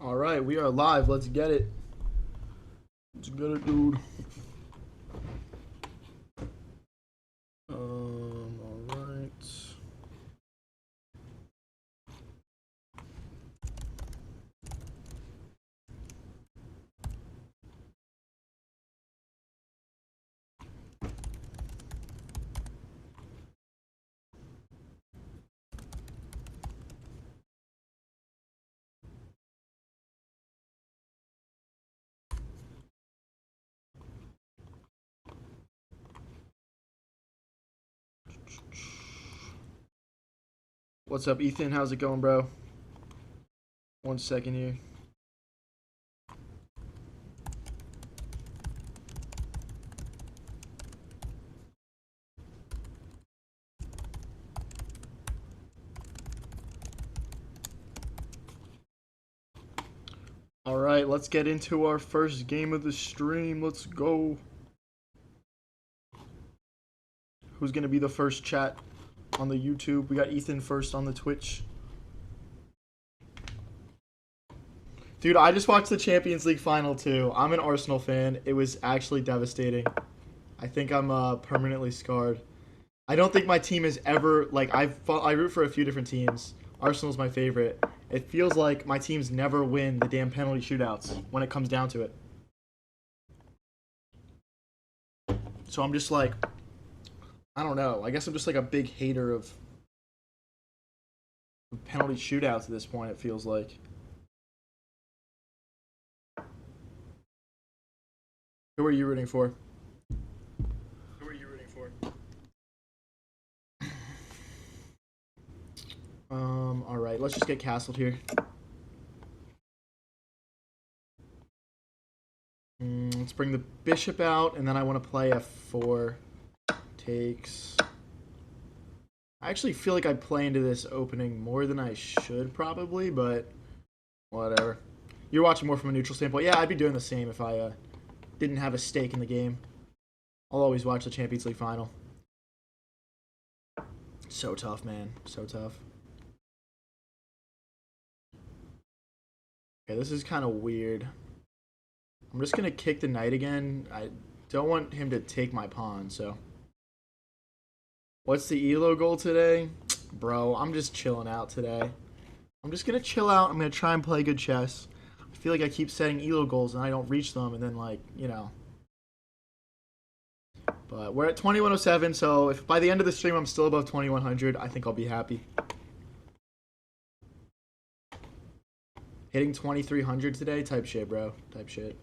All right, we are live. Let's get it. Let's get it, dude. All right. What's up, Ethan? How's it going, bro? 1 second here. All right, let's get into our first game of the stream. Let's go. Who's going to be the first chat on the YouTube? We got Ethan first on the Twitch. Dude, I just watched the Champions League final too. I'm an Arsenal fan. It was actually devastating. I think I'm permanently scarred. I don't think my team is ever I root for a few different teams. Arsenal's my favorite. It feels like my teams never win the damn penalty shootouts when it comes down to it. So I'm just like, I don't know. I guess I'm just like a big hater of penalty shootouts at this point, it feels like. Who are you rooting for? Alright, let's just get castled here. Let's bring the bishop out, and then I want to play f4. Takes. I actually feel like I play into this opening more than I should, probably, but whatever. You're watching more from a neutral standpoint. Yeah, I'd be doing the same if I didn't have a stake in the game. I'll always watch the Champions League final. So tough, man. So tough. Okay, this is kind of weird. I'm just going to kick the knight again. I don't want him to take my pawn, so. What's the ELO goal today? Bro, I'm just chilling out today. I'm just going to chill out. I'm going to try and play good chess. I feel like I keep setting ELO goals and I don't reach them, and then, like, you know. But we're at 2107, so if by the end of the stream I'm still above 2100, I think I'll be happy. Hitting 2300 today? Type shit, bro. Type shit.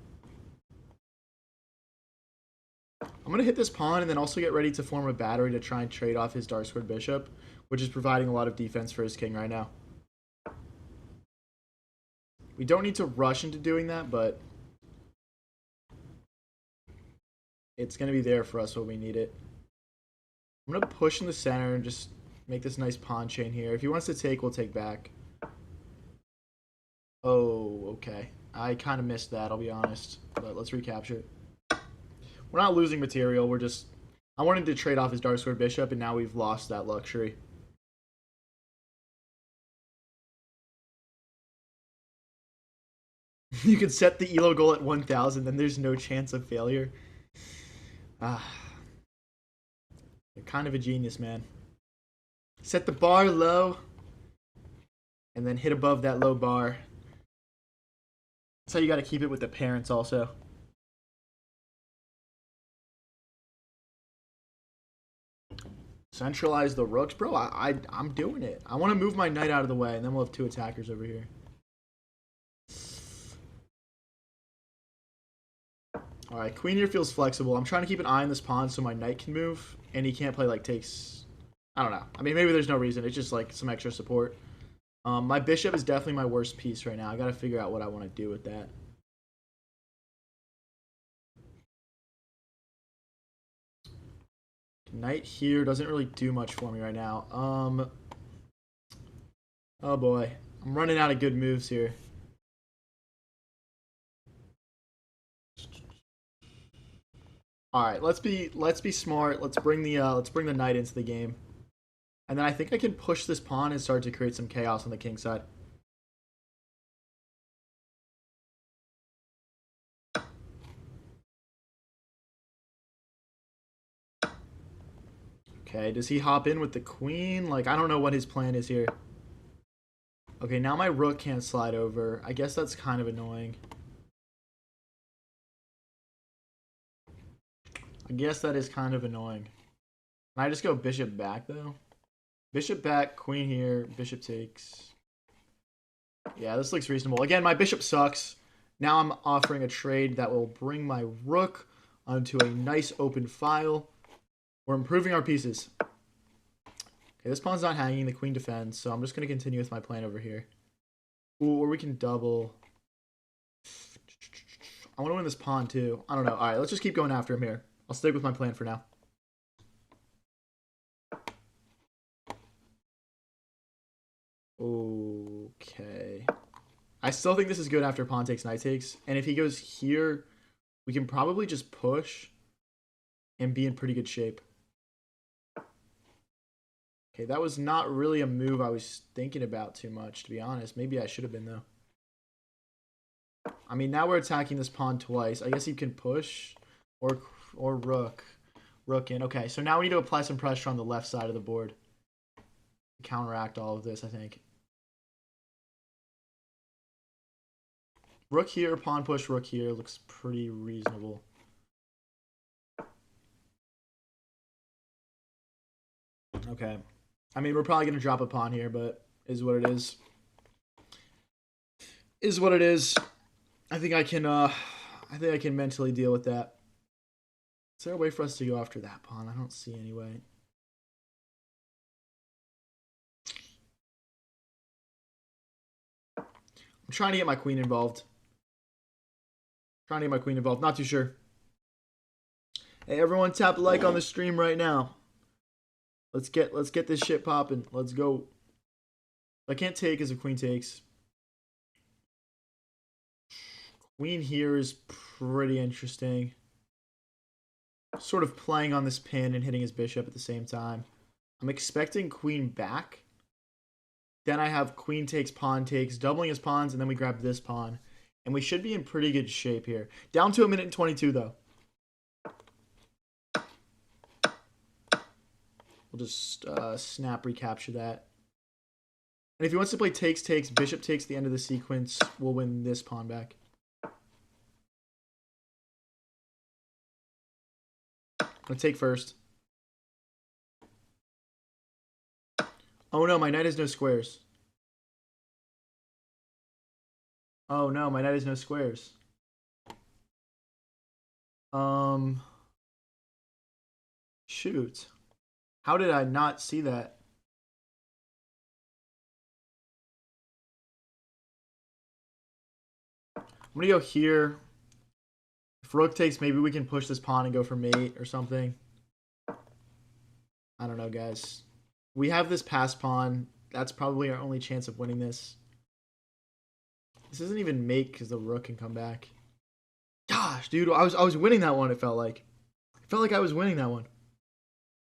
I'm going to hit this pawn and then also get ready to form a battery to try and trade off his dark squared bishop, which is providing a lot of defense for his king right now. We don't need to rush into doing that, but it's going to be there for us when we need it. I'm going to push in the center and just make this nice pawn chain here. If he wants to take, we'll take back. Oh, okay. I kind of missed that, I'll be honest. But let's recapture it. We're not losing material, we're just... I wanted to trade off his dark squared bishop, and now we've lost that luxury. You can set the ELO goal at 1000, then there's no chance of failure. Ah. You're kind of a genius, man. Set the bar low, and then hit above that low bar. That's how you got to keep it with the parents also. Centralize the rooks. Bro, I'm doing it. I want to move my knight out of the way, and then we'll have two attackers over here. Alright, queen here feels flexible. I'm trying to keep an eye on this pawn so my knight can move, and he can't play, like, takes... I don't know. I mean, maybe there's no reason. It's just, like, some extra support. My bishop is definitely my worst piece right now. I gotta figure out what I want to do with that. Knight here doesn't really do much for me right now. Oh boy. I'm running out of good moves here. Alright, let's be smart. Let's bring the knight into the game. And then I think I can push this pawn and start to create some chaos on the king side. Okay, does he hop in with the queen? Like, I don't know what his plan is here. Okay, now my rook can't slide over. I guess that's kind of annoying. I guess that is kind of annoying. Can I just go bishop back, though? Bishop back, queen here, bishop takes. Yeah, this looks reasonable. Again, my bishop sucks. Now I'm offering a trade that will bring my rook onto a nice open file. We're improving our pieces. Okay, this pawn's not hanging. The queen defends, so I'm just going to continue with my plan over here. Ooh, or we can double. I want to win this pawn, too. I don't know. All right, let's just keep going after him here. I'll stick with my plan for now. Okay. I still think this is good after pawn takes, knight takes. And if he goes here, we can probably just push and be in pretty good shape. Okay, that was not really a move I was thinking about too much, to be honest. Maybe I should have been, though. I mean, now we're attacking this pawn twice. I guess he can push or rook. Rook in. Okay, so now we need to apply some pressure on the left side of the board. Counteract all of this, I think. Rook here, pawn push, rook here. Looks pretty reasonable. Okay. I mean, we're probably going to drop a pawn here, but is what it is. Is what it is. I think I can mentally deal with that. Is there a way for us to go after that pawn? I don't see any way. I'm trying to get my queen involved. Not too sure. Hey, everyone, tap like on the stream right now. Let's get this shit popping. Let's go. I can't take as a queen takes. Queen here is pretty interesting. Sort of playing on this pin and hitting his bishop at the same time. I'm expecting queen back. Then I have queen takes, pawn takes, doubling his pawns, and then we grab this pawn. And we should be in pretty good shape here. Down to 1:22, though. We'll just snap recapture that. And if he wants to play takes, bishop takes the end of the sequence, we'll win this pawn back. I'm going to take first. Oh no, my knight has no squares. Oh no, my knight has no squares. Shoot. How did I not see that? I'm gonna go here. If rook takes, maybe we can push this pawn and go for mate or something. I don't know, guys. We have this pass pawn. That's probably our only chance of winning this. This isn't even mate because the rook can come back. Gosh, dude, I was winning that one, it felt like. It felt like I was winning that one.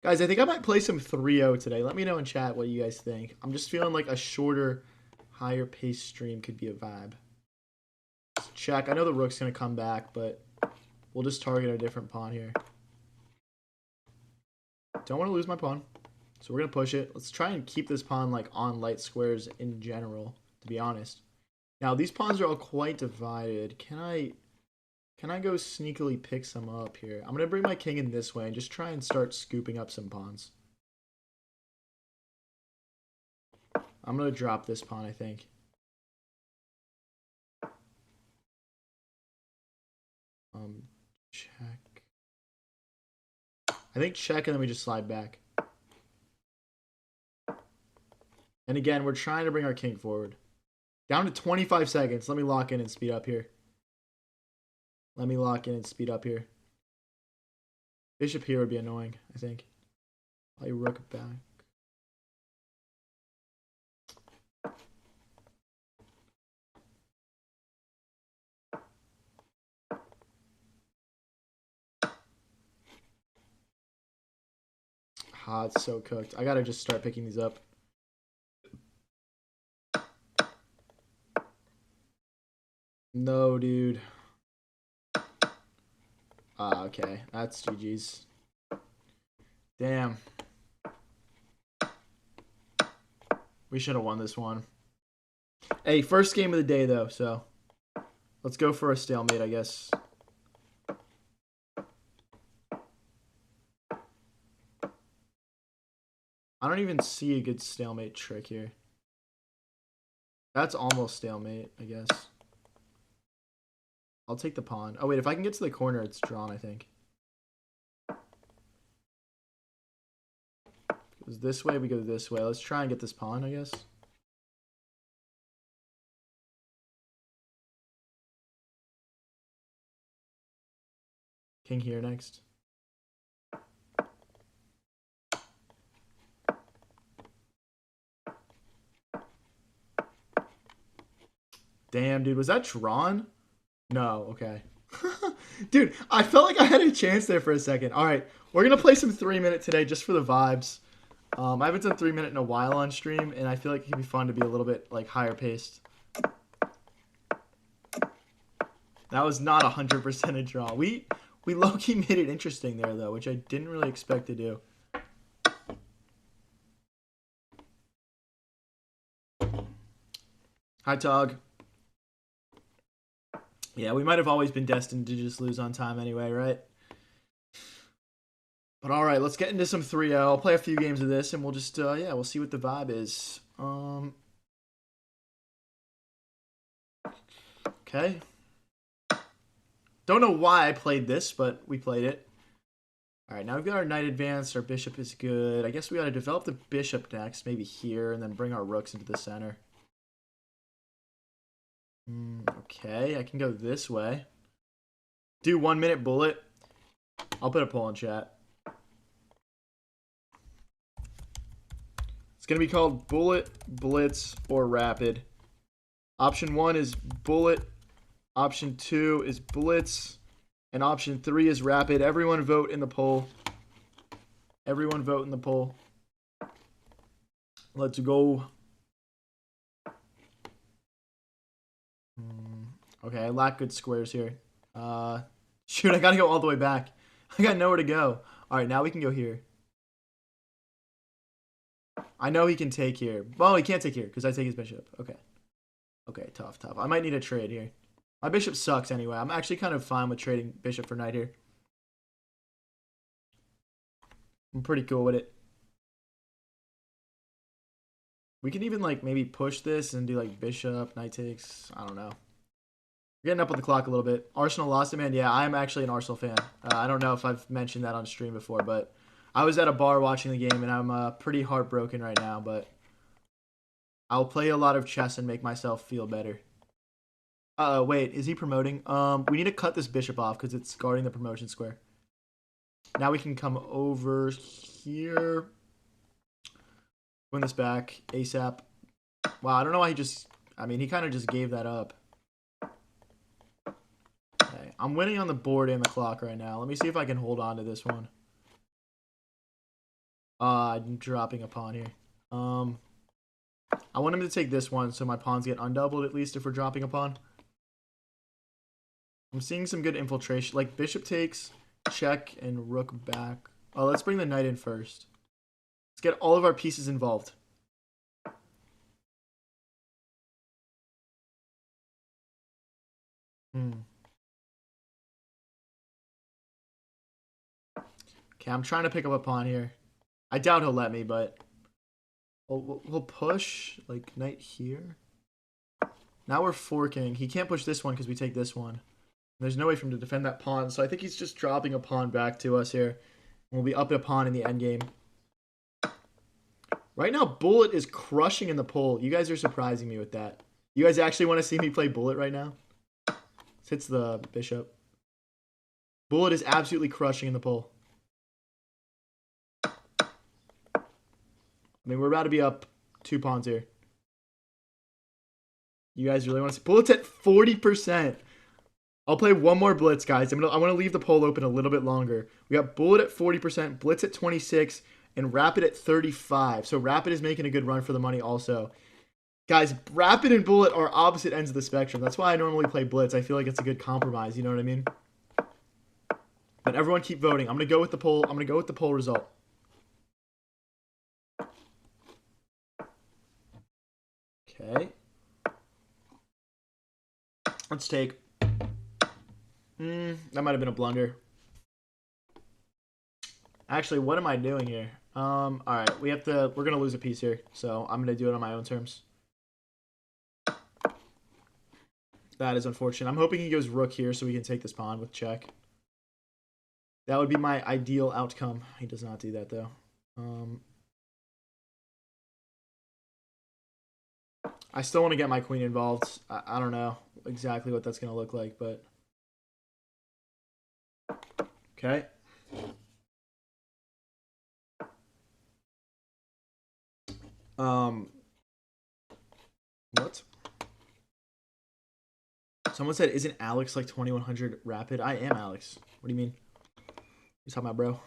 Guys, I think I might play some 3-0 today. Let me know in chat what you guys think. I'm just feeling like a shorter, higher pace stream could be a vibe. Let's check. I know the rook's going to come back, but we'll just target a different pawn here. Don't want to lose my pawn. So we're going to push it. Let's try and keep this pawn like on light squares in general, to be honest. Now, these pawns are all quite divided. Can I go sneakily pick some up here? I'm going to bring my king in this way and just try and start scooping up some pawns. I'm going to drop this pawn, I think. Check. I think check and then we just slide back. And again, we're trying to bring our king forward. Down to 25 seconds. Let me lock in and speed up here. Bishop here would be annoying, I think. I'll rook back. Ah, it's so cooked. I gotta just start picking these up. No, dude. Ah, okay. That's GG's. Damn. We should have won this one. Hey, first game of the day, though, so let's go for a stalemate, I guess. I don't even see a good stalemate trick here. That's almost stalemate, I guess. I'll take the pawn. Oh, wait, if I can get to the corner, it's drawn, I think. It goes this way, we go this way. Let's try and get this pawn, I guess. King here next. Damn, dude, was that drawn? No, okay. Dude, I felt like I had a chance there for a second. All right, we're going to play some 3-minute today just for the vibes. I haven't done 3-minute in a while on stream, and I feel like it could be fun to be a little bit like higher paced. That was not 100% a draw. We low-key made it interesting there, though, which I didn't really expect to do. Hi, Tog. Yeah, we might have always been destined to just lose on time anyway, right? But all right, let's get into some 3-0. I'll play a few games of this, and we'll just, yeah, we'll see what the vibe is. Okay. Don't know why I played this, but we played it. All right, now we've got our knight advanced. Our bishop is good. I guess we got to develop the bishop next, maybe here, and then bring our rooks into the center. Okay, I can go this way. Do 1-minute bullet. I'll put a poll in chat. It's going to be called bullet, blitz, or rapid. Option 1 is bullet. Option 2 is blitz. And option 3 is rapid. Everyone vote in the poll. Everyone vote in the poll. Let's go. Okay, I lack good squares here. Shoot, I gotta go all the way back. I got nowhere to go. Alright, now we can go here. I know he can take here. Well, he can't take here because I take his bishop. Okay. Okay, tough, tough. I might need a trade here. My bishop sucks anyway. I'm actually kind of fine with trading bishop for knight here. I'm pretty cool with it. We can even, like, maybe push this and do, like, bishop, knight takes. I don't know. We're getting up on the clock a little bit. Arsenal lost it, man. Yeah, I'm actually an Arsenal fan. I don't know if I've mentioned that on stream before, but I was at a bar watching the game, and I'm pretty heartbroken right now, but I'll play a lot of chess and make myself feel better. Wait, is he promoting? We need to cut this bishop off because it's guarding the promotion square. Now we can come over here. Win this back ASAP. Wow, I don't know why he just... I mean, he kind of just gave that up. Okay, I'm winning on the board and the clock right now. Let me see if I can hold on to this one. I'm dropping a pawn here. I want him to take this one so my pawns get undoubled at least if we're dropping a pawn. I'm seeing some good infiltration. Like bishop takes, check, and rook back. Oh, let's bring the knight in first. Let's get all of our pieces involved. Okay, I'm trying to pick up a pawn here. I doubt he'll let me, but we'll push like knight here. Now we're forking. He can't push this one because we take this one. There's no way for him to defend that pawn, so I think he's just dropping a pawn back to us here. We'll be up a pawn in the endgame. Right now, Bullet is crushing in the poll. You guys are surprising me with that. You guys actually want to see me play Bullet right now? This hits the bishop. Bullet is absolutely crushing in the poll. I mean, we're about to be up 2 pawns here. You guys really want to see? Bullet's at 40%. I'll play one more blitz, guys. I want to leave the poll open a little bit longer. We got Bullet at 40%, Blitz at 26%, and Rapid at 35%. So Rapid is making a good run for the money also. Guys, Rapid and Bullet are opposite ends of the spectrum. That's why I normally play Blitz. I feel like it's a good compromise. You know what I mean? But everyone keep voting. I'm going to go with the poll. I'm going to go with the poll result. Let's take. That might have been a blunder. Actually, what am I doing here? All right, we're gonna lose a piece here, so I'm gonna do it on my own terms. That is unfortunate. I'm hoping he goes rook here so we can take this pawn with check. That would be my ideal outcome. He does not do that though. I still want to get my queen involved. I don't know exactly what that's gonna look like, but okay. What? Someone said, "Isn't Alex like 2100 rapid?" I am Alex. What do you mean? You talking about, bro?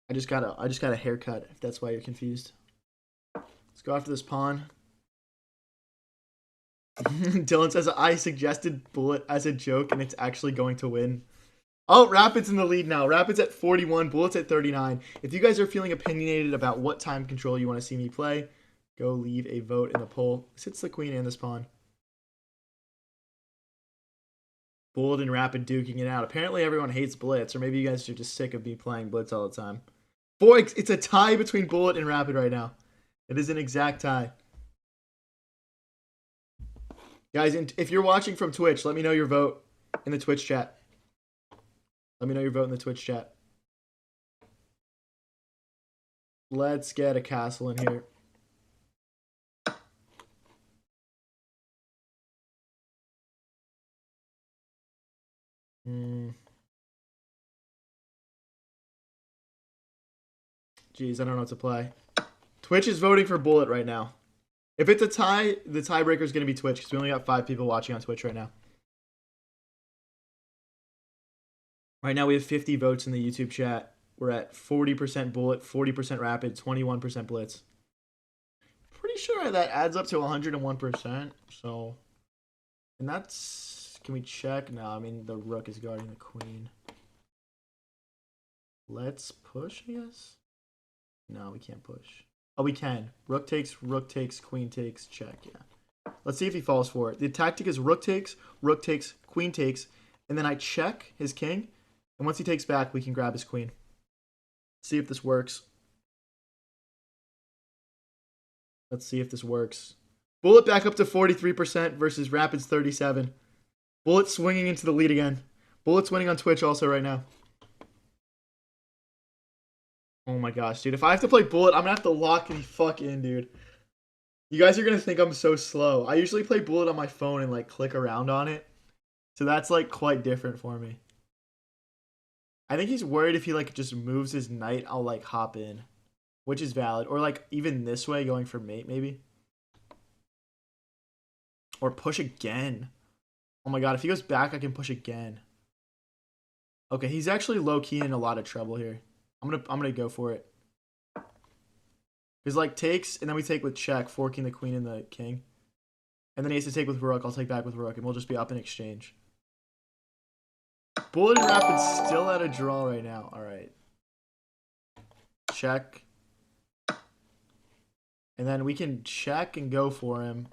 I just got a haircut. If that's why you're confused. Let's go after this pawn. Dylan says, "I suggested bullet as a joke, and it's actually going to win." Oh, Rapid's in the lead now. Rapid's at 41, Bullet's at 39. If you guys are feeling opinionated about what time control you want to see me play, go leave a vote in the poll. This hits the queen and this pawn. Bullet and Rapid duking it out. Apparently everyone hates Blitz, or maybe you guys are just sick of me playing Blitz all the time. Boy, it's a tie between Bullet and Rapid right now. It is an exact tie. Guys, if you're watching from Twitch, let me know your vote in the Twitch chat. Let me know your vote in the Twitch chat. Let's get a castle in here. Jeez, I don't know what to play. Twitch is voting for Bullet right now. If it's a tie, the tiebreaker is going to be Twitch because we only got 5 people watching on Twitch right now. Right now we have 50 votes in the YouTube chat. We're at 40% Bullet, 40% Rapid, 21% Blitz. Pretty sure that adds up to 101%. So, and that's, can we check? No, I mean the rook is guarding the queen. Let's push, I guess. No, we can't push. Oh, we can. Rook takes, queen takes, check, yeah. Let's see if he falls for it. The tactic is rook takes, queen takes, and then I check his king, and once he takes back, we can grab his queen. See if this works. Let's see if this works. Bullet back up to 43% versus Rapid's 37. Bullet swinging into the lead again. Bullet's winning on Twitch also right now. Oh my gosh, dude. If I have to play Bullet, I'm going to have to lock the fuck in, dude. You guys are going to think I'm so slow. I usually play Bullet on my phone and like click around on it. So that's like quite different for me. I think he's worried if he like just moves his knight, I'll like hop in. Which is valid. Or like even this way going for mate maybe. Or push again. Oh my god, if he goes back, I can push again. Okay, he's actually low-key in a lot of trouble here. I'm gonna go for it. Because like takes, and then we take with check, forking the queen and the king. And then he has to take with rook. I'll take back with rook, and we'll just be up in exchange. Bullet and Rapid's still at a draw right now. All right. Check. And then we can check and go for him.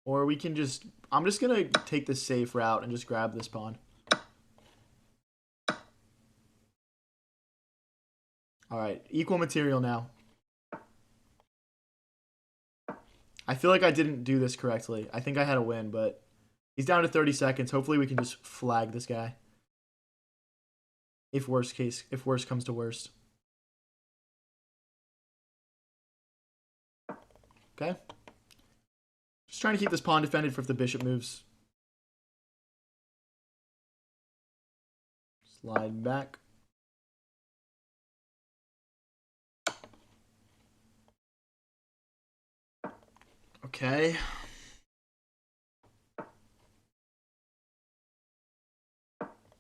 Or we can just... I'm just going to take the safe route and just grab this pawn. All right. Equal material now. I feel like I didn't do this correctly. I think I had a win, but he's down to 30 seconds. Hopefully we can just flag this guy. If worst comes to worst. Okay. Just trying to keep this pawn defended for if the bishop moves. Slide back. Okay.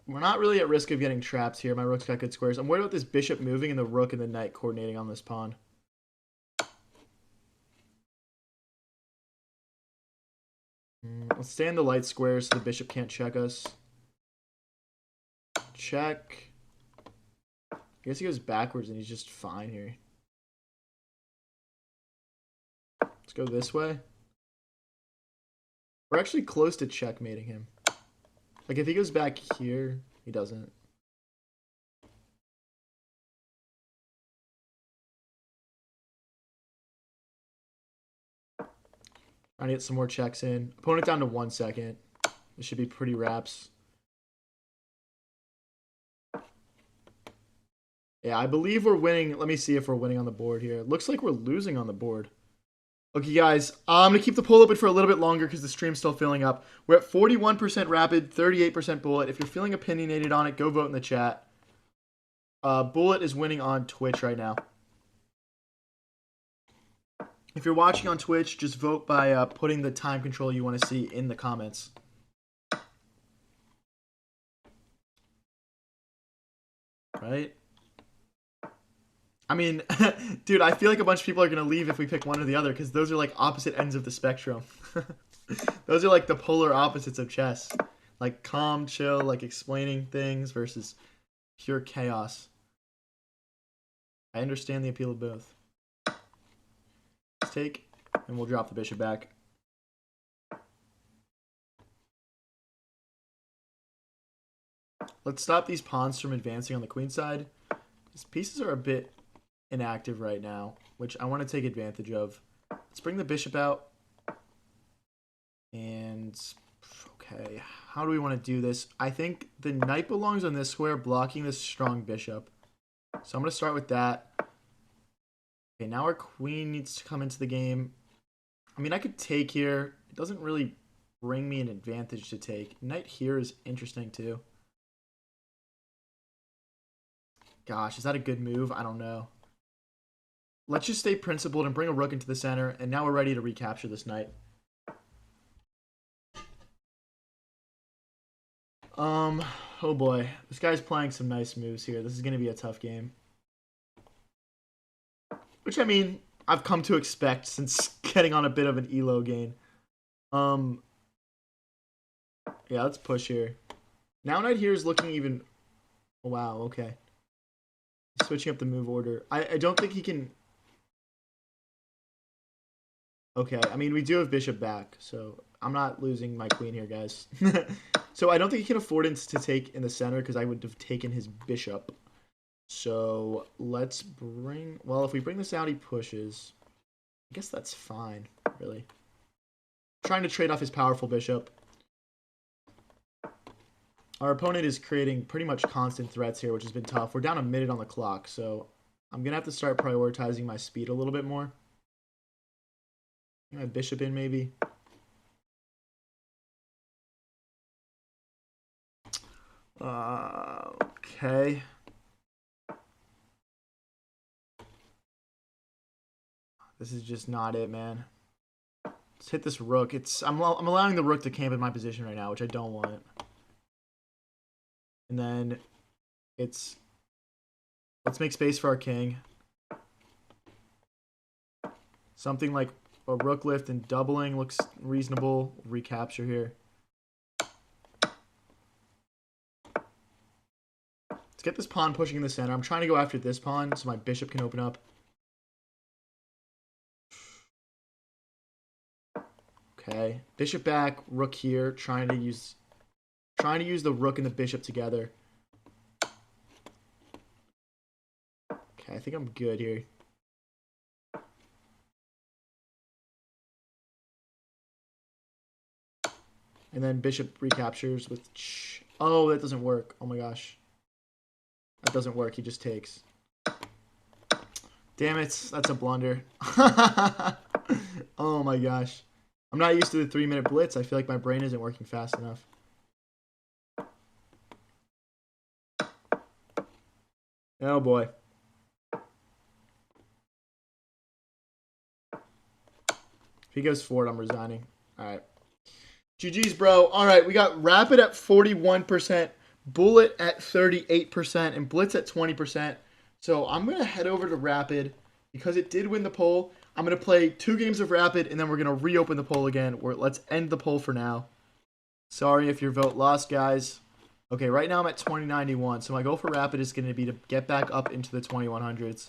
We're not really at risk of getting trapped here. My rook's got good squares. I'm worried about this bishop moving and the rook and the knight coordinating on this pawn. Let's stay in the light square so the bishop can't check us. Check. I guess he goes backwards and he's just fine here. Let's go this way. We're actually close to checkmating him. Like, if he goes back here, he doesn't. Trying to get some more checks in. Opponent down to 1 second. This should be pretty wraps. Yeah, I believe we're winning. Let me see if we're winning on the board here. Looks like we're losing on the board. Okay, guys, I'm going to keep the poll open for a little bit longer because the stream's still filling up. We're at 41% rapid, 38% bullet. If you're feeling opinionated on it, go vote in the chat. Bullet is winning on Twitch right now. If you're watching on Twitch, just vote by putting the time control you want to see in the comments. Right? I mean, dude, I feel like a bunch of people are going to leave if we pick one or the other because those are like opposite ends of the spectrum. Those are like the polar opposites of chess. Like calm, chill, like explaining things versus pure chaos. I understand the appeal of both. Let's take, and we'll drop the bishop back. Let's stop these pawns from advancing on the queen side. These pieces are a bit inactive right now, which I want to take advantage of. Let's bring the bishop out. And, okay, how do we want to do this? I think the knight belongs on this square, blocking this strong bishop. So I'm going to start with that. Okay, now our queen needs to come into the game. I mean, I could take here. It doesn't really bring me an advantage to take. Knight here is interesting too. Gosh, is that a good move? I don't know. Let's just stay principled and bring a rook into the center, and now we're ready to recapture this knight. Oh boy. This guy's playing some nice moves here. This is going to be a tough game. Which, I mean, I've come to expect since getting on a bit of an elo gain. Yeah, let's push here. Now knight here is looking even... Wow, okay. Switching up the move order. I don't think he can... Okay, I mean, we do have bishop back, so I'm not losing my queen here, guys. So I don't think he can afford it to take in the center because I would have taken his bishop. So let's bring... Well, if we bring this out, he pushes. I guess that's fine, really. Trying to trade off his powerful bishop. Our opponent is creating pretty much constant threats here, which has been tough. We're down a minute on the clock, so I'm going to have to start prioritizing my speed a little bit more. My bishop in, maybe. Okay. This is just not it, man. Let's hit this rook. I'm allowing the rook to camp in my position right now, which I don't want. And then let's make space for our king. Something like a rook lift and doubling looks reasonable. Recapture here. Let's get this pawn pushing in the center. I'm trying to go after this pawn so my bishop can open up. Okay, bishop back, rook here, trying to use the rook and the bishop together. Okay, I think I'm good here. And then bishop recaptures with... Oh, that doesn't work. Oh my gosh. That doesn't work. He just takes. Damn it. That's a blunder. Oh my gosh. I'm not used to the 3-minute blitz. I feel like my brain isn't working fast enough. Oh boy. If he goes forward, I'm resigning. Alright. GG's, bro. Alright, we got Rapid at 41%, Bullet at 38%, and Blitz at 20%. So I'm going to head over to Rapid because it did win the poll. I'm going to play 2 games of Rapid, and then we're going to reopen the poll again. Let's end the poll for now. Sorry if your vote lost, guys. Okay, right now I'm at 2091, so my goal for Rapid is going to be to get back up into the 2100s.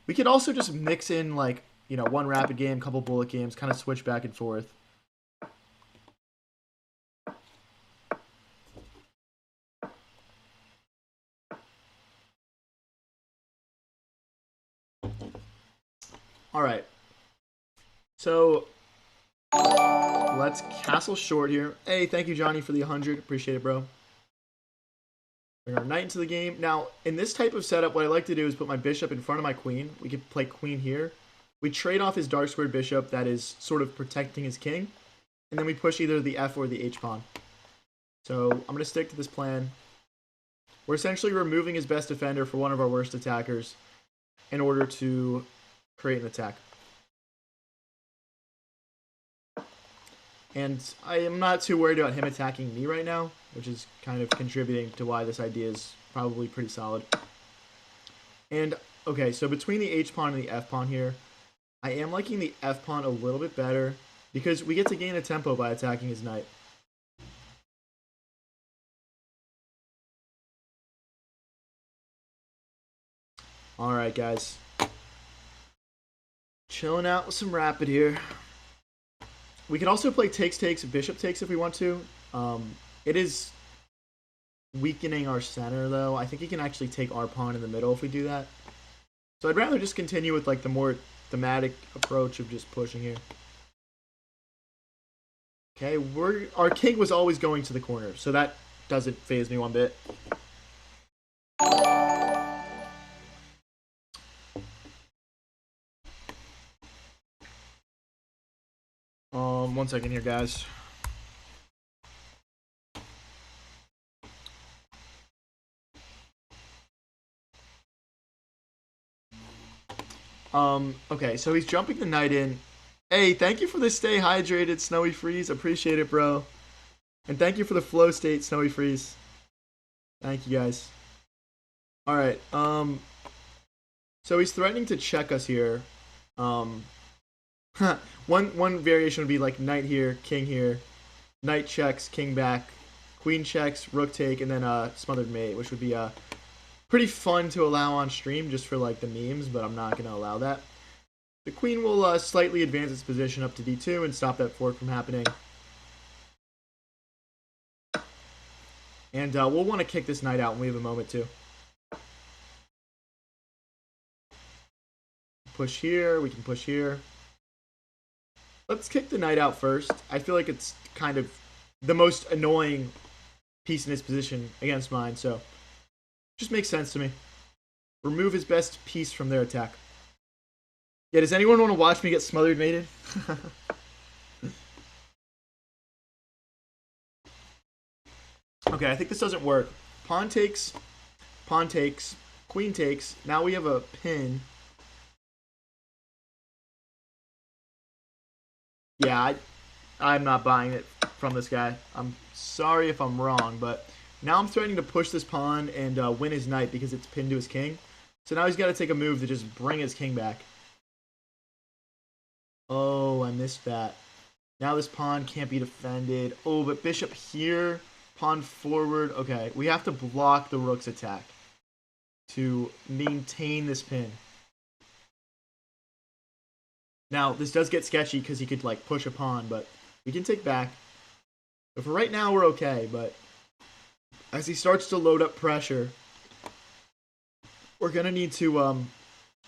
We could also just mix in, like, you know, one Rapid game, couple Bullet games, kind of switch back and forth. Alright. So, let's castle short here. Hey, thank you, Johnny, for the 100. Appreciate it, bro. Bring our knight into the game. Now, in this type of setup, what I like to do is put my bishop in front of my queen. We could play queen here. We trade off his dark squared bishop that is sort of protecting his king. And then we push either the f or the h pawn. So, I'm going to stick to this plan. We're essentially removing his best defender for one of our worst attackers in order to create an attack. And I am not too worried about him attacking me right now, which is kind of contributing to why this idea is probably pretty solid. And, okay, so between the h-pawn and the f-pawn here, I am liking the f-pawn a little bit better because we get to gain a tempo by attacking his knight. Alright, guys. Chilling out with some rapid here. We could also play takes, bishop takes if we want to. It is weakening our center, though. I think he can actually take our pawn in the middle if we do that. So I'd rather just continue with like the more thematic approach of just pushing here. Okay, our king was always going to the corner, so that doesn't faze me one bit. One second here, guys. Okay, so he's jumping the knight in. Hey, thank you for the stay hydrated, Snowy Freeze. Appreciate it, bro. And thank you for the flow state, Snowy Freeze. Thank you, guys. Alright, so he's threatening to check us here. One variation would be like knight here, knight checks, king back, queen checks, rook take, and then smothered mate, which would be pretty fun to allow on stream just for like the memes, but I'm not going to allow that. The queen will slightly advance its position up to d2 and stop that fork from happening. And we'll want to kick this knight out when we have a moment to. Push here, we can push here. Let's kick the knight out first. I feel like it's kind of the most annoying piece in his position against mine, so just makes sense to me. Remove his best piece from their attack. Yeah, does anyone want to watch me get smothered mated? Okay, I think this doesn't work. Pawn takes, queen takes. Now we have a pin. Yeah, I'm not buying it from this guy. I'm sorry if I'm wrong, but now I'm threatening to push this pawn and win his knight because it's pinned to his king. So now he's got to take a move to just bring his king back. Oh, I missed that. Now this pawn can't be defended. Oh, but bishop here, pawn forward. Okay, we have to block the rook's attack to maintain this pin. Now, this does get sketchy because he could, like, push a pawn, but we can take back. But for right now, we're okay, but as he starts to load up pressure, we're going to need to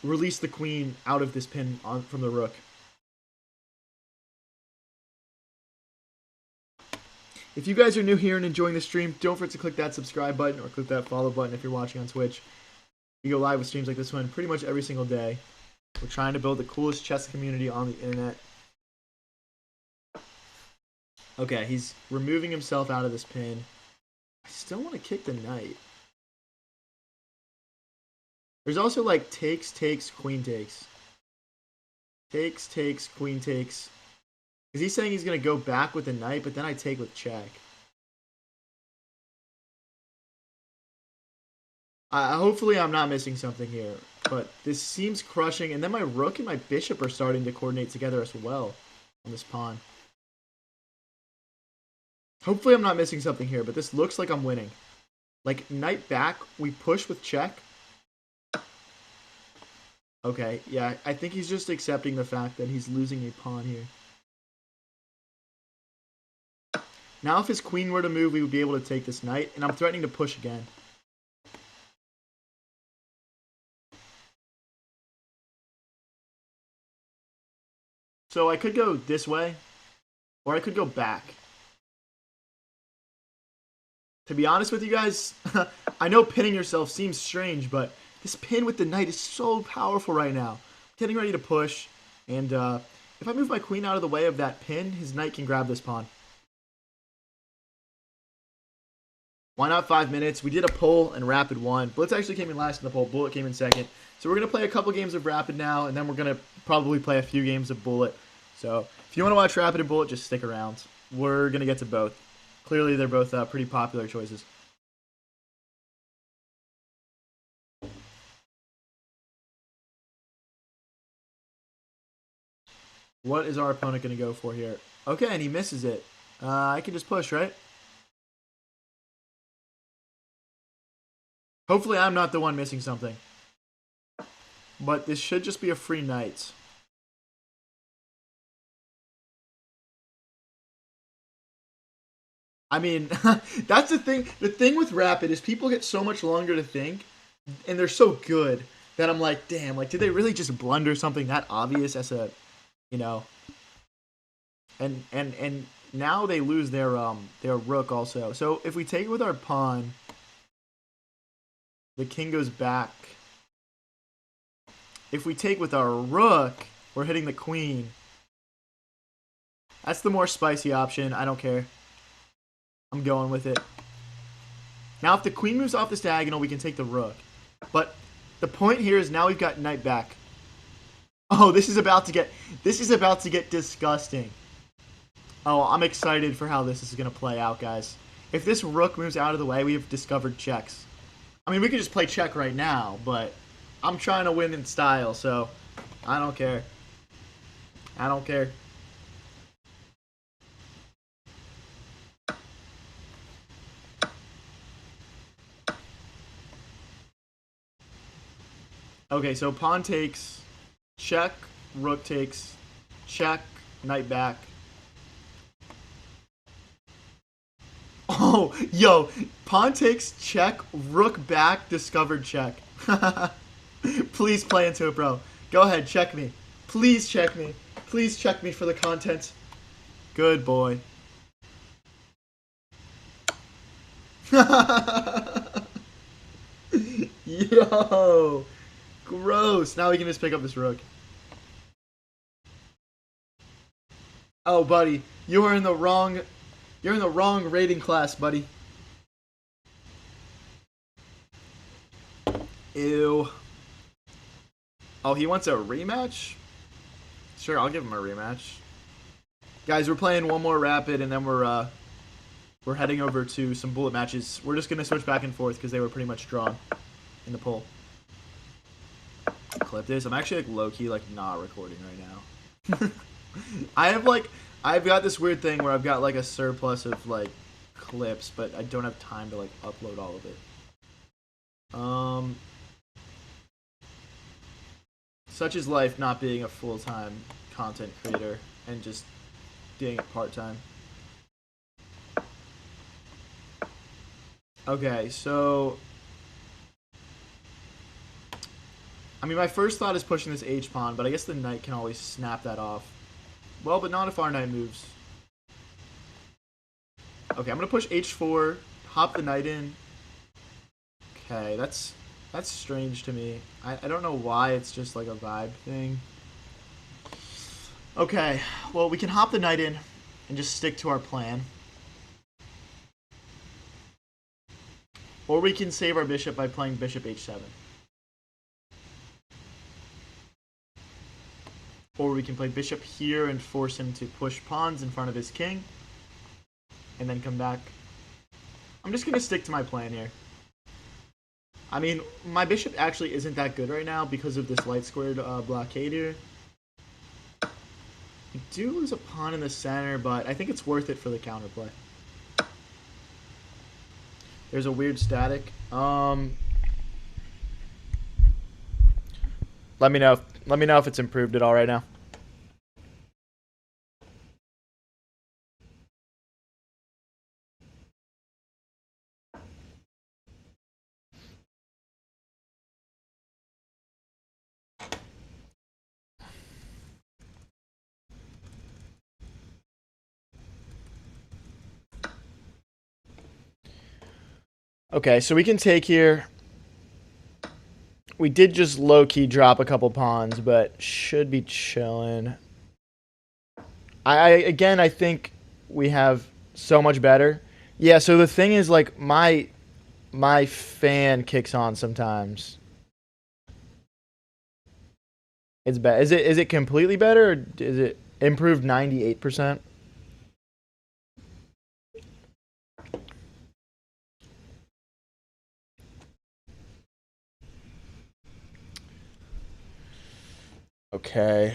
release the queen out of this pin from the rook. If you guys are new here and enjoying the stream, don't forget to click that subscribe button or click that follow button if you're watching on Twitch. We go live with streams like this one pretty much every single day. We're trying to build the coolest chess community on the internet. Okay, he's removing himself out of this pin. I still want to kick the knight. There's also like takes, queen takes. Takes, queen takes. Because he's saying he's going to go back with the knight, but then I take with check. Hopefully I'm not missing something here. But this seems crushing. And then my rook and my bishop are starting to coordinate together as well on this pawn. Hopefully I'm not missing something here, but this looks like I'm winning. Like, knight back, we push with check. Okay, yeah, I think he's just accepting the fact that he's losing a pawn here. Now if his queen were to move, we would be able to take this knight, and I'm threatening to push again. So I could go this way, or I could go back. To be honest with you guys, I know pinning yourself seems strange, but this pin with the knight is so powerful right now. Getting ready to push, and if I move my queen out of the way of that pin, his knight can grab this pawn. Why not 5 minutes? We did a poll and Rapid won. Blitz actually came in last in the poll. Bullet came in second. So we're going to play a couple games of Rapid now, and then we're going to probably play a few games of Bullet. So if you want to watch Rapid and Bullet, just stick around. We're going to get to both. Clearly, they're both pretty popular choices. What is our opponent going to go for here? Okay, and he misses it. I can just push, right? Hopefully I'm not the one missing something. But this should just be a free knight. I mean, that's the thing. The thing with Rapid is people get so much longer to think, and they're so good that I'm like, damn, like, did they really just blunder something that obvious as a, you know? And now they lose their rook also. So if we take it with our pawn, the king goes back. If we take with our rook, we're hitting the queen. That's the more spicy option. I don't care. I'm going with it. Now, if the queen moves off this diagonal, we can take the rook. But the point here is now we've got knight back. Oh, this is about to get disgusting. Oh, I'm excited for how this is going to play out, guys. If this rook moves out of the way, we have discovered checks. I mean, we could just play check right now, but I'm trying to win in style, so I don't care. I don't care. Okay, so pawn takes, check, rook takes, check, knight back. Oh, yo, pawn takes, check, rook back, discovered check. Please play into it, bro. Go ahead, check me. Please check me. Please check me for the content. Good boy. Yo, gross. Now we can just pick up this rook. Oh, buddy, you are in the wrong. You're in the wrong rating class, buddy. Ew. Oh, he wants a rematch? Sure, I'll give him a rematch. Guys, we're playing one more Rapid, and then we're heading over to some Bullet matches. We're just gonna switch back and forth because they were pretty much drawn in the poll. Clip this. I'm actually like low-key like not recording right now. I've got this weird thing where I've got like a surplus of like clips, but I don't have time to like upload all of it. Such is life, not being a full-time content creator and just doing it part-time. Okay, so I mean, my first thought is pushing this H pawn, but I guess the knight can always snap that off. Well, but not if our knight moves. Okay, I'm gonna push H4, hop the knight in. Okay, that's strange to me. I don't know why, it's just like a vibe thing. Okay, well, we can hop the knight in and just stick to our plan. Or we can save our bishop by playing bishop H7. Or we can play bishop here and force him to push pawns in front of his king. And then come back. I'm just going to stick to my plan here. I mean, my bishop actually isn't that good right now because of this light squared blockade here. I do lose a pawn in the center, but I think it's worth it for the counterplay. There's a weird static. Let me know if it's improved at all right now. Okay, so we can take here. We did just low-key drop a couple pawns, but should be chilling. Again, I think we have so much better. Yeah, so the thing is, like, my fan kicks on sometimes. It's bad. Is it completely better, or is it improved 98%? Okay.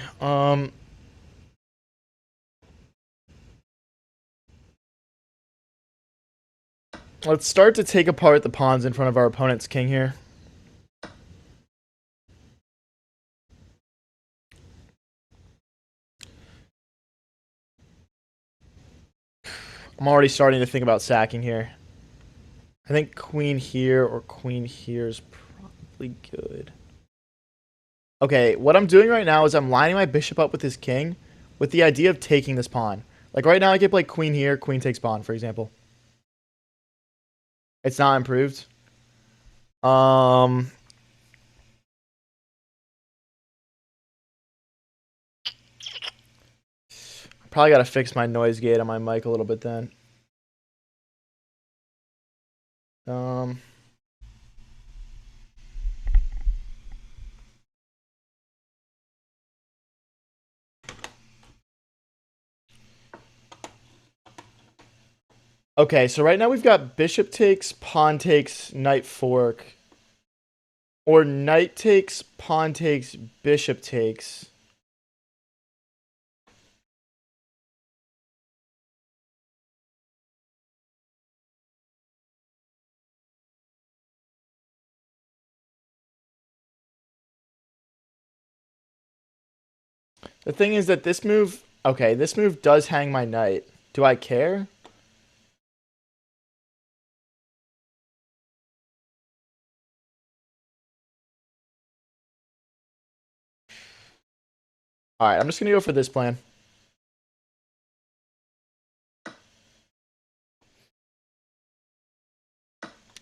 Let's start to take apart the pawns in front of our opponent's king here. I'm already starting to think about sacking here. I think queen here or queen here is probably good. Okay, what I'm doing right now is I'm lining my bishop up with his king with the idea of taking this pawn. Like right now I could play queen here, queen takes pawn, for example. It's not improved. Probably got to fix my noise gate on my mic a little bit then. Okay, so right now we've got bishop takes, pawn takes, knight fork. Or knight takes, pawn takes, bishop takes. The thing is that this move, okay, this move does hang my knight. Do I care? All right, I'm just going to go for this plan.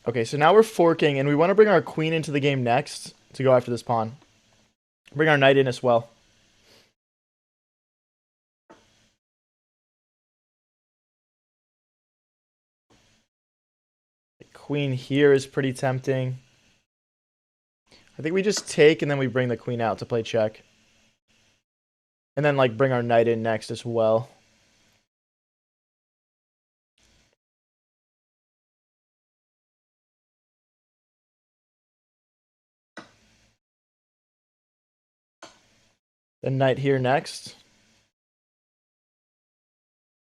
Okay, so now we're forking, and we want to bring our queen into the game next to go after this pawn. Bring our knight in as well. Queen here is pretty tempting. I think we just take, and then we bring the queen out to play check. And then, like, bring our knight in next as well. The knight here next.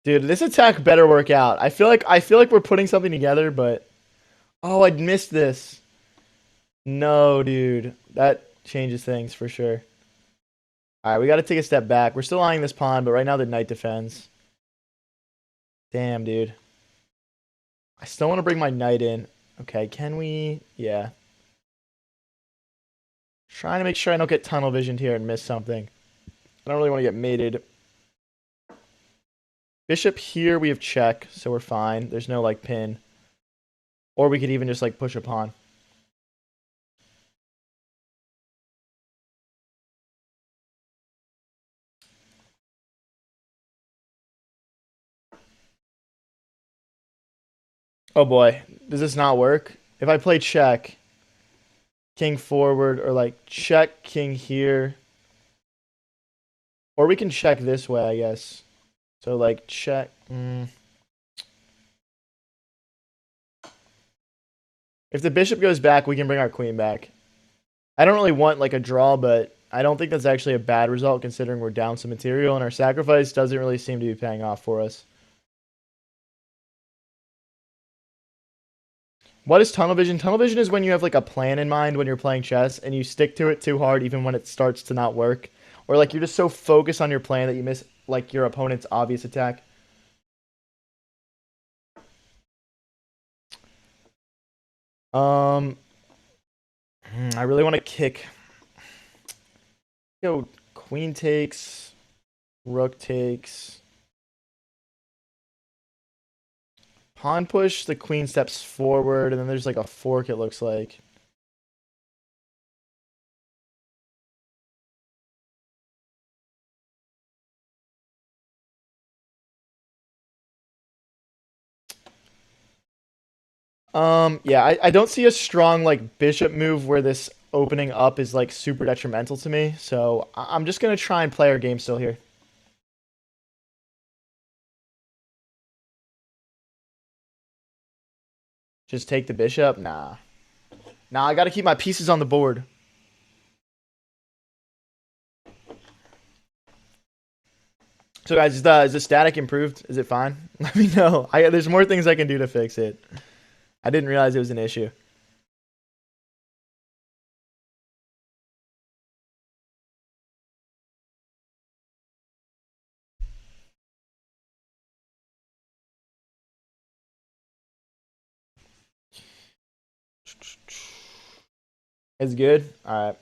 Dude, this attack better work out. I feel like we're putting something together, but oh, I'd missed this. No, dude. That changes things for sure. All right, we got to take a step back. We're still eyeing this pawn, but right now the knight defends. Damn, dude. I still want to bring my knight in. Okay, can we? Yeah. Trying to make sure I don't get tunnel visioned here and miss something. I don't really want to get mated. Bishop here, we have check, so we're fine. There's no, like, pin. Or we could even just, like, push a pawn. Oh, boy. Does this not work? If I play check, king forward, or, like, check, king here. Or we can check this way, I guess. So, like, check. If the bishop goes back, we can bring our queen back. I don't really want, like, a draw, but I don't think that's actually a bad result considering we're down some material and our sacrifice doesn't really seem to be paying off for us. What is tunnel vision? Tunnel vision is when you have, like, a plan in mind when you're playing chess and you stick to it too hard even when it starts to not work. Or, like, you're just so focused on your plan that you miss, like, your opponent's obvious attack. I really want to kick. Yo, queen takes, rook takes, Pawn push, the queen steps forward, and then there's like a fork, it looks like. Yeah, I don't see a strong like bishop move where this opening up is like super detrimental to me. So I'm just gonna try and play our game still here. Just take the bishop? Nah. Nah, I gotta keep my pieces on the board. So guys, is the static improved? Is it fine? Let me know. There's more things I can do to fix it. I didn't realize it was an issue. It's good. All right.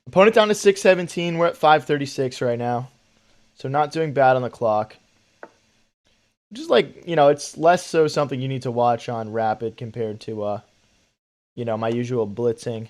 Opponent down to 617. We're at 536 right now. So not doing bad on the clock. Just like, it's less so something you need to watch on Rapid compared to, my usual blitzing.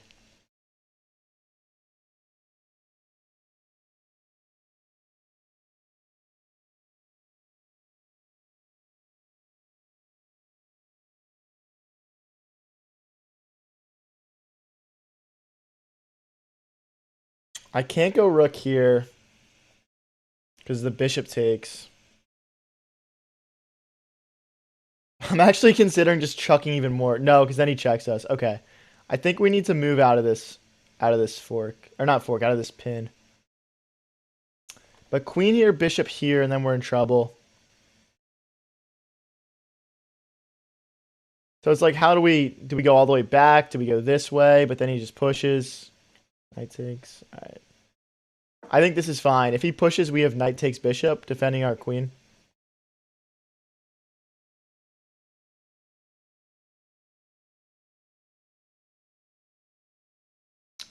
I can't go rook here because the bishop takes. I'm actually considering just chucking even more. No, because then he checks us. Okay. I think we need to move out of this fork. Or not fork, out of this pin. But queen here, bishop here, and then we're in trouble. So it's like, do we go all the way back? Do we go this way? But then he just pushes. Knight takes. All right. I think this is fine. If he pushes, we have knight takes bishop, defending our queen.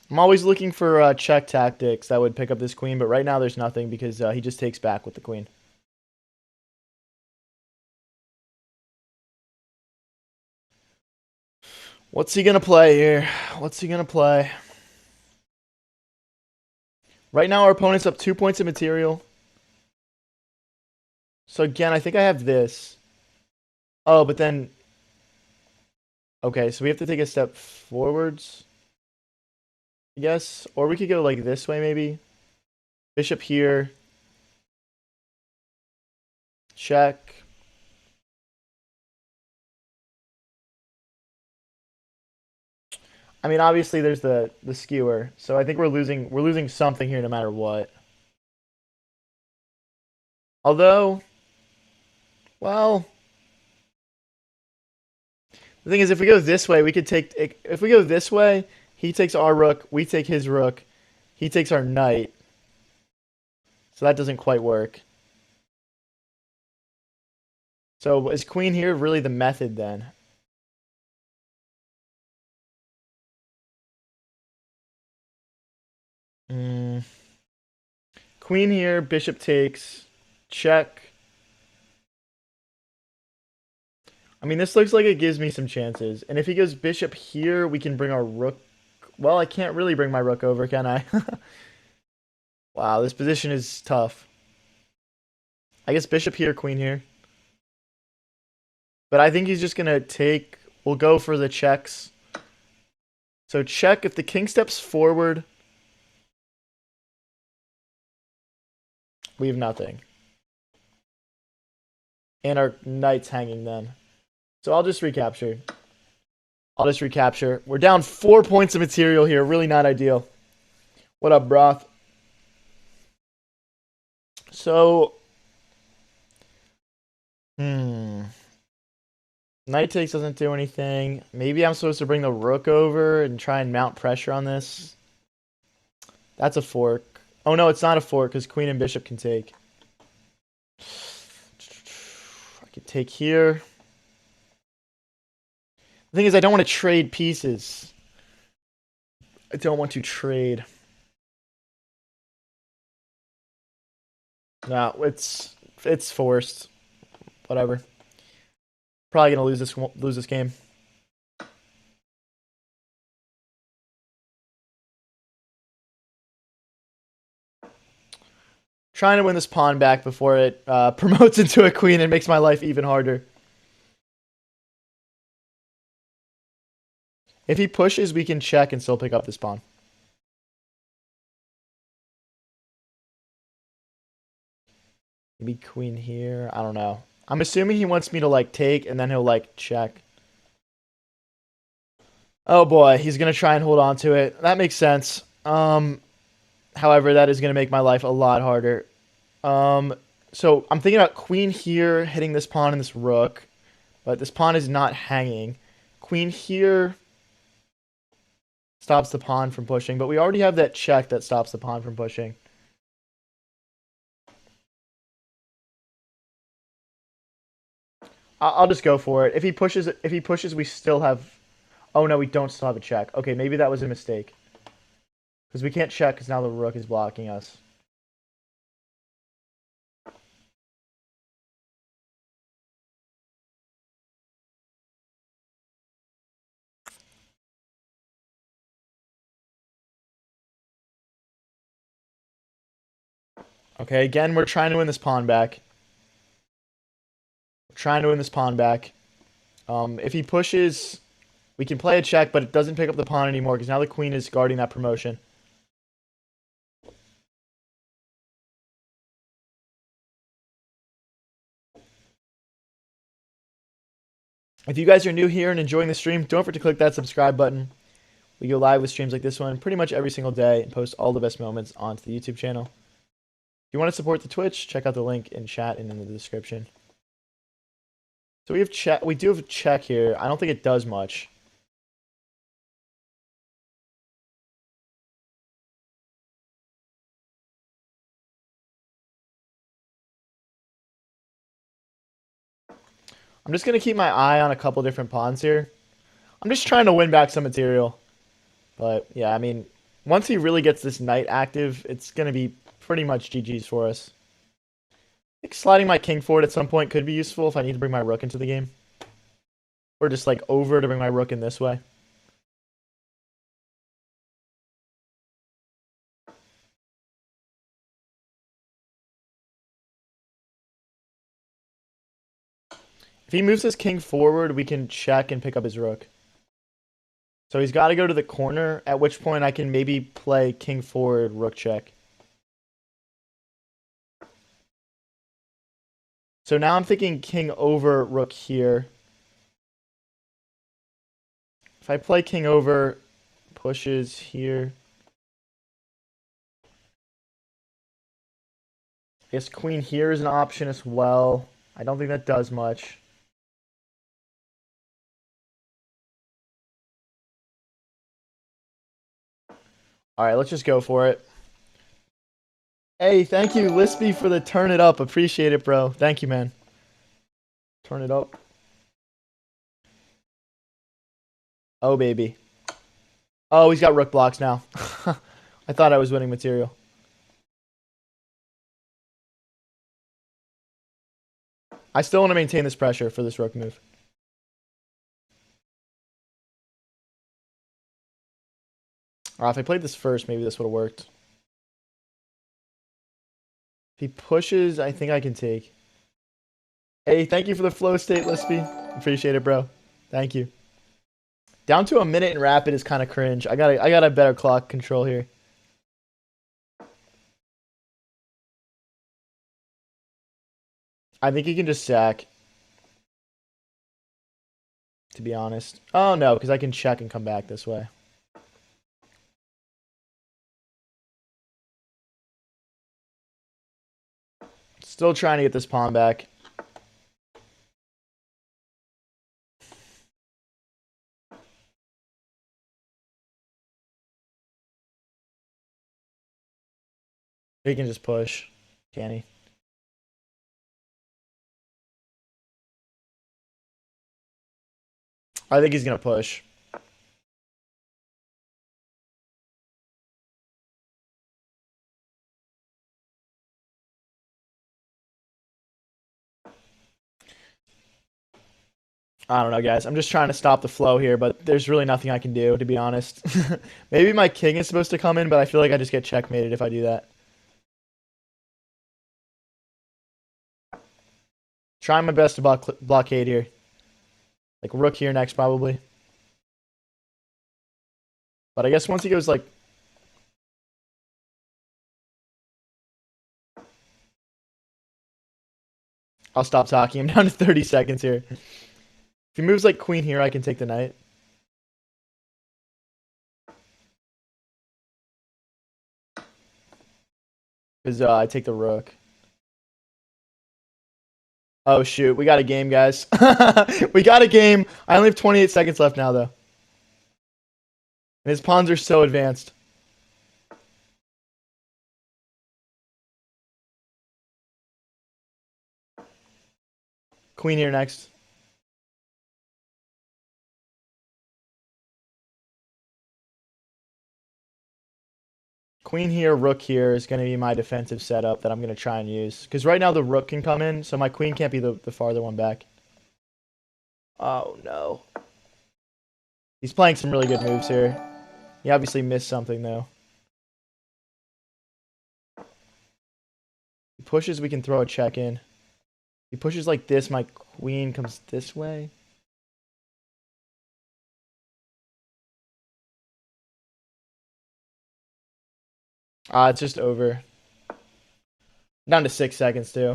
I'm always looking for check tactics that would pick up this queen, but right now there's nothing because he just takes back with the queen. What's he going to play here? What's he going to play? Right now our opponent's up 2 points of material. So again, I think I have this. Oh, but then... Okay, so we have to take a step forwards, I guess. Or we could go like this way, maybe. Bishop here. Check. I mean, obviously there's the skewer. So I think we're losing something here no matter what. Although, well, the thing is, if we go this way, we could take. If we go this way, he takes our rook, we take his rook, he takes our knight. So that doesn't quite work. So is queen here really the method then? Queen here, bishop takes, check. I mean, this looks like it gives me some chances. And if he goes bishop here, we can bring our rook. Well, I can't really bring my rook over, can I? Wow, this position is tough. I guess bishop here, queen here. But I think he's just going to take... We'll go for the checks. So check. If the king steps forward, we have nothing. And our knight's hanging then. So I'll just recapture. We're down 4 points of material here. Really not ideal. What up, Broth? So... Knight takes doesn't do anything. Maybe I'm supposed to bring the rook over and try and mount pressure on this. That's a fork. Oh no, it's not a fork because queen and bishop can take. I could take here. The thing is, I don't want to trade pieces. I don't want to trade. No, it's forced. whatever. Probably gonna lose this game. Trying to win this pawn back before it promotes into a queen and makes my life even harder. If he pushes, we can check and still pick up this pawn. Maybe queen here. I don't know. I'm assuming he wants me to like take and then he'll like check. Oh boy, he's gonna try and hold on to it. That makes sense. However, that is gonna make my life a lot harder. So I'm thinking about queen here hitting this pawn and this rook, but this pawn is not hanging. Queen here stops the pawn from pushing, but we already have that check that stops the pawn from pushing. I'll just go for it. If he pushes, we still have. Oh no, we don't still have a check. Okay, maybe that was a mistake. Because we can't check because now the rook is blocking us. Okay, again, we're trying to win this pawn back. We're trying to win this pawn back. If he pushes, we can play a check, but it doesn't pick up the pawn anymore because now the queen is guarding that promotion. If you guys are new here and enjoying the stream, don't forget to click that subscribe button. We go live with streams like this one pretty much every single day and post all the best moments onto the YouTube channel. If you want to support the Twitch, check out the link in chat and in the description. So we have check. We do have a check here. I don't think it does much. I'm just gonna keep my eye on a couple different pawns here. I'm just trying to win back some material. But yeah, I mean, once he really gets this knight active, it's gonna be pretty much GG's for us. I think sliding my king forward at some point could be useful if I need to bring my rook into the game. Or just like over to bring my rook in this way. If he moves his king forward, we can check and pick up his rook. So he's got to go to the corner, at which point I can maybe play king forward, rook check. So now I'm thinking king over, rook here. If I play king over, pushes here. I guess queen here is an option as well. I don't think that does much. All right, let's just go for it. Hey, thank you, Lispy, for the turn it up. Appreciate it, bro. Thank you, man. Turn it up. Oh, baby. Oh, he's got rook blocks now. I thought I was winning material. I still want to maintain this pressure for this rook move. If I played this first, maybe this would have worked. If he pushes, I think I can take. Hey, thank you for the flow state, Lispy. Appreciate it, bro. Thank you. Down to a minute in rapid is kind of cringe. I got a better clock control here. I think he can just sack. To be honest. Oh no, because I can check and come back this way. Still trying to get this pawn back. He can just push. Can he? I think he's going to push. I don't know, guys. I'm just trying to stop the flow here, but there's really nothing I can do, to be honest. Maybe my king is supposed to come in, but I feel like I just get checkmated if I do that. Trying my best to blockade here. Like rook here next, probably. But I guess once he goes like... I'll stop talking. I'm down to 30 seconds here. If he moves like queen here, I can take the knight. Because I take the rook. Oh, shoot. We got a game, guys. We got a game. I only have 28 seconds left now, though. And his pawns are so advanced. Queen here next. Queen here, rook here is going to be my defensive setup that I'm going to try and use. Because right now the rook can come in, so my queen can't be the farther one back. Oh, no. He's playing some really good moves here. He obviously missed something, though. He pushes, we can throw a check in. He pushes like this, my queen comes this way. It's just over. Down to 6 seconds, too.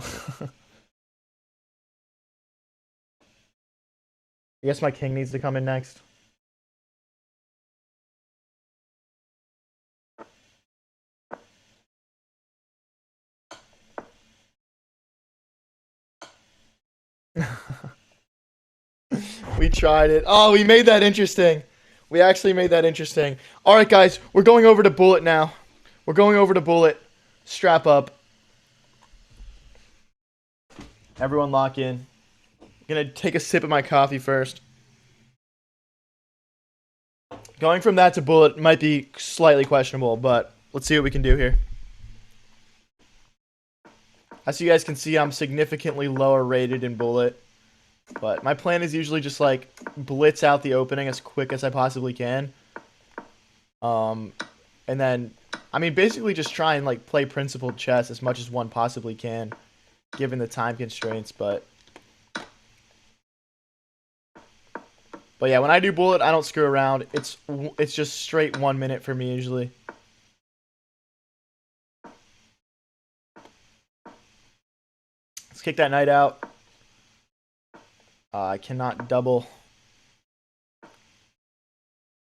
I guess my king needs to come in next. We tried it. Oh, we made that interesting. We actually made that interesting. All right, guys, we're going over to bullet now. We're going over to bullet. Strap up. Everyone lock in. I'm going to take a sip of my coffee first. Going from that to bullet might be slightly questionable, but let's see what we can do here. As you guys can see, I'm significantly lower rated in bullet. But my plan is usually just like blitz out the opening as quick as I possibly can. And then, I mean, basically just try and like play principled chess as much as one possibly can, given the time constraints. But yeah, when I do bullet, I don't screw around. It's just straight 1 minute for me usually. Let's kick that knight out. I cannot double.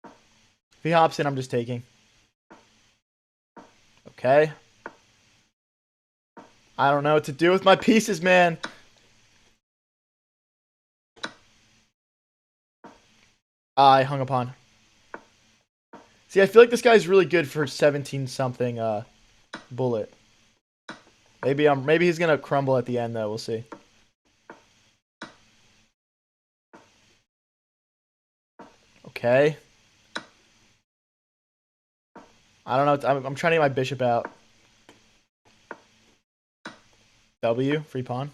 If he hops in, I'm just taking. Okay. I don't know what to do with my pieces, man. I hung upon. See, I feel like this guy's really good for 17-something bullet. Maybe he's gonna crumble at the end though. We'll see. Okay. I don't know. I'm trying to get my bishop out. W, free pawn.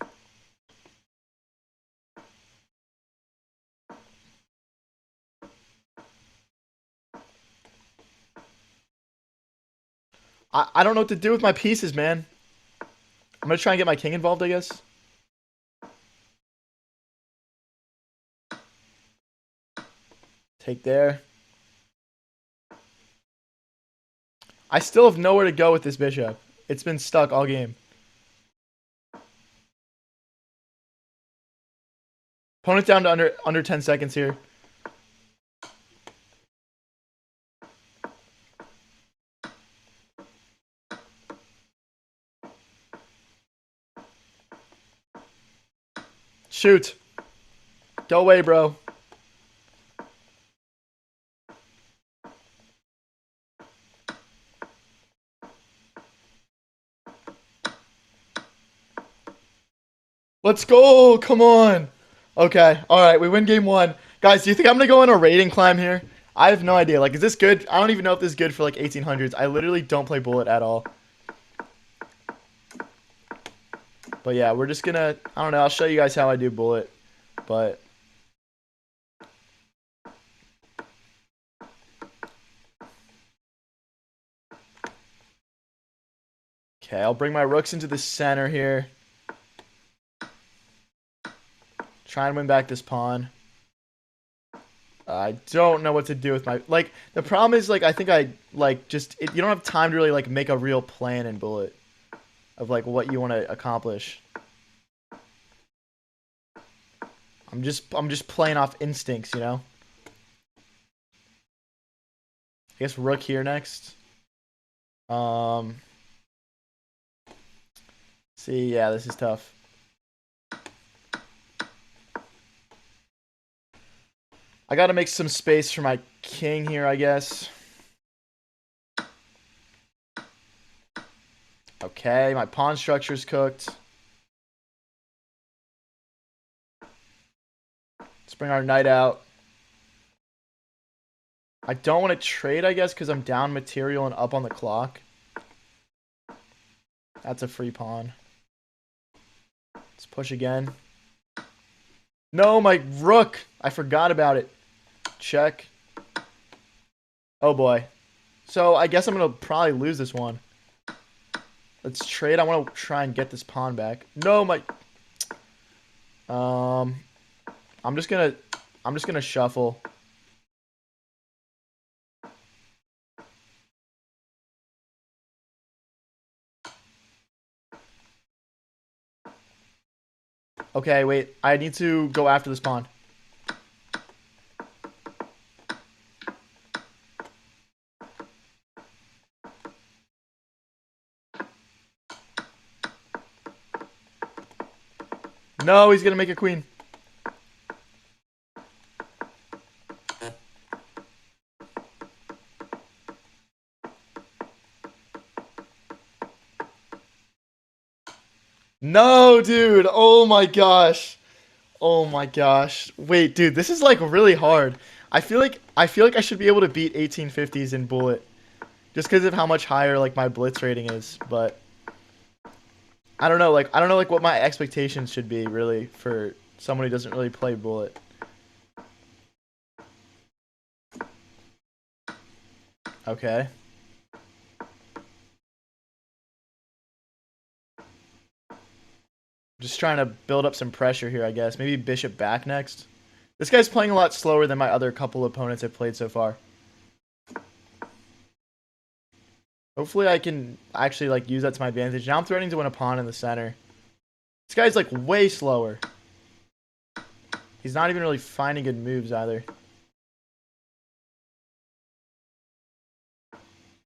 I don't know what to do with my pieces, man. I'm going to try and get my king involved, I guess. Take there. I still have nowhere to go with this bishop. It's been stuck all game. Opponent down to under 10 seconds here. Shoot. Go away, bro. Let's go. Come on. Okay. All right. We win game 1. Guys, do you think I'm going to go on a rating climb here? I have no idea. Like, is this good? I don't even know if this is good for, like, 1800s. I literally don't play bullet at all. But, yeah, we're just going to... I don't know. I'll show you guys how I do bullet. But Okay, I'll bring my rooks into the center here. Try and win back this pawn. I don't know what to do with my... Like, the problem is, like, I think I, like, just... you don't have time to really, like, make a real plan in Bullet of, like, what you want to accomplish. I'm just playing off instincts, you know? I guess rook here next. See, yeah, this is tough. I gotta make some space for my king here, I guess. Okay, my pawn structure's cooked. Let's bring our knight out. I don't want to trade, I guess, because I'm down material and up on the clock. That's a free pawn. Let's push again. No, my rook! I forgot about it. Check. Oh, boy. So, I guess I'm going to probably lose this one. Let's trade. I want to try and get this pawn back. No, my... I'm just gonna shuffle. Okay, wait. I need to go after this pawn. No, he's gonna make a queen. No, dude. Oh my gosh. Oh my gosh. Wait, dude, this is like really hard. I feel like I should be able to beat 1850s in Bullet just because of how much higher like my blitz rating is, but I don't know, like what my expectations should be really for someone who doesn't really play Bullet. Okay. Just trying to build up some pressure here, I guess. Maybe bishop back next. This guy's playing a lot slower than my other couple opponents I've played so far. Hopefully I can actually like use that to my advantage. Now I'm threatening to win a pawn in the center. This guy's like way slower. He's not even really finding good moves either.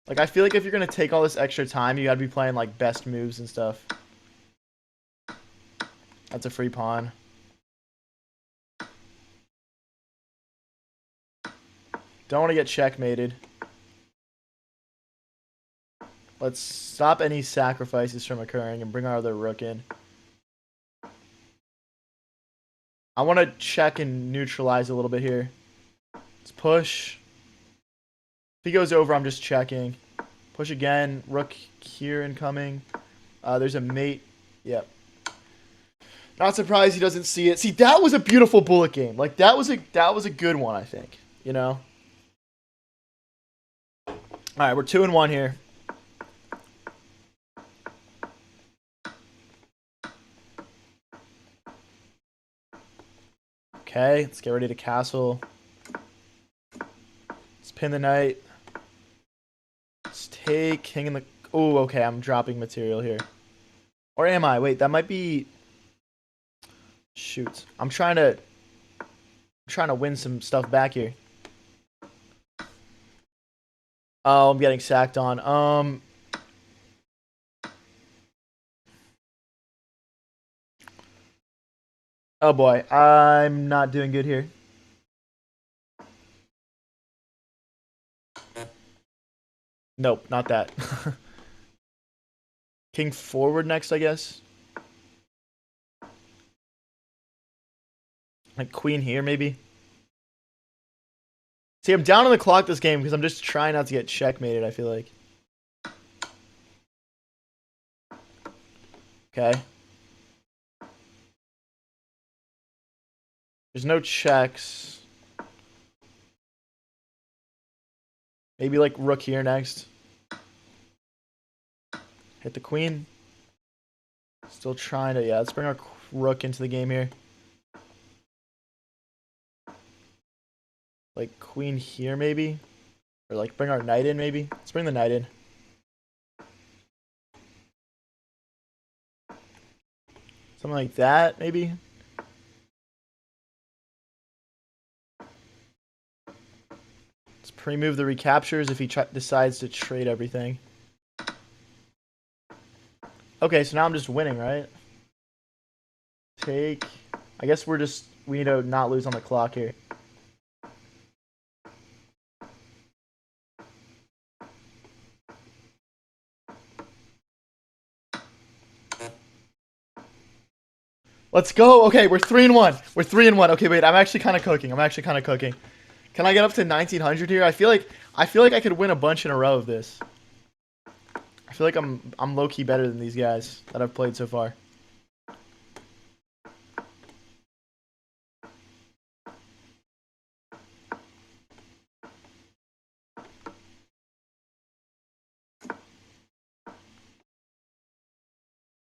Like I feel like if you're going to take all this extra time, you got to be playing like best moves and stuff. That's a free pawn. Don't want to get checkmated. Let's stop any sacrifices from occurring and bring our other rook in. I want to check and neutralize a little bit here. Let's push. If he goes over, I'm just checking. Push again. Rook here incoming. There's a mate. Yep. Not surprised he doesn't see it. See, that was a beautiful Bullet game. Like that was a good one, I think. You know. All right, we're 2-1 here. Okay, let's get ready to castle. Let's pin the knight. Let's take king in the... Oh, okay, I'm dropping material here. Or am I? Wait, that might be... Shoot. I'm trying to win some stuff back here. Oh, I'm getting sacked on. Oh boy, I'm not doing good here. Nope, not that. King forward next, I guess. Like queen here, maybe. See, I'm down on the clock this game because I'm just trying not to get checkmated, I feel like. Okay. There's no checks. Maybe like rook here next. Hit the queen. Still trying to, yeah, let's bring our rook into the game here. Like queen here maybe? Or like bring our knight in maybe? Let's bring the knight in. Something like that maybe? Let's pre-move the recaptures if he decides to trade everything. Okay, so now I'm just winning, right? Take. I guess we need to not lose on the clock here. Let's go. Okay, we're 3-1. We're 3-1. Okay, wait. I'm actually kind of cooking. Can I get up to 1900 here? I feel like I could win a bunch in a row of this. I feel like I'm low key better than these guys that I've played so far.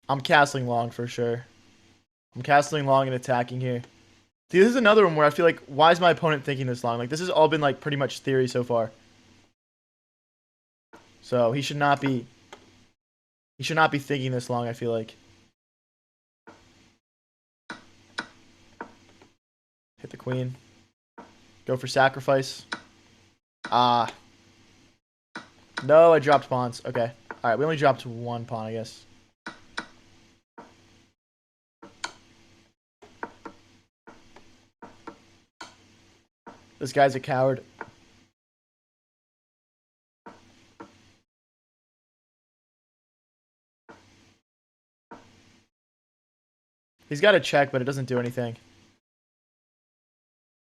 I'm castling long for sure. I'm castling long and attacking here. See, this is another one where I feel like, why is my opponent thinking this long? Like, this has all been, like, pretty much theory so far. So, he should not be thinking this long, I feel like. Hit the queen. Go for sacrifice. Ah. No, I dropped pawns. Okay. Alright, we only dropped one pawn, I guess. This guy's a coward. He's got a check, but it doesn't do anything.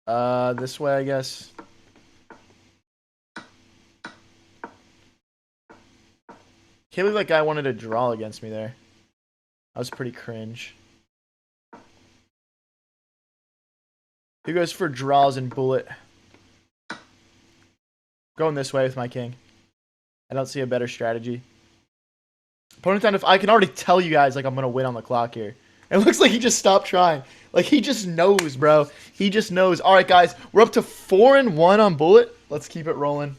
This way, I guess. Can't believe that guy wanted to draw against me there. That was pretty cringe. He goes for draws and bullet. Going this way with my king. I don't see a better strategy. Opponent time, if I can already tell you guys, like, I'm going to win on the clock here. It looks like he just stopped trying. Like, he just knows, bro. He just knows. All right, guys. We're up to 4-1 on bullet. Let's keep it rolling.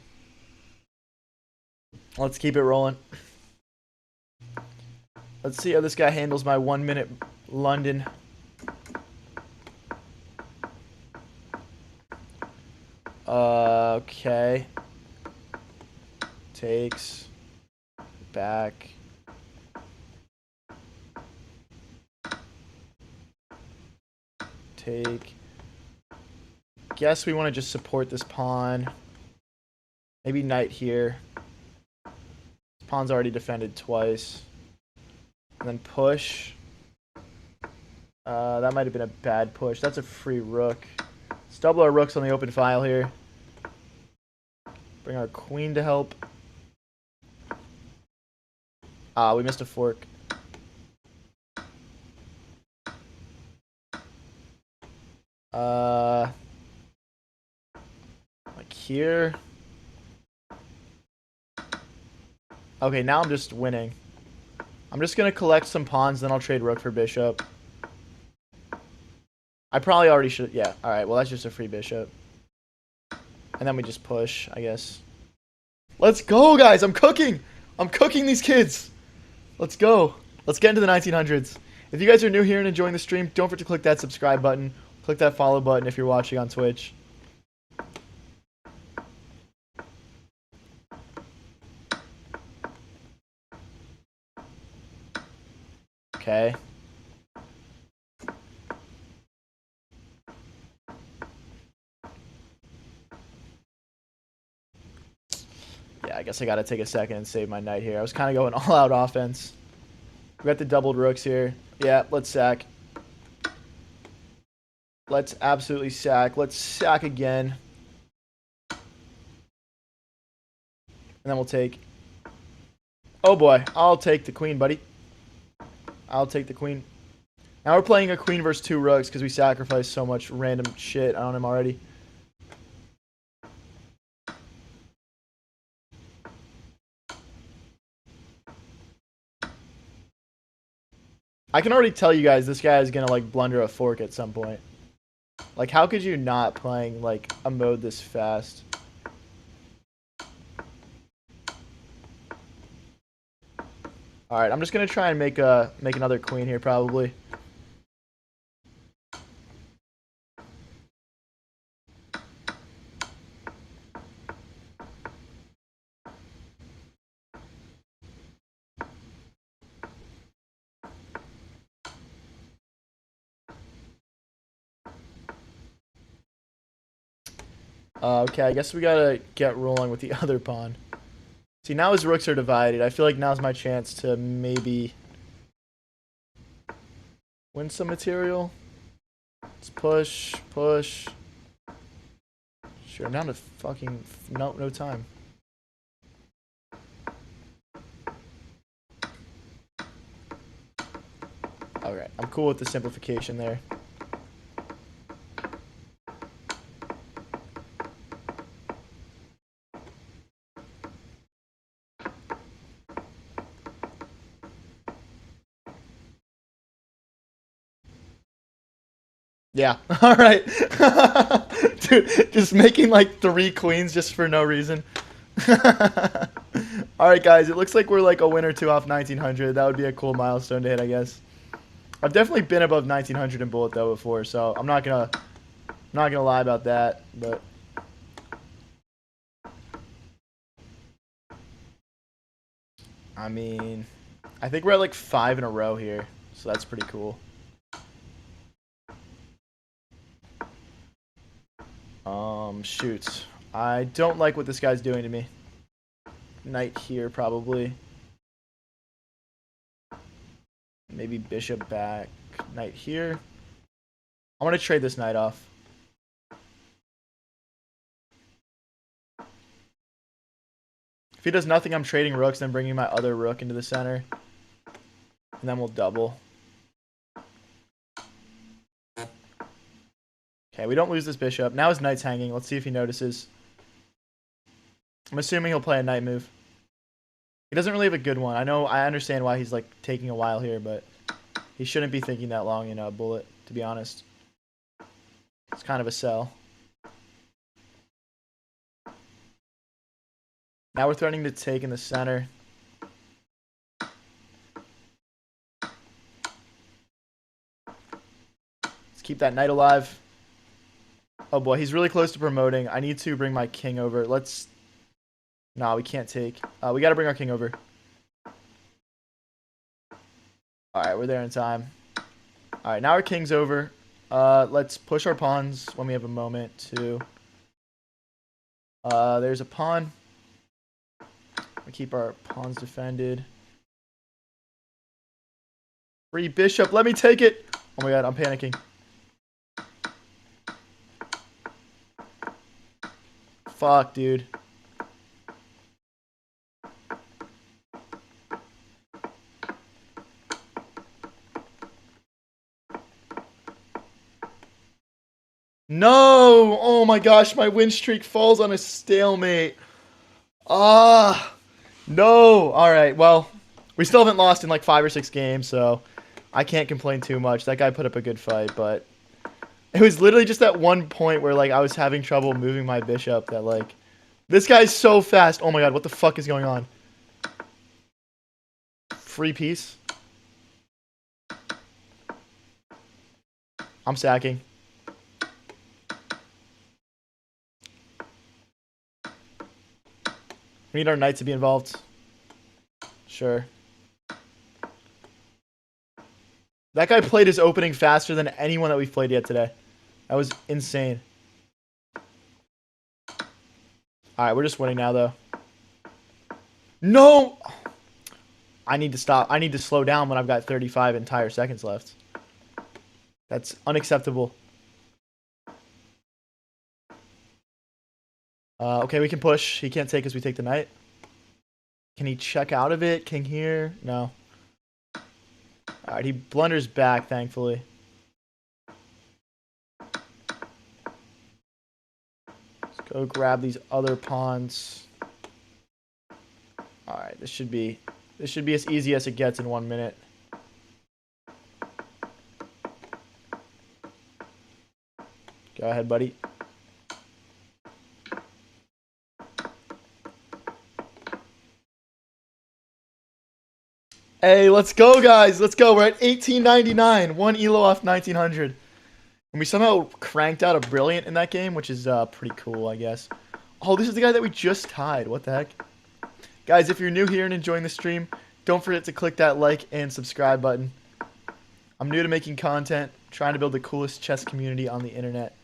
Let's keep it rolling. Let's see how this guy handles my 1 minute London. Okay. Takes. Back. Take. Guess we want to just support this pawn. Maybe knight here. This pawn's already defended twice. And then push. That might have been a bad push. That's a free rook. Let's double our rooks on the open file here. Bring our queen to help. Ah, we missed a fork. Like here. Okay, now I'm just winning. I'm just gonna collect some pawns, then I'll trade rook for bishop. I probably already should. Yeah. All right. Well, that's just a free bishop. And then we just push, I guess. Let's go, guys. I'm cooking. I'm cooking these kids. Let's go. Let's get into the 1900s. If you guys are new here and enjoying the stream, don't forget to click that subscribe button. Click that follow button if you're watching on Twitch. Okay. Yeah, I guess I gotta take a second and save my knight here. I was kind of going all-out offense. We got the doubled rooks here. Yeah, let's sack. Let's absolutely sack. Let's sack again. And then we'll take... Oh boy, I'll take the queen, buddy. I'll take the queen. Now we're playing a queen versus 2 rooks because we sacrificed so much random shit on him already. I can already tell you guys this guy is gonna like blunder a fork at some point. Like, how could you not playing like a mode this fast? All right, I'm just gonna try and make another queen here probably. Okay, I guess we gotta get rolling with the other pawn. See, now his rooks are divided. I feel like now's my chance to maybe win some material. Let's push, push. Sure, I'm down to fucking no time. Alright, I'm cool with the simplification there. Yeah. All right. Dude, just making like 3 queens just for no reason. All right, guys. It looks like we're like a win or two off 1900. That would be a cool milestone to hit, I guess. I've definitely been above 1900 in bullet though before, so I'm not gonna lie about that. But I mean, I think we're at like 5 in a row here, so that's pretty cool. Shoot. I don't like what this guy's doing to me. Knight here, probably. Maybe bishop back. Knight here. I want to trade this knight off. If he does nothing, I'm trading rooks, then bringing my other rook into the center. And then we'll double. Okay, we don't lose this bishop. Now his knight's hanging. Let's see if he notices. I'm assuming he'll play a knight move. He doesn't really have a good one. I understand why he's like taking a while here, but he shouldn't be thinking that long in a bullet, to be honest. It's kind of a sell. Now we're threatening to take in the center. Let's keep that knight alive. Oh boy, he's really close to promoting. I need to bring my king over. Let's... Nah, we can't take. We gotta bring our king over. Alright, we're there in time. Alright, now our king's over. Let's push our pawns when we have a moment to... there's a pawn. We keep our pawns defended. Free bishop, let me take it! Oh my god, I'm panicking. Fuck, dude. No! Oh my gosh, my win streak falls on a stalemate. Ah! No! Alright, well, we still haven't lost in like 5 or 6 games, so I can't complain too much. That guy put up a good fight, but it was literally just that one point where like I was having trouble moving my bishop that like... This guy's so fast. Oh my god, what the fuck is going on? Free piece. I'm sacking. We need our knight to be involved. Sure. That guy played his opening faster than anyone that we've played yet today. That was insane. Alright, we're just winning now, though. No! I need to stop. I need to slow down when I've got 35 entire seconds left. That's unacceptable. Okay, we can push. He can't take us. We take the knight. Can he check out of it? King here? No. Alright, he blunders back, thankfully. Let's go grab these other pawns. Alright, this should be as easy as it gets in 1 minute. Go ahead, buddy. Hey, let's go, guys. Let's go. We're at 1899. One elo off 1900. And we somehow cranked out a brilliant in that game, which is pretty cool, I guess. Oh, this is the guy that we just tied. What the heck? Guys, if you're new here and enjoying the stream, don't forget to click that like and subscribe button. I'm new to making content, trying to build the coolest chess community on the internet.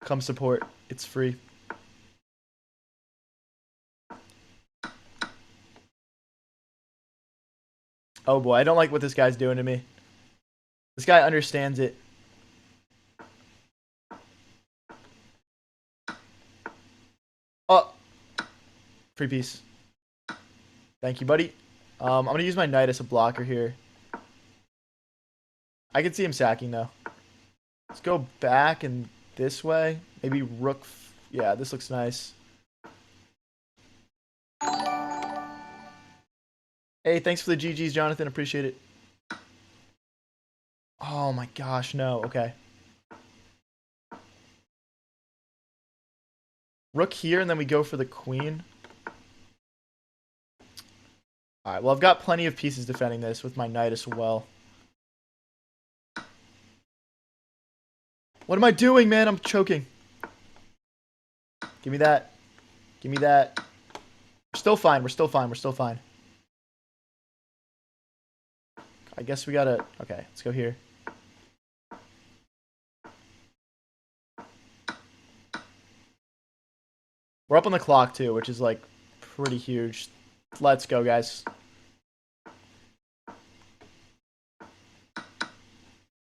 Come support. It's free. Oh boy, I don't like what this guy's doing to me. This guy understands it. Oh! Free piece. Thank you, buddy. I'm going to use my knight as a blocker here. I can see him sacking, though. Let's go back and this way. Maybe rook. Yeah, this looks nice. Hey, thanks for the GGs, Jonathan. Appreciate it. Oh my gosh, no. Okay. Rook here, and then we go for the queen. Alright, well, I've got plenty of pieces defending this with my knight as well. What am I doing, man? I'm choking. Give me that. Give me that. We're still fine. We're still fine. We're still fine. I guess we gotta... Okay, let's go here. We're up on the clock, too, which is, like, pretty huge. Let's go, guys.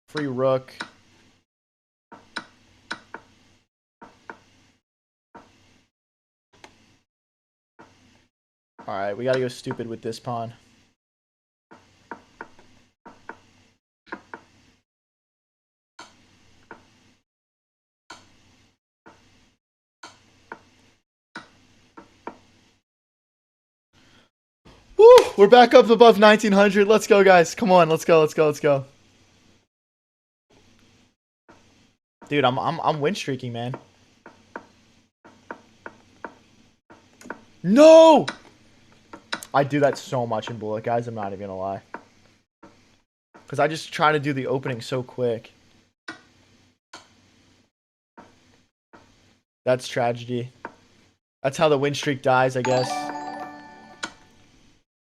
Free rook. Alright, we gotta go stupid with this pawn. Woo! We're back up above 1900. Let's go, guys. Come on, let's go, let's go, let's go. Dude, I'm win streaking, man. No! I do that so much in bullet, guys. I'm not even gonna lie. Because I just try to do the opening so quick. That's tragedy. That's how the win streak dies, I guess.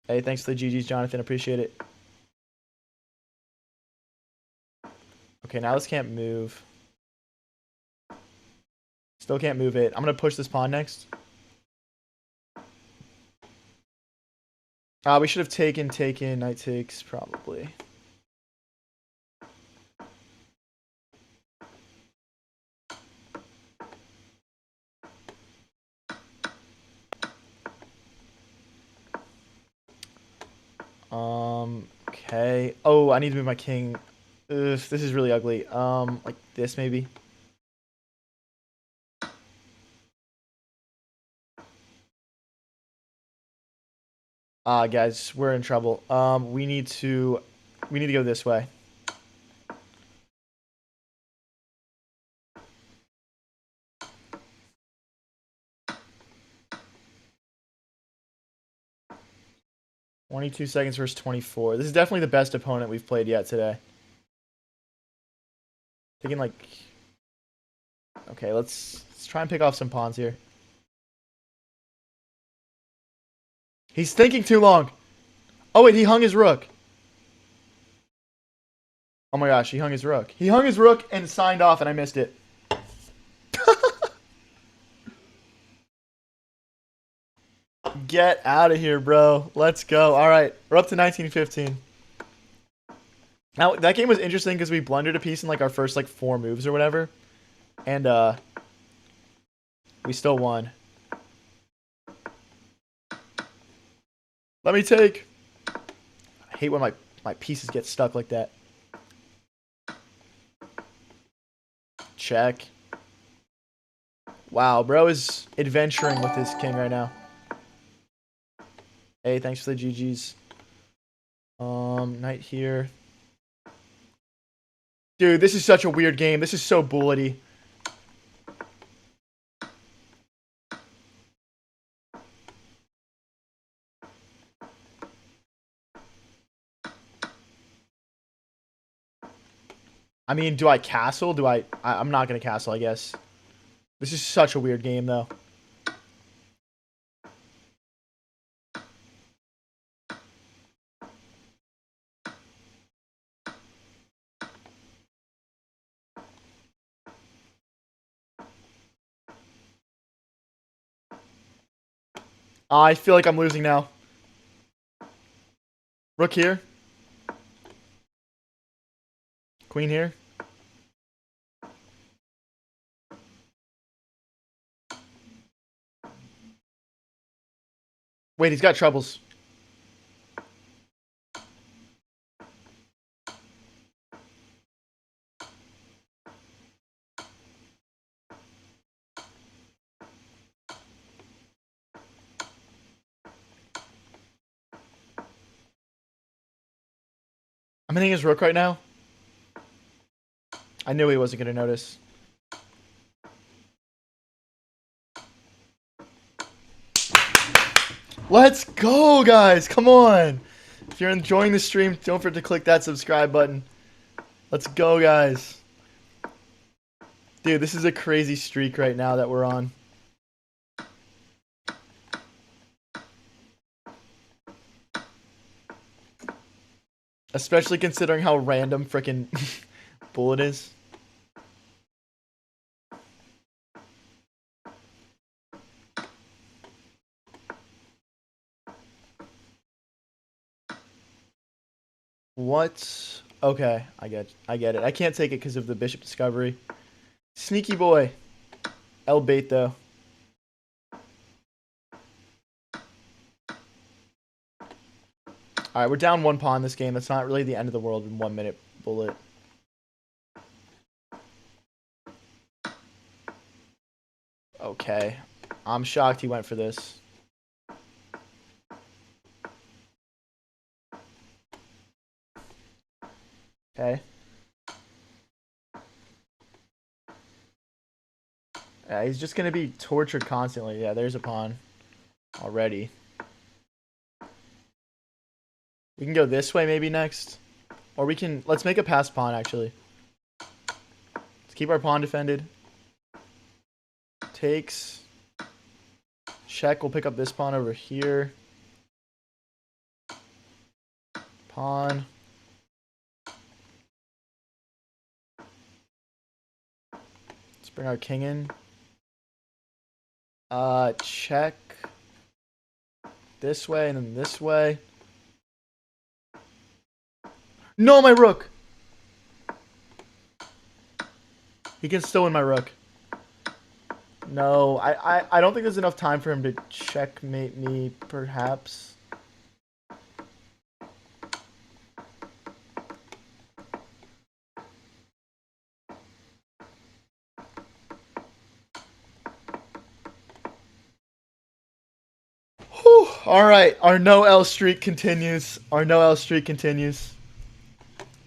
Hey, thanks for the GGs, Jonathan. Appreciate it. Okay, now this can't move. Still can't move it. I'm going to push this pawn next. We should have taken. Knight takes, probably. Okay. Oh, I need to move my king. Ugh, this is really ugly. Like this, maybe. Guys, we're in trouble. We need to go this way. $22 versus 24. This is definitely the best opponent we've played yet today. Thinking like, okay, let's try and pick off some pawns here. He's thinking too long. Oh wait, he hung his rook. Oh my gosh, he hung his rook. He hung his rook and signed off, and I missed it. Get out of here, bro. Let's go. All right, we're up to 1915. Now, that game was interesting because we blundered a piece in like our first like 4 moves or whatever. And we still won. Let me take. I hate when my pieces get stuck like that. Check. Wow, bro is adventuring with his king right now. Hey, thanks for the GGs. Knight here. Dude, this is such a weird game. This is so bullety. I mean, do I castle? I'm not going to castle, I guess. This is such a weird game, though. I feel like I'm losing now. Rook here. Queen here. Wait, he's got troubles. I'm hitting his rook right now. I knew he wasn't going to notice. Let's go, guys. Come on. If you're enjoying the stream, don't forget to click that subscribe button. Let's go, guys. Dude, this is a crazy streak right now that we're on. Especially considering how random freaking bullet is. What? Okay, I get it. I can't take it because of the bishop discovery. Sneaky boy. El bait though. Alright, we're down one pawn this game. That's not really the end of the world in 1 minute bullet. Okay. I'm shocked he went for this. Okay. Yeah, he's just going to be tortured constantly. Yeah, there's a pawn already. We can go this way maybe next. Or we can... Let's make a pass pawn, actually. Let's keep our pawn defended. Takes. Check. We'll pick up this pawn over here. Pawn. Let's bring our king in. Check. This way and then this way. No, my rook! He can still win my rook. No, I don't think there's enough time for him to checkmate me, perhaps. Whew. All right, our no L streak continues.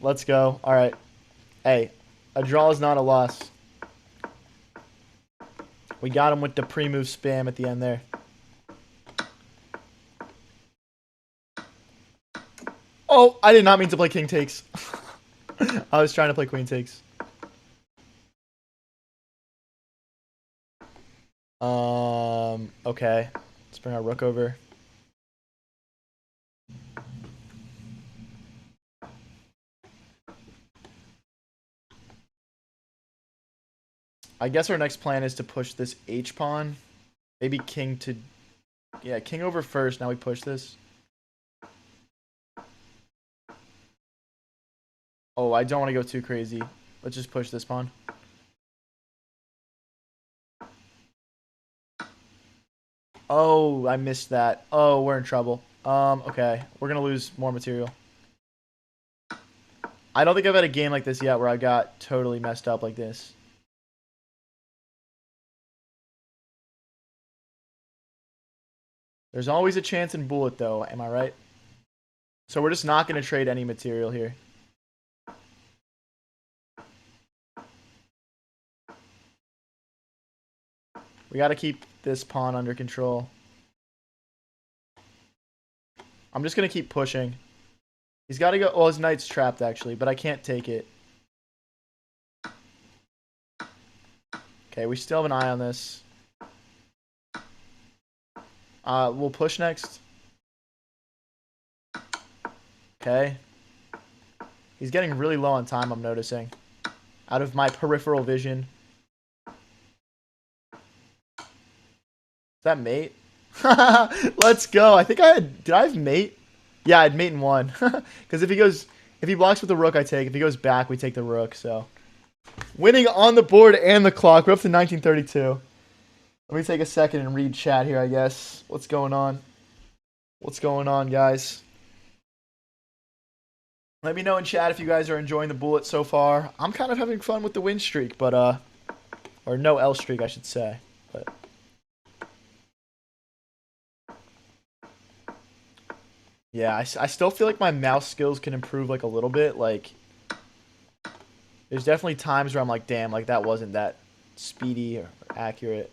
Let's go. All right. Hey, a draw is not a loss. We got him with the pre-move spam at the end there. Oh, I did not mean to play king takes. I was trying to play queen takes. Okay. Let's bring our rook over. I guess our next plan is to push this H pawn. Maybe king to... Yeah, king over first. Now we push this. Oh, I don't want to go too crazy. Let's just push this pawn. Oh, I missed that. Oh, we're in trouble. Okay. We're going to lose more material. I don't think I've had a game like this yet where I got totally messed up like this. There's always a chance in bullet, though. Am I right? So we're just not going to trade any material here. We got to keep this pawn under control. I'm just going to keep pushing. He's got to go... Well, his knight's trapped, actually, but I can't take it. Okay, we still have an eye on this. We'll push next. Okay. He's getting really low on time, I'm noticing. Out of my peripheral vision. Is that mate? Let's go. I think I had... Did I have mate? Yeah, I had mate in one. Because if he blocks with the rook, I take. If he goes back, we take the rook, so... Winning on the board and the clock. We're up to 1932. Let me take a second and read chat here, I guess. What's going on? What's going on, guys? Let me know in chat if you guys are enjoying the bullet so far. I'm kind of having fun with the win streak, but, or no L streak, I should say. But... Yeah, I still feel like my mouse skills can improve, like, a little bit. Like, there's definitely times where I'm like, damn, like, that wasn't that speedy or accurate.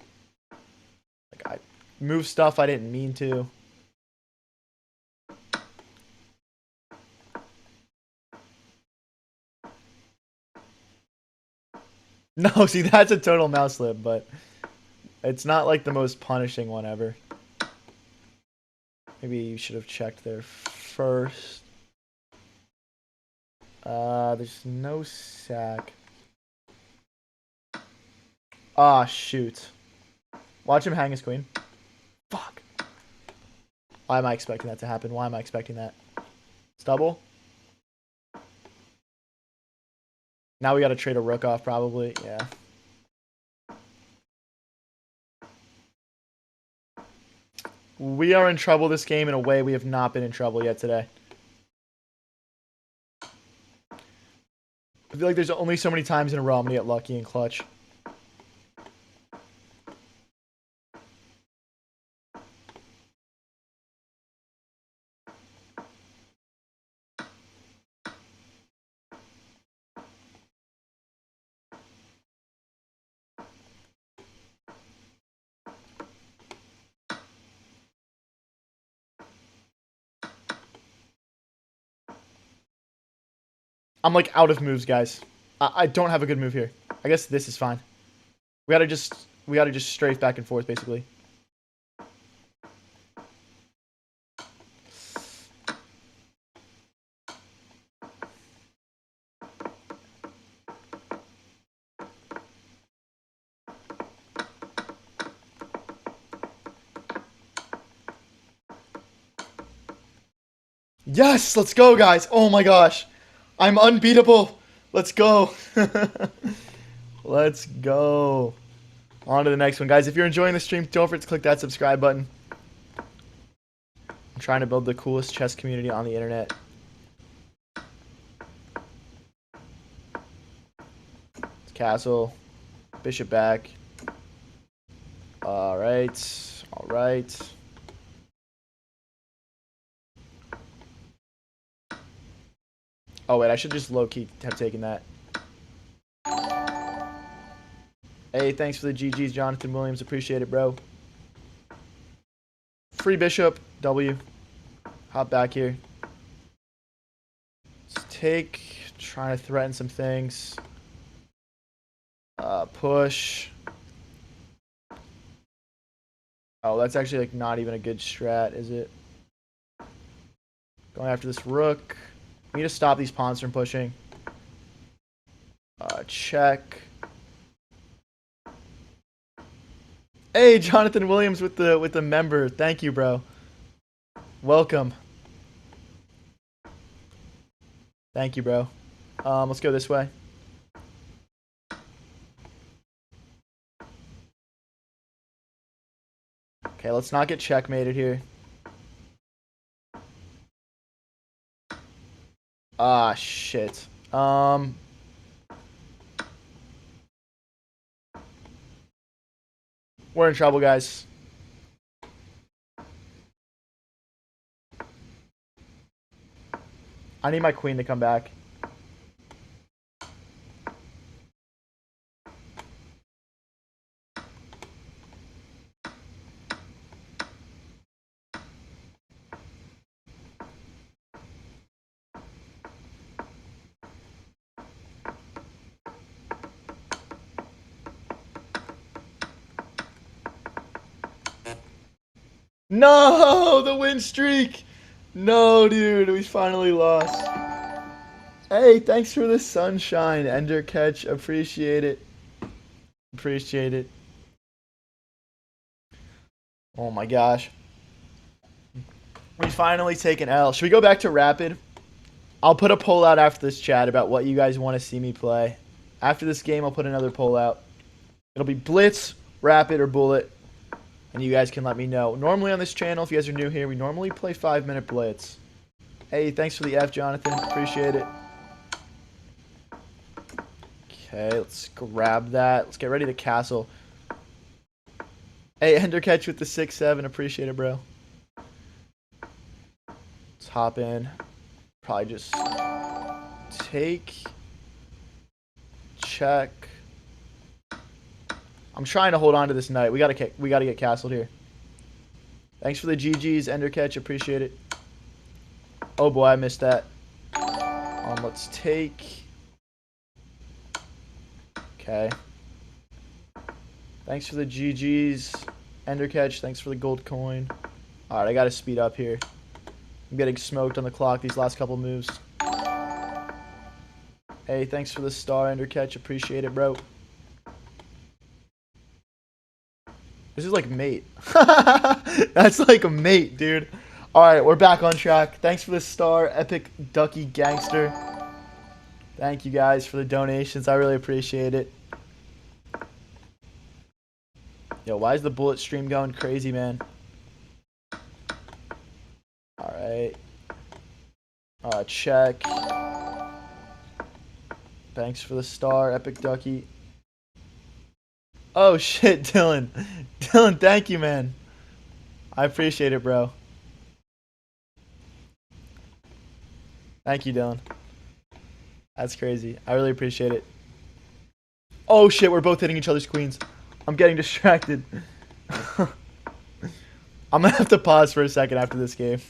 Like, I moved stuff I didn't mean to. No, see, that's a total mouse slip, but it's not, like, the most punishing one ever. Maybe you should have checked there first. There's no sack. Ah, shoot. Watch him hang his queen. Fuck. Why am I expecting that to happen? Why am I expecting that? Stubble? Now we gotta trade a rook off, probably. Yeah. We are in trouble this game in a way we have not been in trouble yet today. I feel like there's only so many times in a row I'm gonna get lucky and clutch. I'm like out of moves, guys. I don't have a good move here. I guess this is fine. We gotta just strafe back and forth, basically. Yes, let's go, guys. Oh my gosh. I'm unbeatable. Let's go. Let's go. On to the next one, guys. If you're enjoying the stream, don't forget to click that subscribe button. I'm trying to build the coolest chess community on the internet. Castle. Bishop back. Alright. Alright. Oh, wait. I should just low-key have taken that. Hey, thanks for the GGs, Jonathan Williams. Appreciate it, bro. Free bishop. W. Hop back here. Let's take. Trying to threaten some things. Push. Oh, that's actually like not even a good strat, is it? Going after this rook. We need to stop these pawns from pushing. Check. Hey, Jonathan Williams with the member. Thank you, bro. Welcome. Thank you, bro. Let's go this way. Okay, let's not get checkmated here. Ah, shit. We're in trouble, guys. I need my queen to come back. No, the win streak. No, dude, we finally lost. Hey, thanks for the sunshine, Ender Catch. Appreciate it. Appreciate it. Oh my gosh. We finally take an L. Should we go back to Rapid? I'll put a poll out after this chat about what you guys want to see me play. After this game, I'll put another poll out. It'll be Blitz, Rapid, or Bullet. And you guys can let me know. Normally on this channel, if you guys are new here, we normally play 5-minute Blitz. Hey, thanks for the F, Jonathan. Appreciate it. Okay, let's grab that. Let's get ready to castle. Hey, Ender Catch with the 6-7. Appreciate it, bro. Let's hop in. Probably just take, check. I'm trying to hold on to this knight. We gotta get castled here. Thanks for the GGs, Ender Catch. Appreciate it. Oh boy, I missed that. Let's take. Okay. Thanks for the GGs, Ender Catch. Thanks for the gold coin. All right, I gotta speed up here. I'm getting smoked on the clock these last couple moves. Hey, thanks for the star, Ender Catch. Appreciate it, bro. This is like mate. That's like a mate, dude. All right, we're back on track. Thanks for the star, Epic Ducky Gangster. Thank you guys for the donations. I really appreciate it. Yo, why is the bullet stream going crazy, man? All right. Check. Thanks for the star, Epic Ducky. Oh shit, Dylan. Dylan, thank you, man. I appreciate it, bro. Thank you, Dylan. That's crazy. I really appreciate it. Oh shit, we're both hitting each other's queens. I'm getting distracted. I'm gonna have to pause for a second after this game.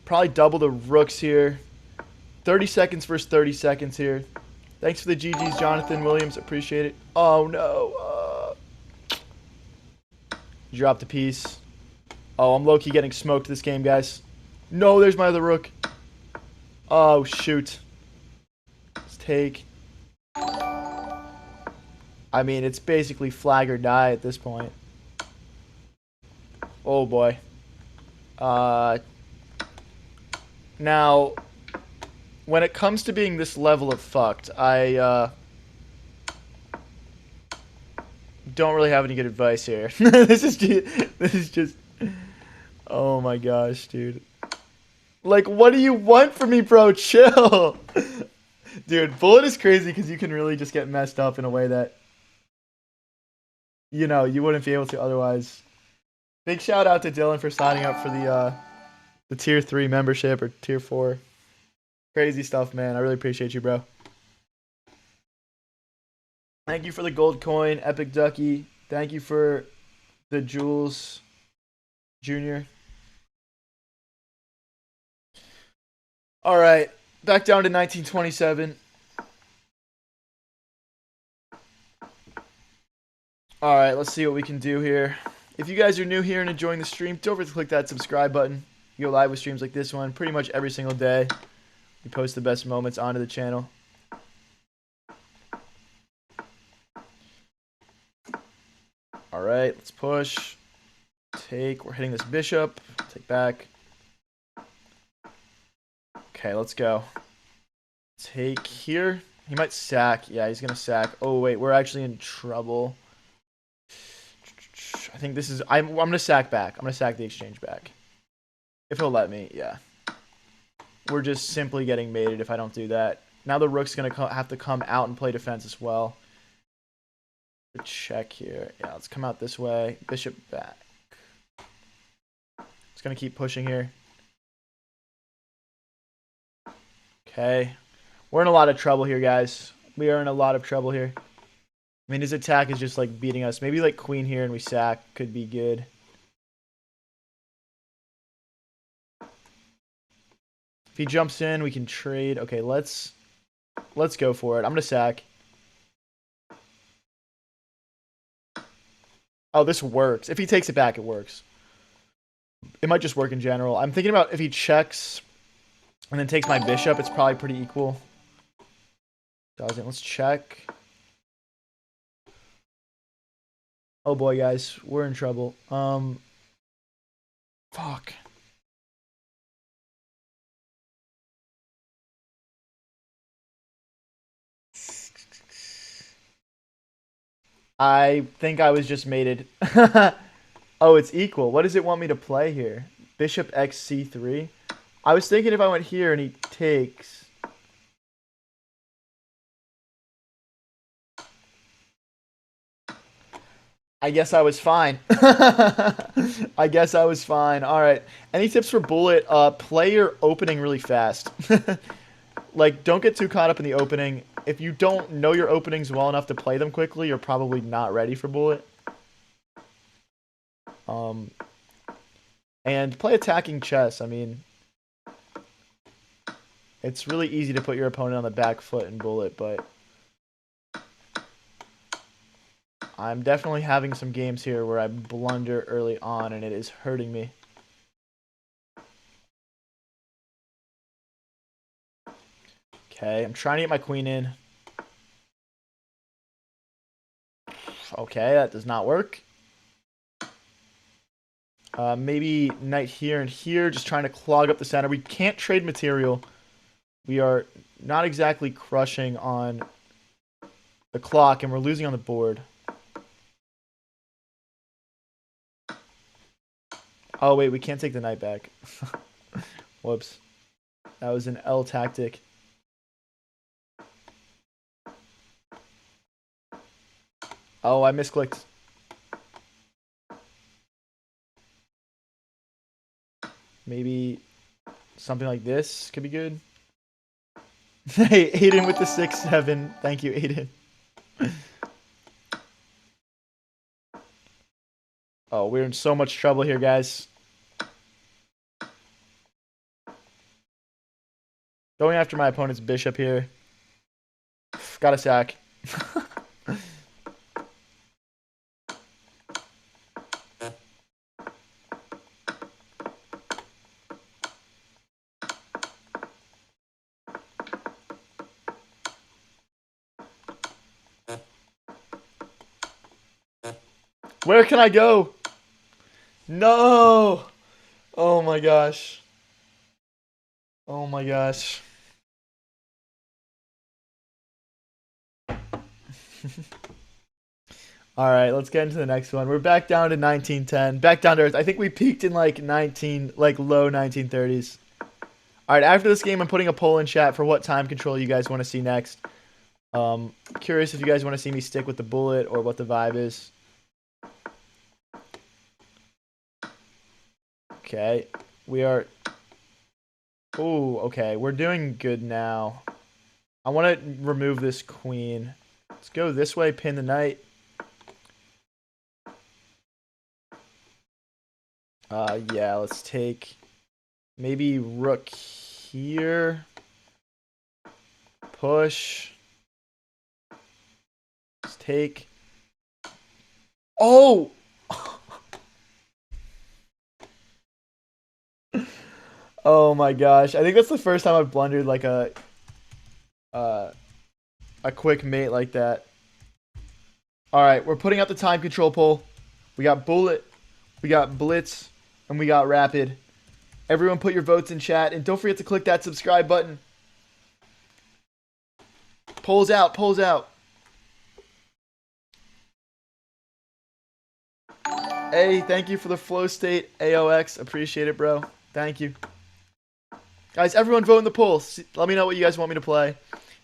Probably double the rooks here. 30 seconds versus 30 seconds here. Thanks for the GGs, Jonathan Williams. Appreciate it. Oh, no. Dropped a piece. Oh, I'm low-key getting smoked this game, guys. No, there's my other rook. Oh, shoot. Let's take. I mean, it's basically flag or die at this point. Oh, boy. Now, when it comes to being this level of fucked, I don't really have any good advice here. This is just oh my gosh, dude. Like, what do you want from me, bro? Chill. Dude, bullet is crazy because you can really just get messed up in a way that, you know, you wouldn't be able to otherwise. Big shout out to Dylan for signing up for the tier 3 membership or tier 4. Crazy stuff, man. I really appreciate you, bro. Thank you for the gold coin, Epic Ducky. Thank you for the Jules Jr. All right, back down to 1927. All right, let's see what we can do here. If you guys are new here and enjoying the stream, don't forget to click that subscribe button. You go live with streams like this one pretty much every single day. We post the best moments onto the channel. All right, let's push. Take. We're hitting this bishop. Take back. Okay, let's go. Take here. He might sack. Yeah, he's going to sack. Oh, wait. We're actually in trouble. I think this is... I'm going to sack back. I'm going to sack the exchange back. If he'll let me, yeah. We're just simply getting mated if I don't do that. Now the rook's going to have to come out and play defense as well. Check here. Yeah, let's come out this way. Bishop back. It's going to keep pushing here. Okay. We're in a lot of trouble here, guys. We are in a lot of trouble here. I mean, his attack is just, like, beating us. Maybe, like, queen here and we sack could be good. he jumps in, we can trade. Okay, let's go for it. I'm gonna sack. Oh, this works. If he takes it back, it works. It might just work in general. I'm thinking about if he checks and then takes my bishop, it's probably pretty equal. Doesn't. Let's check. Oh boy, guys, we're in trouble. Fuck. I think I was just mated. Oh, it's equal. What does it want me to play here? Bishop x c3. I was thinking if I went here and he takes. I guess I was fine. I guess I was fine. All right. Any tips for bullet? Play your opening really fast. Like, don't get too caught up in the opening. If you don't know your openings well enough to play them quickly, you're probably not ready for bullet. And play attacking chess. I mean, it's really easy to put your opponent on the back foot in bullet, but I'm definitely having some games here where I blunder early on, and it is hurting me. Okay, I'm trying to get my queen in. Okay, that does not work. Maybe knight here and here, just trying to clog up the center. We can't trade material. We are not exactly crushing on the clock, and we're losing on the board. Oh, wait, we can't take the knight back. Whoops. That was an L tactic. Oh, I misclicked. Maybe something like this could be good. Hey, Aiden with the 6-7. Thank you, Aiden. Oh, we're in so much trouble here, guys. Going after my opponent's bishop here. Got a sack. Where can I go? No! Oh my gosh. Oh my gosh. All right, let's get into the next one. We're back down to 1910. Back down to earth. I think we peaked in like low 1930s. All right, after this game, I'm putting a poll in chat for what time control you guys want to see next. Curious if you guys want to see me stick with the bullet or what the vibe is. Okay, we are. Ooh, okay, we're doing good now. I want to remove this queen. Let's go this way, pin the knight. Yeah, let's take maybe rook here. Push. Let's take. Oh! Oh my gosh. I think that's the first time I've blundered like a quick mate like that. All right, we're putting out the time control poll. We got bullet, we got blitz, and we got rapid. Everyone put your votes in chat, and don't forget to click that subscribe button. Polls out, polls out. Hey, thank you for the flow state, AOX. Appreciate it, bro. Thank you. Guys, everyone vote in the poll. Let me know what you guys want me to play.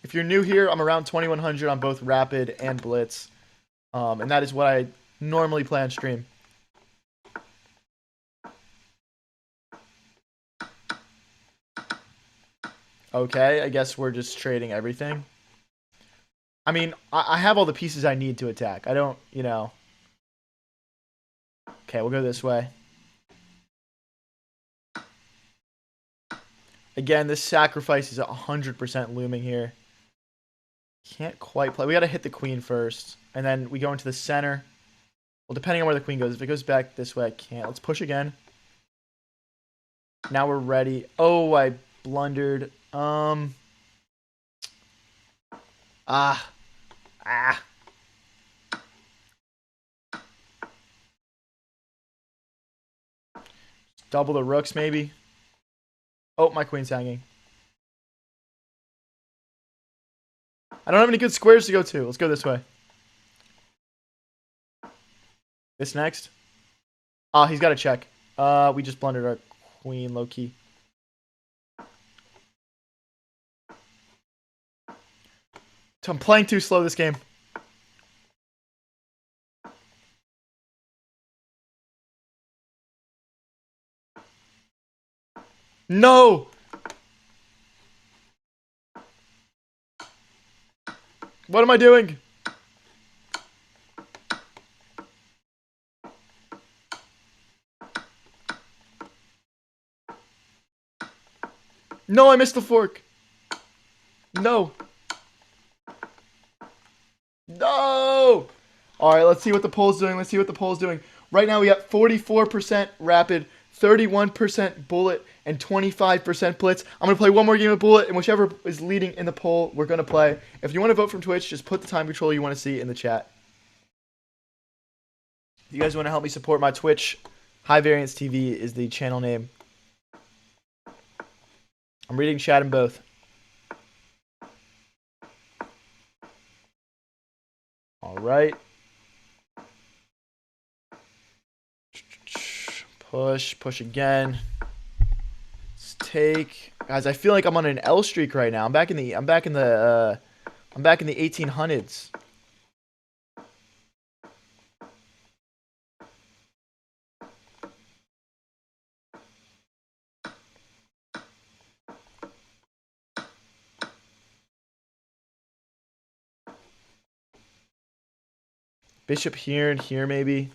If you're new here, I'm around 2100 on both rapid and blitz. And that is what I normally play on stream. Okay, I guess we're just trading everything. I mean, I have all the pieces I need to attack. I don't, you know. Okay, we'll go this way. Again, this sacrifice is 100% looming here. Can't quite play. We got to hit the queen first. And then we go into the center. Well, depending on where the queen goes. If it goes back this way, I can't. Let's push again. Now we're ready. Oh, I blundered. Ah. Double the rooks, maybe. Oh, my queen's hanging. I don't have any good squares to go to. Let's go this way. This next. Oh, he's got to check. We just blundered our queen, low-key. I'm playing too slow this game. No! What am I doing? No, I missed the fork. No. No! Alright, let's see what the poll's doing. Let's see what the poll's doing. Right now we got 44% rapid, 31% bullet, and 25% blitz. I'm going to play one more game of bullet, and whichever is leading in the poll, we're going to play. If you want to vote from Twitch, just put the time control you want to see in the chat. If you guys want to help me support my Twitch, HighVarianceTV is the channel name. I'm reading chat in both. Alright. Push again. Let's take, guys. I feel like I'm on an L streak right now. I'm back in the 1800s. Bishop here and here, maybe.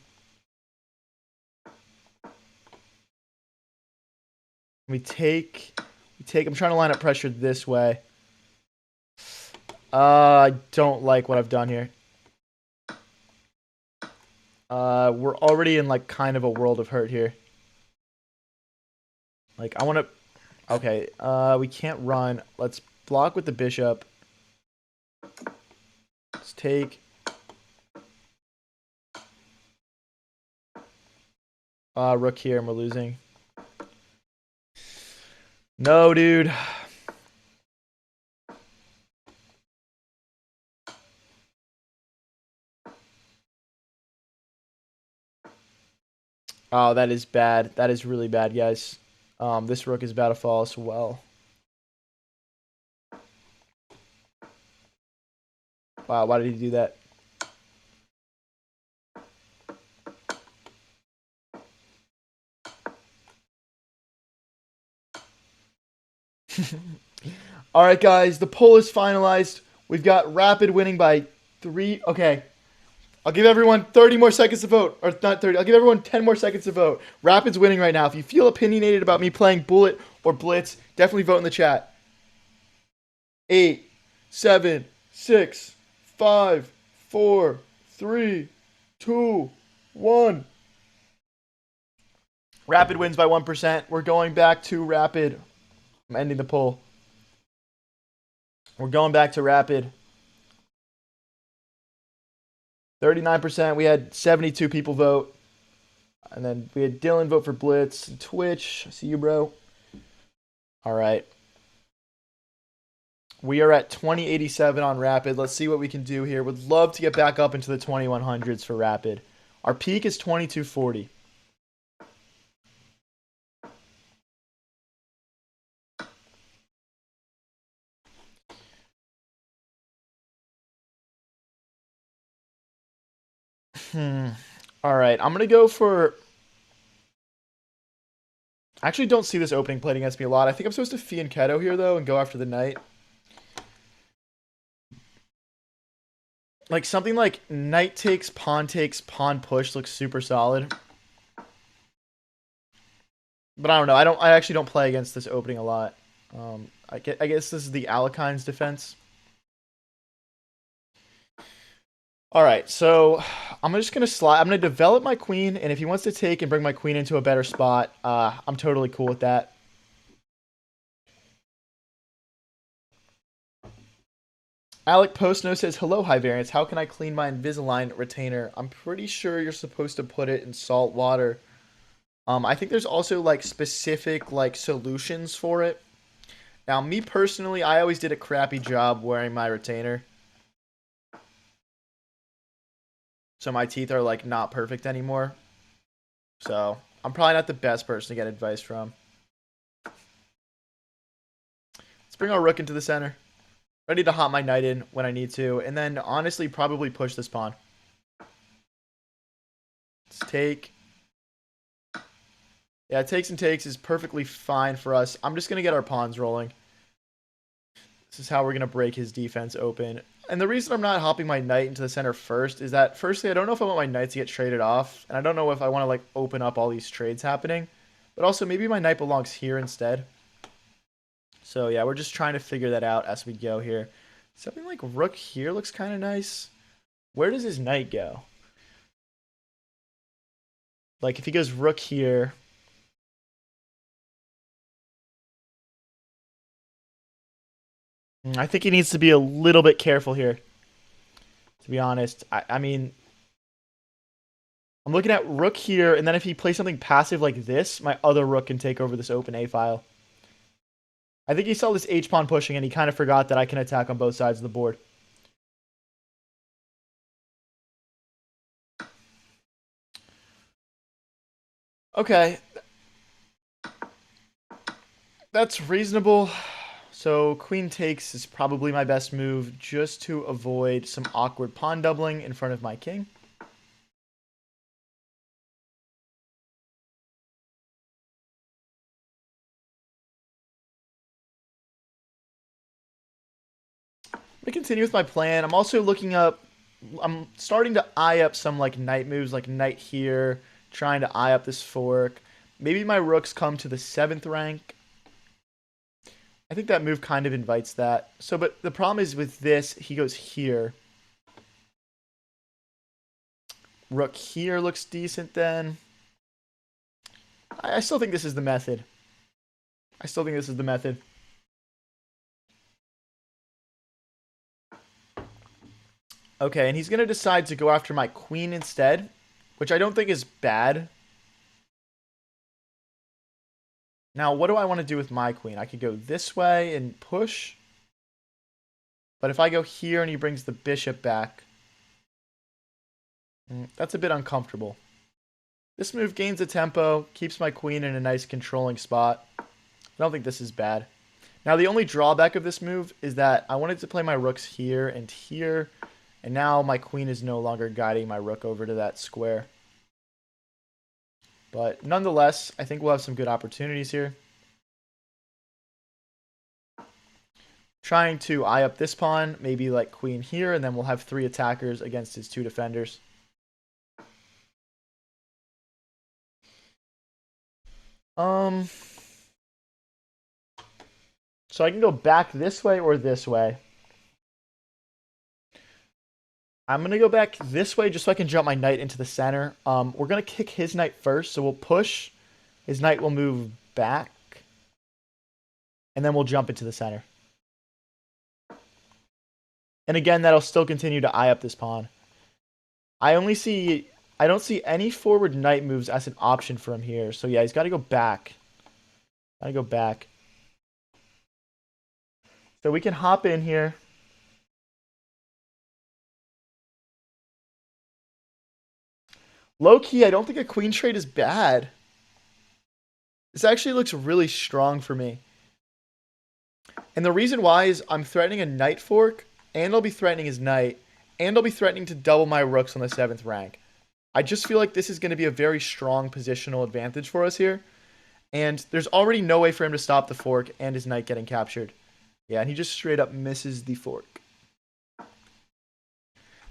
We take. I'm trying to line up pressure this way. I don't like what I've done here. We're already in like kind of a world of hurt here. Like I want to. Okay. We can't run. Let's block with the bishop. Let's take. Rook here, and we're losing. No, dude. Oh, that is bad. That is really bad, guys. This rook is about to fall as well. Wow, why did he do that? All right, guys, the poll is finalized. We've got Rapid winning by 3. Okay. I'll give everyone 30 more seconds to vote. Or not 30. I'll give everyone 10 more seconds to vote. Rapid's winning right now. If you feel opinionated about me playing Bullet or Blitz, definitely vote in the chat. 8, 7, 6, 5, 4, 3, 2, 1. Rapid wins by 1%. We're going back to Rapid. I'm ending the poll. We're going back to Rapid. 39%. We had 72 people vote. And then we had Dylan vote for Blitz. Twitch. I see you, bro. All right. We are at 2087 on Rapid. Let's see what we can do here. Would love to get back up into the 2100s for Rapid. Our peak is 2240. All right, I'm going to go for... I actually don't see this opening played against me a lot. I think I'm supposed to Fianchetto here, though, and go after the knight. Like, something like knight takes, pawn push looks super solid. But I don't know. I actually don't play against this opening a lot. I guess this is the Alekine's defense. All right, so I'm just gonna slide. I'm gonna develop my queen, and if he wants to take and bring my queen into a better spot, I'm totally cool with that. Alec Postno says, "Hello, High Variance. How can I clean my Invisalign retainer? I'm pretty sure you're supposed to put it in salt water. I think there's also like specific like solutions for it. Now, me personally, I always did a crappy job wearing my retainer, so my teeth are like not perfect anymore. So I'm probably not the best person to get advice from. Let's bring our rook into the center. Ready to hop my knight in when I need to, and then honestly probably push this pawn. Let's take. Yeah, takes and takes is perfectly fine for us. I'm just going to get our pawns rolling. This is how we're going to break his defense open. And the reason I'm not hopping my knight into the center first is that, firstly, I don't know if I want my knights to get traded off. And I don't know if I want to, like, open up all these trades happening. But also, maybe my knight belongs here instead. So, yeah, we're just trying to figure that out as we go here. Something like rook here looks kind of nice. Where does his knight go? Like, if he goes rook here... I think he needs to be a little bit careful here, to be honest. I mean, I'm looking at rook here, and then if he plays something passive like this, my other rook can take over this open A file. I think he saw this H-pawn pushing, and he kind of forgot that I can attack on both sides of the board. Okay. That's reasonable. So queen takes is probably my best move just to avoid some awkward pawn doubling in front of my king. I'm going to continue with my plan. I'm also looking up... I'm starting to eye up some like knight moves, like knight here, trying to eye up this fork. Maybe my rooks come to the 7th rank. I think that move kind of invites that. So, but the problem is with this, he goes here. Rook here looks decent then. I still think this is the method. I still think this is the method. Okay, and he's going to decide to go after my queen instead, which I don't think is bad. Now, what do I want to do with my queen? I could go this way and push. But if I go here and he brings the bishop back, that's a bit uncomfortable. This move gains a tempo, keeps my queen in a nice controlling spot. I don't think this is bad. Now, the only drawback of this move is that I wanted to play my rooks here and here, and now my queen is no longer guiding my rook over to that square. But nonetheless, I think we'll have some good opportunities here. Trying to eye up this pawn, maybe like queen here, and then we'll have 3 attackers against his 2 defenders. So I can go back this way or this way. I'm going to go back this way just so I can jump my knight into the center. We're going to kick his knight first, so we'll push. His knight will move back. And then we'll jump into the center. And again, that'll still continue to eye up this pawn. I don't see any forward knight moves as an option for him here. So yeah, he's got to go back. Got to go back. So we can hop in here. Low key, I don't think a queen trade is bad. This actually looks really strong for me. And the reason why is I'm threatening a knight fork, and I'll be threatening his knight, and I'll be threatening to double my rooks on the 7th rank. I just feel like this is going to be a very strong positional advantage for us here. And there's already no way for him to stop the fork and his knight getting captured. Yeah, and he just straight up misses the fork.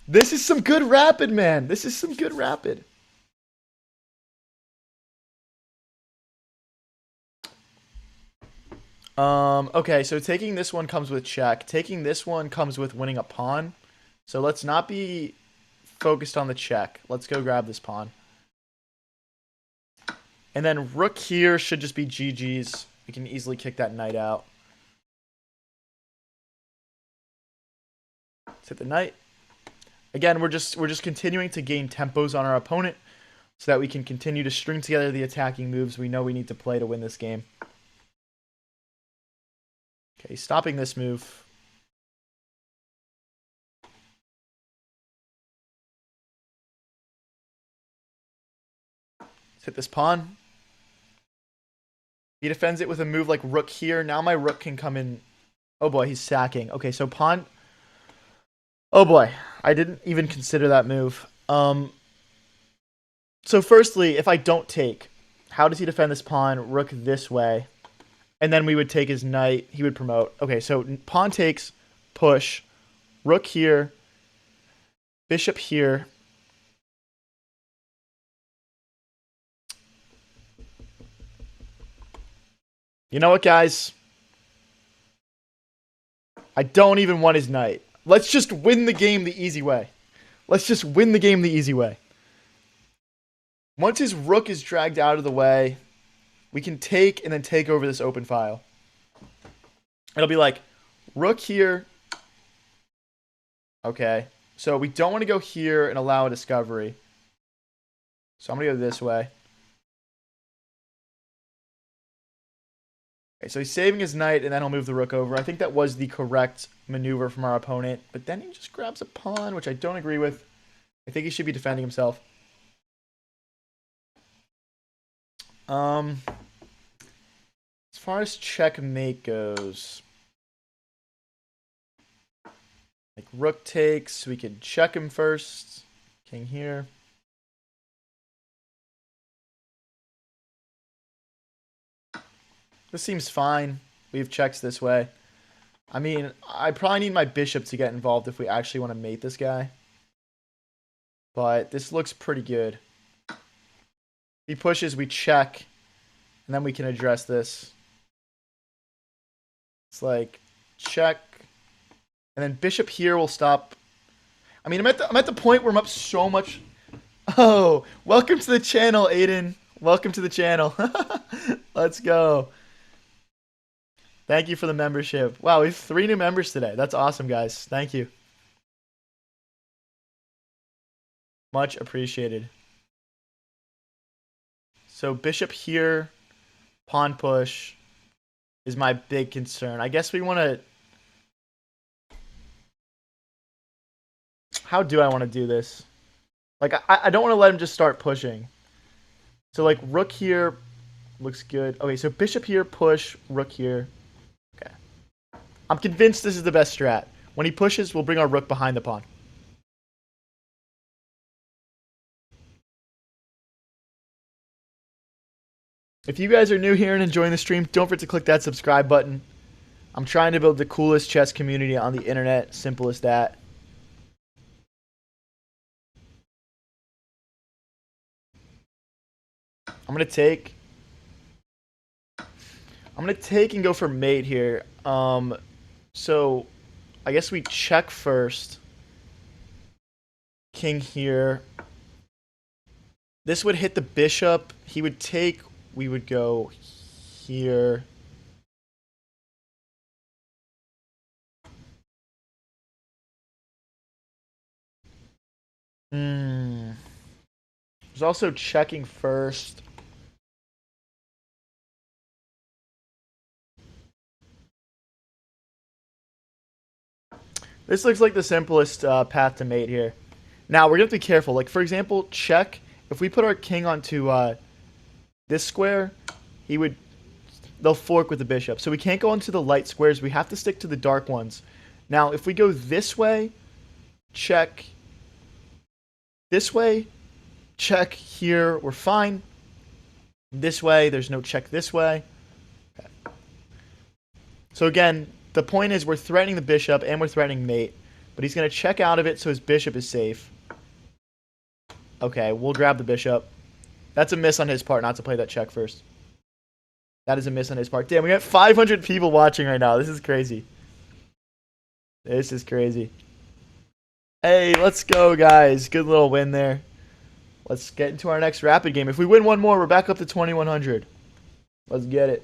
This is some good rapid, man. This is some good rapid. Okay, so taking this one comes with check. Taking this one comes with winning a pawn. So let's not be focused on the check. Let's go grab this pawn. And then rook here should just be GG's. We can easily kick that knight out. Let's hit the knight. Again, we're just continuing to gain tempos on our opponent so that we can continue to string together the attacking moves we know we need to play to win this game. Okay, stopping this move. Let's hit this pawn. He defends it with a move like rook here. Now my rook can come in. Oh boy, he's sacking. Okay, so pawn. Oh boy, I didn't even consider that move. So firstly, if I don't take, how does he defend this pawn? Rook this way. And then we would take his knight. He would promote. Okay, so pawn takes, push, rook here, bishop here. You know what, guys? I don't even want his knight. Let's just win the game the easy way. Let's just win the game the easy way. Once his rook is dragged out of the way, we can take and then take over this open file. It'll be like rook here. Okay. So we don't want to go here and allow a discovery. So I'm going to go this way. Okay, so he's saving his knight, and then he'll move the rook over. I think that was the correct maneuver from our opponent. But then he just grabs a pawn, which I don't agree with. I think he should be defending himself. As far as checkmate goes, like rook takes, we could check him first. King here. This seems fine. We have checks this way. I mean, I probably need my bishop to get involved if we actually want to mate this guy. But this looks pretty good. If he pushes, we check. And then we can address this. It's like, check. And then bishop here will stop. I mean, I'm at the point where I'm up so much. Oh, welcome to the channel, Aiden. Welcome to the channel. Let's go. Thank you for the membership. Wow, we have 3 new members today. That's awesome, guys. Thank you. Much appreciated. So bishop here, pawn push is my big concern. I guess we want to... How do I want to do this? Like, I don't want to let him just start pushing. So, like, rook here looks good. Okay, so bishop here, push, rook here. Okay. I'm convinced this is the best strat. When he pushes, we'll bring our rook behind the pawn. If you guys are new here and enjoying the stream, don't forget to click that subscribe button. I'm trying to build the coolest chess community on the internet. Simple as that. I'm going to take. I'm going to take and go for mate here. So I guess we check first. King here. This would hit the bishop. He would take. We would go here. There's also checking first. This looks like the simplest path to mate here. Now, we're going to have to be careful. Like, for example, check. If we put our king onto this square, they'll fork with the bishop. So we can't go into the light squares. We have to stick to the dark ones. Now, if we go this way, check. This way, check here. We're fine. This way, there's no check this way. Okay. So again, the point is we're threatening the bishop and we're threatening mate. But he's going to check out of it so his bishop is safe. Okay, we'll grab the bishop. That's a miss on his part not to play that check first. That is a miss on his part. Damn, we got 500 people watching right now. This is crazy. This is crazy. Hey, let's go, guys. Good little win there. Let's get into our next rapid game. If we win one more, we're back up to 2100. Let's get it.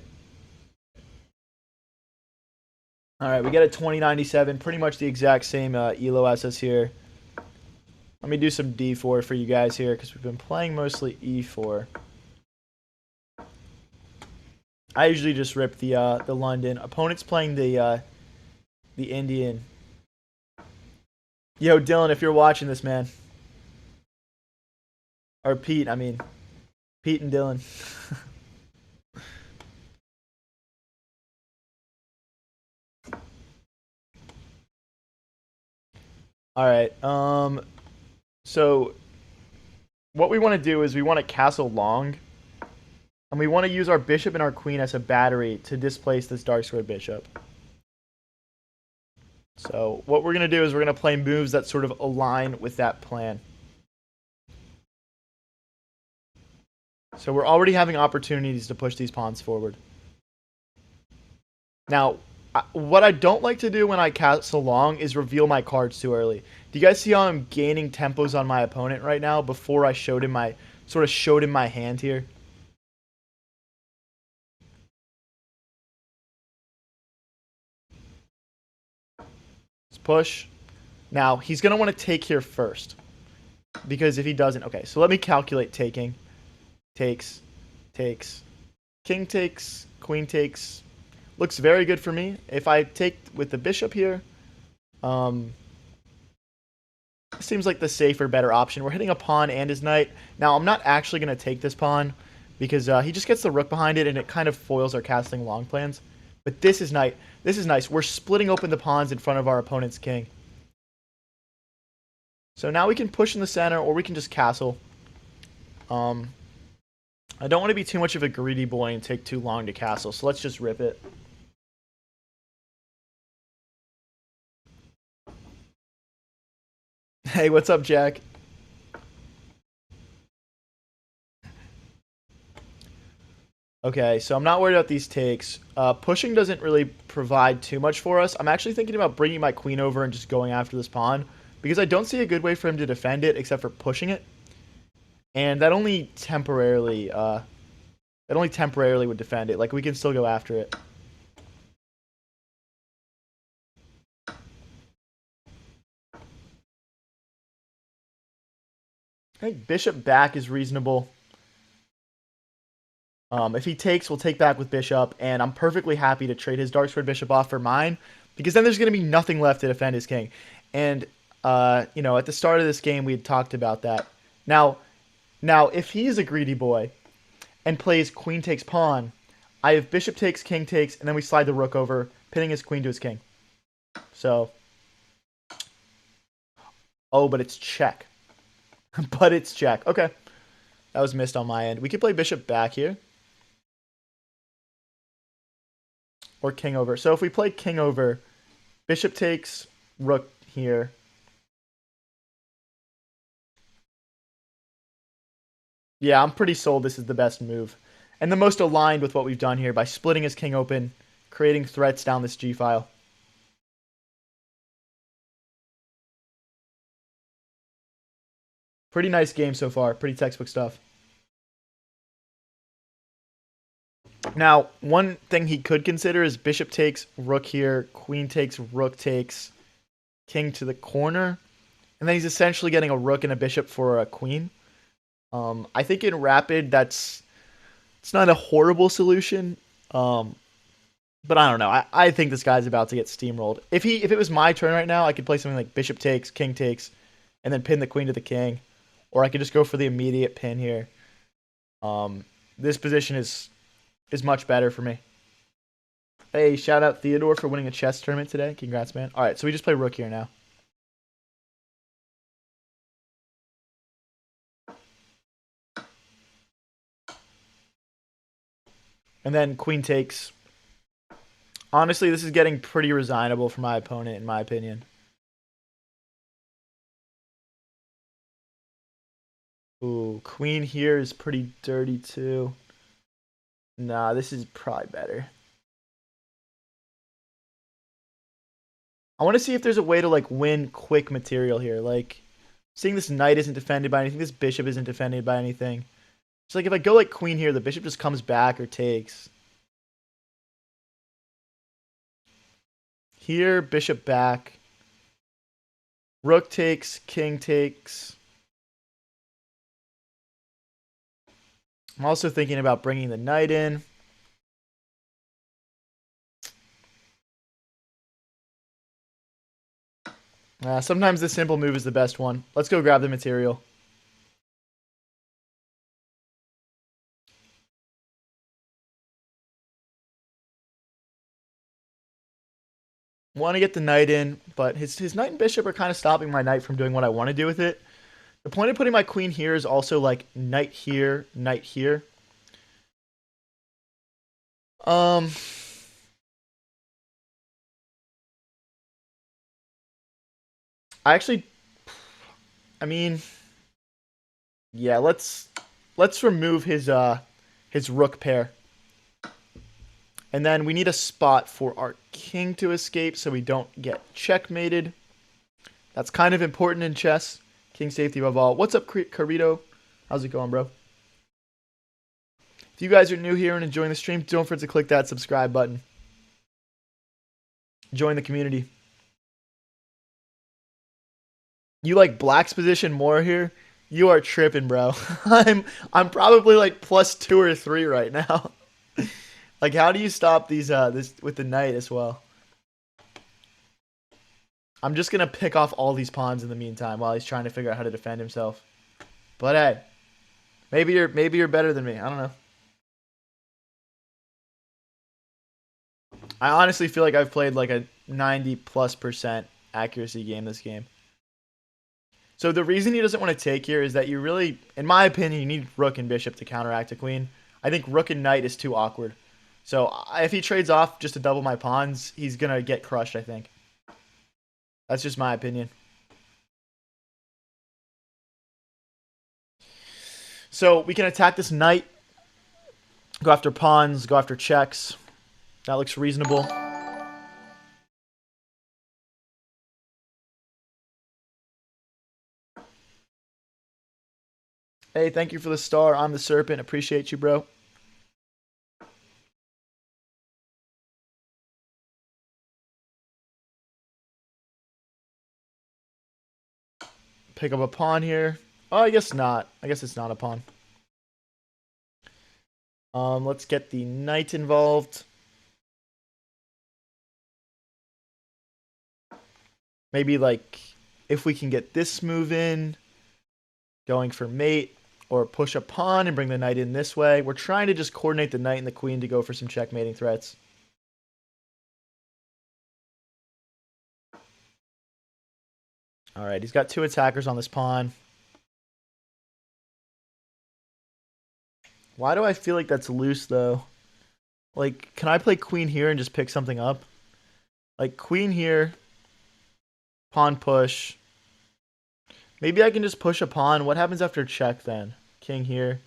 All right, we get a 2097. Pretty much the exact same ELO as us here. Let me do some D4 for you guys here because we've been playing mostly E4. I usually just rip the London. Opponent's playing the Indian. Yo, Dylan, if you're watching this, man. Or Pete, I mean. Pete and Dylan. Alright, so what we want to do is we want to castle long. And we want to use our bishop and our queen as a battery to displace this dark square bishop. So what we're going to do is we're going to play moves that sort of align with that plan. So we're already having opportunities to push these pawns forward. Now, what I don't like to do when I castle long is reveal my cards too early. Do you guys see how I'm gaining tempos on my opponent right now before I showed him my hand here? Let's push. Now, he's going to want to take here first. Because if he doesn't... Okay, so let me calculate taking. Takes. Takes. King takes. Queen takes. Looks very good for me. If I take with the bishop here... seems like the safer, better option. We're hitting a pawn and his knight. Now, I'm not actually going to take this pawn because he just gets the rook behind it and it kind of foils our castling long plans. But this is nice. This is nice. We're splitting open the pawns in front of our opponent's king. So now we can push in the center or we can just castle. I don't want to be too much of a greedy boy and take too long to castle, so let's just rip it. Hey, what's up, Jack? Okay, so I'm not worried about these takes. Pushing doesn't really provide too much for us. I'm actually thinking about bringing my queen over and just going after this pawn because I don't see a good way for him to defend it except for pushing it. And that only temporarily would defend it. Like, we can still go after it. I think bishop back is reasonable. If he takes, we'll take back with bishop, and I'm perfectly happy to trade his dark squared bishop off for mine, because then there's going to be nothing left to defend his king. And, you know, at the start of this game, we had talked about that. Now, if he is a greedy boy and plays queen takes pawn, I have bishop takes, king takes, and then we slide the rook over, pinning his queen to his king. So, oh, but it's check. But it's check. Okay. That was missed on my end. We could play bishop back here. Or king over. So if we play king over, bishop takes, rook here. Yeah, I'm pretty sold this is the best move. And the most aligned with what we've done here by splitting his king open, creating threats down this g-file. Pretty nice game so far. Pretty textbook stuff. Now, one thing he could consider is bishop takes, rook here, queen takes, rook takes, king to the corner. And then he's essentially getting a rook and a bishop for a queen. I think in rapid, it's not a horrible solution. But I don't know. I think this guy's about to get steamrolled. If it was my turn right now, I could play something like bishop takes, king takes, and then pin the queen to the king. Or I could just go for the immediate pin here. This position is much better for me. Hey, shout out Theodore for winning a chess tournament today. Congrats, man. All right, so we just play rook here now. And then queen takes. Honestly, this is getting pretty resignable for my opponent, in my opinion. Ooh, queen here is pretty dirty, too. Nah, this is probably better. I want to see if there's a way to like win quick material here. Like, seeing this knight isn't defended by anything, this bishop isn't defended by anything. So like if I go like queen here, the bishop just comes back or takes. Here, bishop back. Rook takes, king takes. I'm also thinking about bringing the knight in. Sometimes the simple move is the best one. Let's go grab the material. Want to get the knight in, but his knight and bishop are kind of stopping my knight from doing what I want to do with it. The point of putting my queen here is also like knight here, knight here. I actually, I mean, yeah, let's remove his rook pair. And then we need a spot for our king to escape so we don't get checkmated. That's kind of important in chess. King safety above all. What's up, Carito? How's it going, bro? If you guys are new here and enjoying the stream, don't forget to click that subscribe button. Join the community. You like black's position more here? You are tripping, bro. I'm probably like +2 or 3 right now. Like, how do you stop these this with the knight as well? I'm just gonna pick off all these pawns in the meantime while he's trying to figure out how to defend himself. But hey, maybe you're better than me. I don't know. I honestly feel like I've played like a 90+% accuracy game this game. So the reason he doesn't want to take here is that you really, in my opinion, you need rook and bishop to counteract a queen. I think rook and knight is too awkward. So if he trades off just to double my pawns, he's going to get crushed, I think. That's just my opinion. So we can attack this knight, go after pawns, go after checks. That looks reasonable. Hey, thank you for the star. I'm the serpent. Appreciate you, bro. Pick up a pawn here. Oh, I guess not. I guess it's not a pawn. Let's get the knight involved. Maybe like if we can get this move in, going for mate, or push a pawn and bring the knight in this way. We're trying to just coordinate the knight and the queen to go for some checkmating threats. All right, he's got 2 attackers on this pawn. Why do I feel like that's loose, though? Like, can I play queen here and just pick something up? Like, queen here, pawn push. Maybe I can just push a pawn. What happens after check, then? King here.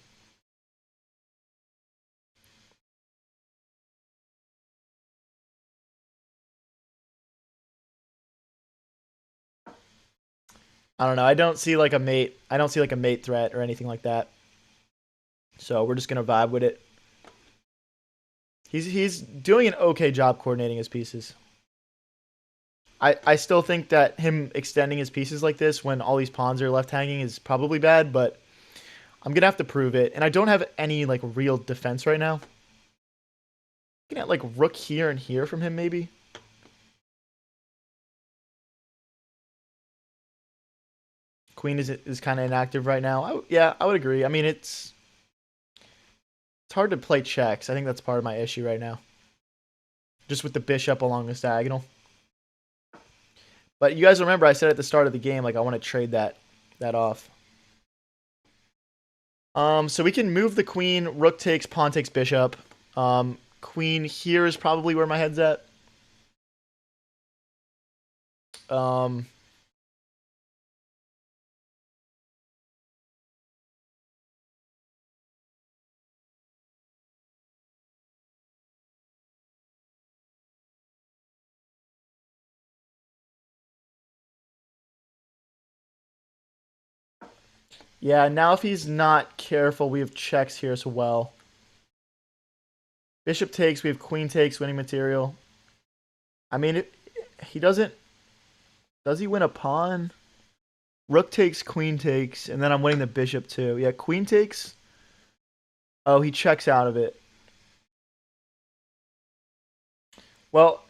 I don't know. I don't see like a mate. I don't see like a mate threat or anything like that. So we're just going to vibe with it. He's doing an okay job coordinating his pieces. I still think that him extending his pieces like this when all these pawns are left hanging is probably bad, but I'm going to have to prove it. And I don't have any like real defense right now. Looking at like rook here and here from him maybe. Queen is kind of inactive right now. Yeah, I would agree. I mean, it's hard to play checks. I think that's part of my issue right now. Just with the bishop along this diagonal. But you guys remember I said at the start of the game, like I want to trade that off. So we can move the queen. Rook takes, pawn takes bishop. Queen here is probably where my head's at. Yeah, now if he's not careful, we have checks here as well. Bishop takes, we have queen takes, winning material. I mean, he doesn't... Does he win a pawn? Rook takes, queen takes, and then I'm winning the bishop too. Yeah, queen takes. Oh, he checks out of it. Well,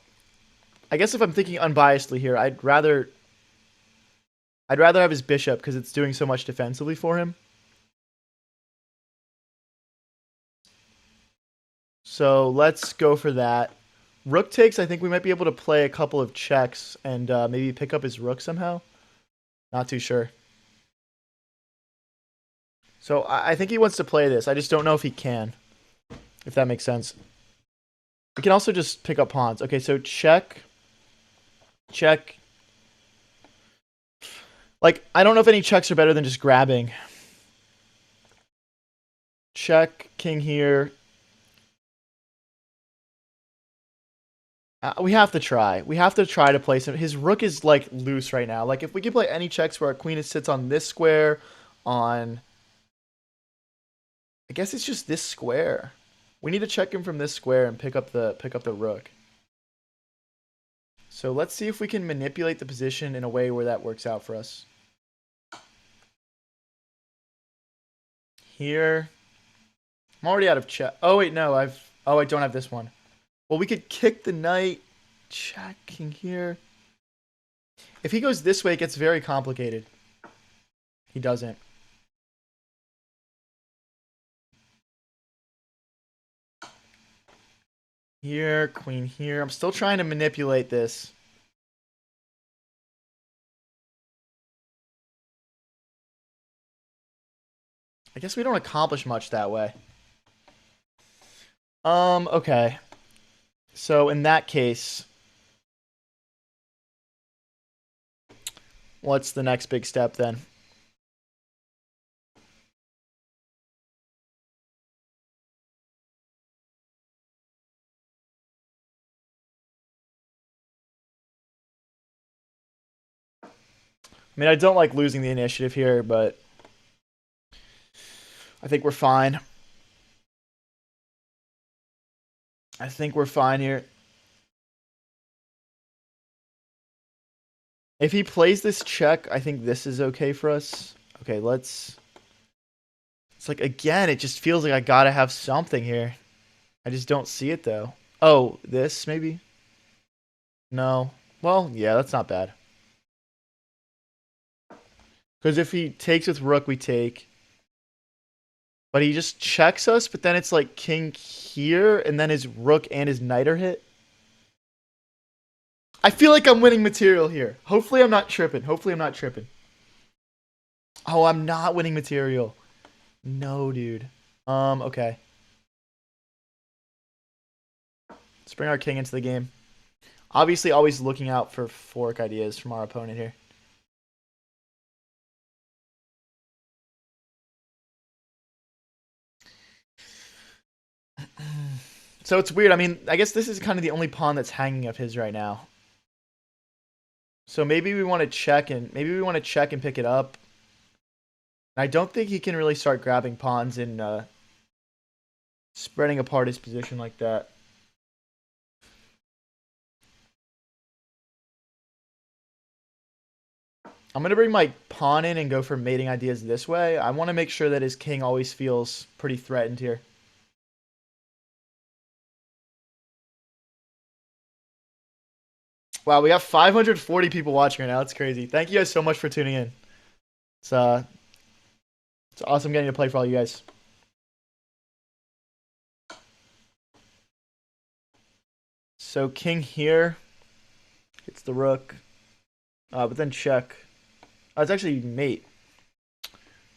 I guess if I'm thinking unbiasedly here, I'd rather have his bishop because it's doing so much defensively for him. So let's go for that. Rook takes, I think we might be able to play a couple of checks and maybe pick up his rook somehow. Not too sure. So I think he wants to play this. I just don't know if he can. If that makes sense. We can also just pick up pawns. Okay, so check. Check. Like, I don't know if any checks are better than just grabbing. Check, king here. We have to try. We have to try to place him. His rook is, like, loose right now. Like, if we could play any checks where our queen sits on this square, on... I guess it's just this square. We need to check him from this square and pick up the rook. So let's see if we can manipulate the position in a way where that works out for us. Here. I'm already out of check. Oh, wait, no. I don't have this one. Well, we could kick the knight. Checking here. If he goes this way, it gets very complicated. He doesn't. Here, queen here. I'm still trying to manipulate this. I guess we don't accomplish much that way. Okay. So in that case, what's the next big step then? I mean, I don't like losing the initiative here, but I think we're fine. I think we're fine here. If he plays this check, I think this is okay for us. Okay, let's... It's like, again, it just feels like I gotta have something here. I just don't see it, though. Oh, this, maybe? No. Well, yeah, that's not bad. Because if he takes with rook, we take. But he just checks us, but then it's like king here, and then his rook and his knight are hit. I feel like I'm winning material here. Hopefully I'm not tripping. Hopefully I'm not tripping. Oh, I'm not winning material. No, dude. Okay. Let's bring our king into the game. Obviously, always looking out for fork ideas from our opponent here. So it's weird. I mean, I guess this is kind of the only pawn that's hanging of his right now. So maybe we want to check and pick it up. I don't think he can really start grabbing pawns and spreading apart his position like that. I'm going to bring my pawn in and go for mating ideas this way. I want to make sure that his king always feels pretty threatened here. Wow, we have 540 people watching right now. That's crazy. Thank you guys so much for tuning in. It's awesome getting to play for all you guys. So king here hits the rook, but then check. Oh, it's actually mate.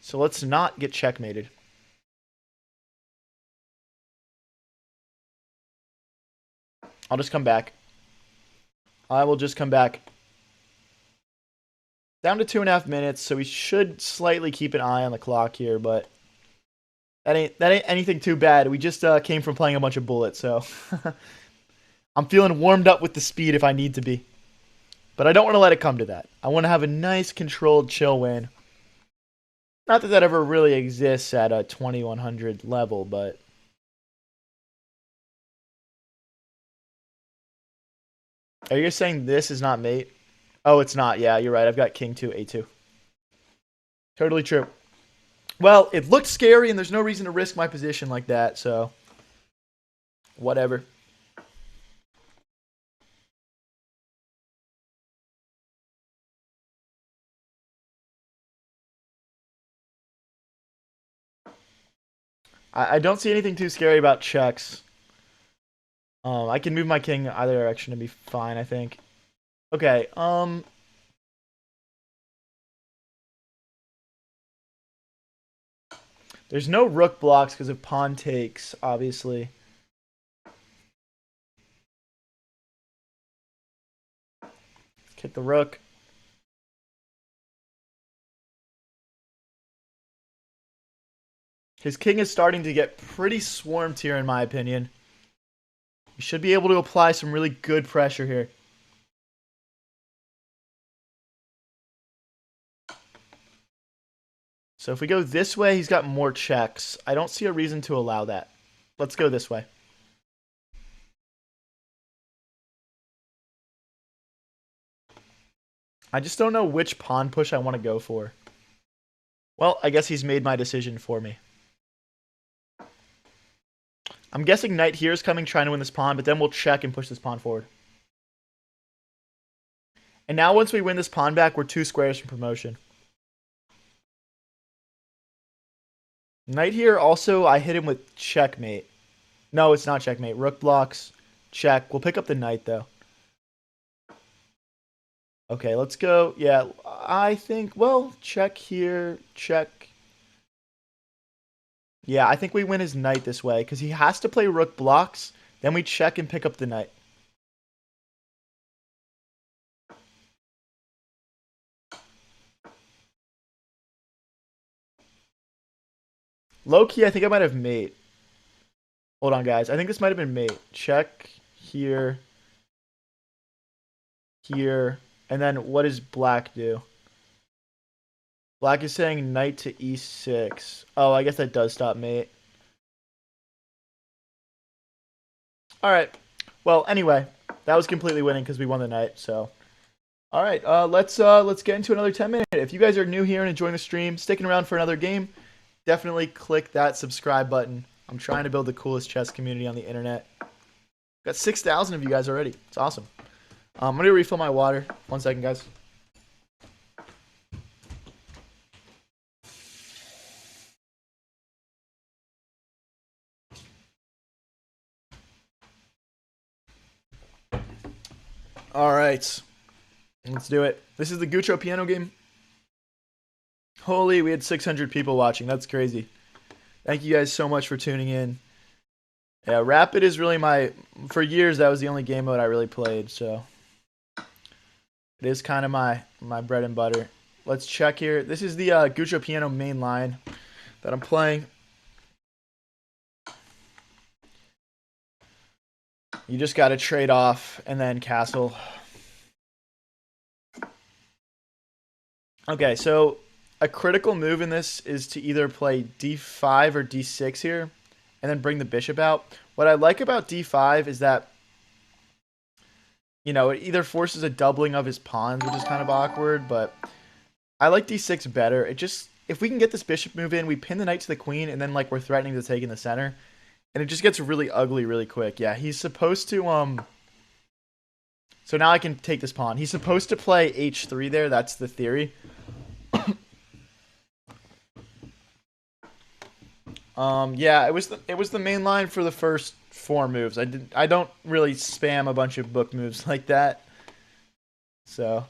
So let's not get checkmated. I'll just come back. I will just come back. Down to 2.5 minutes, so we should slightly keep an eye on the clock here, but that ain't anything too bad. We just came from playing a bunch of bullets, so I'm feeling warmed up with the speed if I need to be. But I don't want to let it come to that. I want to have a nice, controlled, chill win. Not that that ever really exists at a 2100 level, but are you saying this is not mate? Oh, it's not. Yeah, you're right. I've got king 2, a2. Totally true. Well, it looked scary, and there's no reason to risk my position like that, so whatever. I don't see anything too scary about checks. I can move my king either direction and be fine, I think. Okay, there's no rook blocks because of pawn takes, obviously. Let's kick the rook. His king is starting to get pretty swarmed here, in my opinion. He should be able to apply some really good pressure here. So if we go this way, he's got more checks. I don't see a reason to allow that. Let's go this way. I just don't know which pawn push I want to go for. Well, I guess he's made my decision for me. I'm guessing knight here is coming, trying to win this pawn, but then we'll check and push this pawn forward. And now once we win this pawn back, we're 2 squares from promotion. Knight here, also, I hit him with checkmate. No, it's not checkmate. Rook blocks, check. We'll pick up the knight, though. Okay, let's go. Yeah, I think, well, check here, check. Yeah, I think we win his knight this way, because he has to play rook blocks. Then we check and pick up the knight. Low key, I think I might have mate. Hold on, guys. I think this might have been mate. Check here, here, and then what does black do? Black is saying knight to e6. Oh, I guess that does stop mate. All right. Well, anyway, that was completely winning because we won the knight. So, all right. Let's get into another 10-minute. If you guys are new here and enjoying the stream, sticking around for another game, definitely click that subscribe button. I'm trying to build the coolest chess community on the internet. Got 6,000 of you guys already. It's awesome. I'm gonna refill my water. 1 second, guys. All right, let's do it. This is the Gucho piano game. Holy, we had 600 people watching. That's crazy. Thank you guys so much for tuning in. Yeah, Rapid is really for years, that was the only game mode I really played, so it is kind of my bread and butter. Let's check here. This is the Gucho piano main line that I'm playing. You just got to trade off and then castle. Okay, so a critical move in this is to either play d5 or d6 here and then bring the bishop out. What I like about d5 is that, you know, it either forces a doubling of his pawns, which is kind of awkward, but I like d6 better. It just, if we can get this bishop move in, we pin the knight to the queen, and then like we're threatening to take in the center, and it just gets really ugly really quick. Yeah, he's supposed to, so now I can take this pawn. He's supposed to play h3 there. That's the theory. Yeah, it was the main line for the first 4 moves. I don't really spam a bunch of book moves like that. So,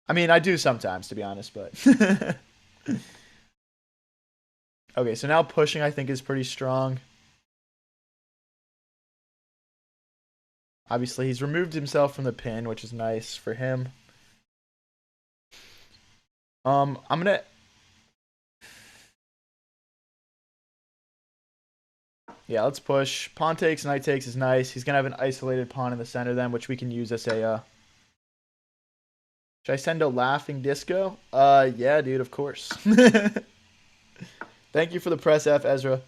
I mean, I do sometimes, to be honest, but okay, so now pushing I think is pretty strong. Obviously, he's removed himself from the pin, which is nice for him. I'm gonna. Yeah, let's push. Pawn takes, knight takes is nice. He's gonna have an isolated pawn in the center then, which we can use as a. Should I send a laughing disco? Yeah, dude, of course. Thank you for the press F, Ezra.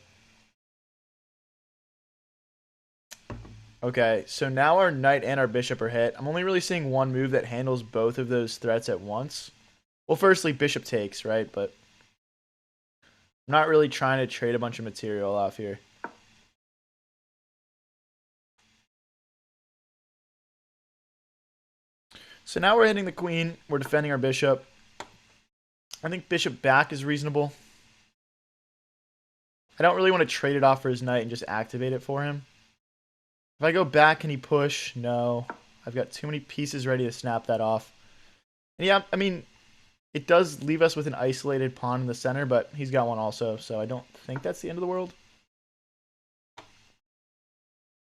Okay, so now our knight and our bishop are hit. I'm only really seeing one move that handles both of those threats at once. Well, firstly, bishop takes, right? But I'm not really trying to trade a bunch of material off here. So now we're hitting the queen. We're defending our bishop. I think bishop back is reasonable. I don't really want to trade it off for his knight and just activate it for him. If I go back, can he push? No. I've got too many pieces ready to snap that off. And yeah, I mean, it does leave us with an isolated pawn in the center, but he's got one also, so I don't think that's the end of the world.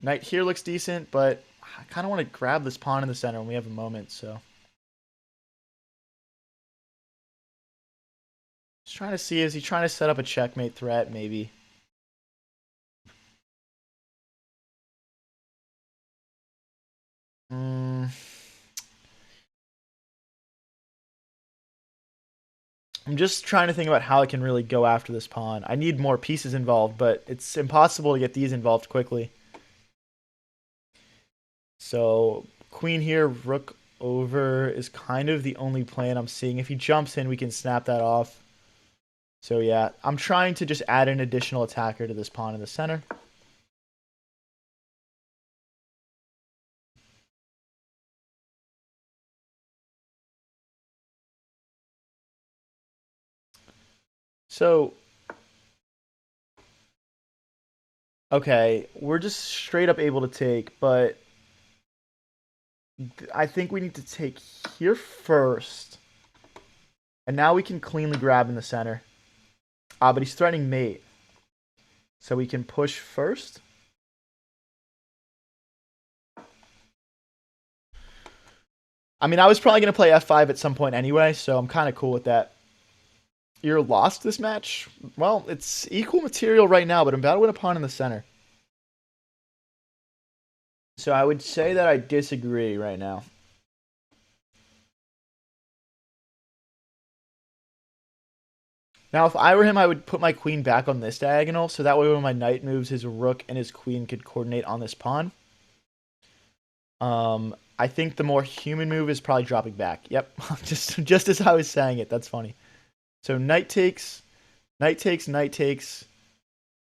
Knight here looks decent, but I kind of want to grab this pawn in the center when we have a moment, so. Just trying to see, is he trying to set up a checkmate threat, maybe? I'm just trying to think about how I can really go after this pawn. I need more pieces involved, but it's impossible to get these involved quickly. So queen here, rook over is kind of the only plan I'm seeing. If he jumps in, we can snap that off. So yeah, I'm trying to just add an additional attacker to this pawn in the center. So, okay, we're just straight up able to take, but I think we need to take here first. And now we can cleanly grab in the center. But he's threatening mate. So we can push first. I mean, I was probably going to play f5 at some point anyway, so I'm kind of cool with that. You're lost this match? Well, it's equal material right now, but I'm about to win a pawn in the center. So I would say that I disagree right now. Now, if I were him, I would put my queen back on this diagonal, so that way when my knight moves, his rook and his queen could coordinate on this pawn. I think the more human move is probably dropping back. Yep, just as I was saying it. That's funny. So knight takes, knight takes, knight takes.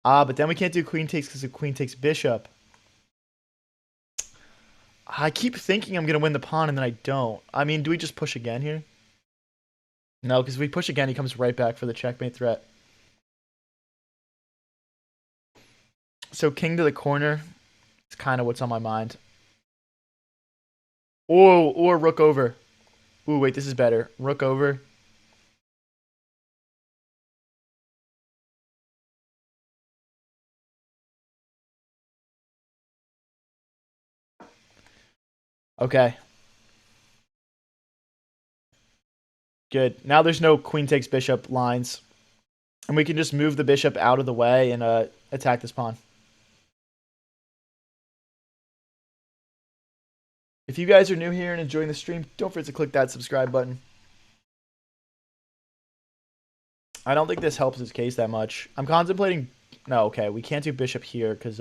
But then we can't do queen takes because the queen takes bishop. I keep thinking I'm going to win the pawn, and then I don't. I mean, do we just push again here? No, because if we push again, he comes right back for the checkmate threat. So king to the corner is kind of what's on my mind. Oh, or rook over. Ooh, wait, this is better. Rook over. Okay. Good. Now there's no queen takes bishop lines. And we can just move the bishop out of the way and attack this pawn. If you guys are new here and enjoying the stream, don't forget to click that subscribe button. I don't think this helps his case that much. I'm contemplating... No, okay, we can't do bishop here because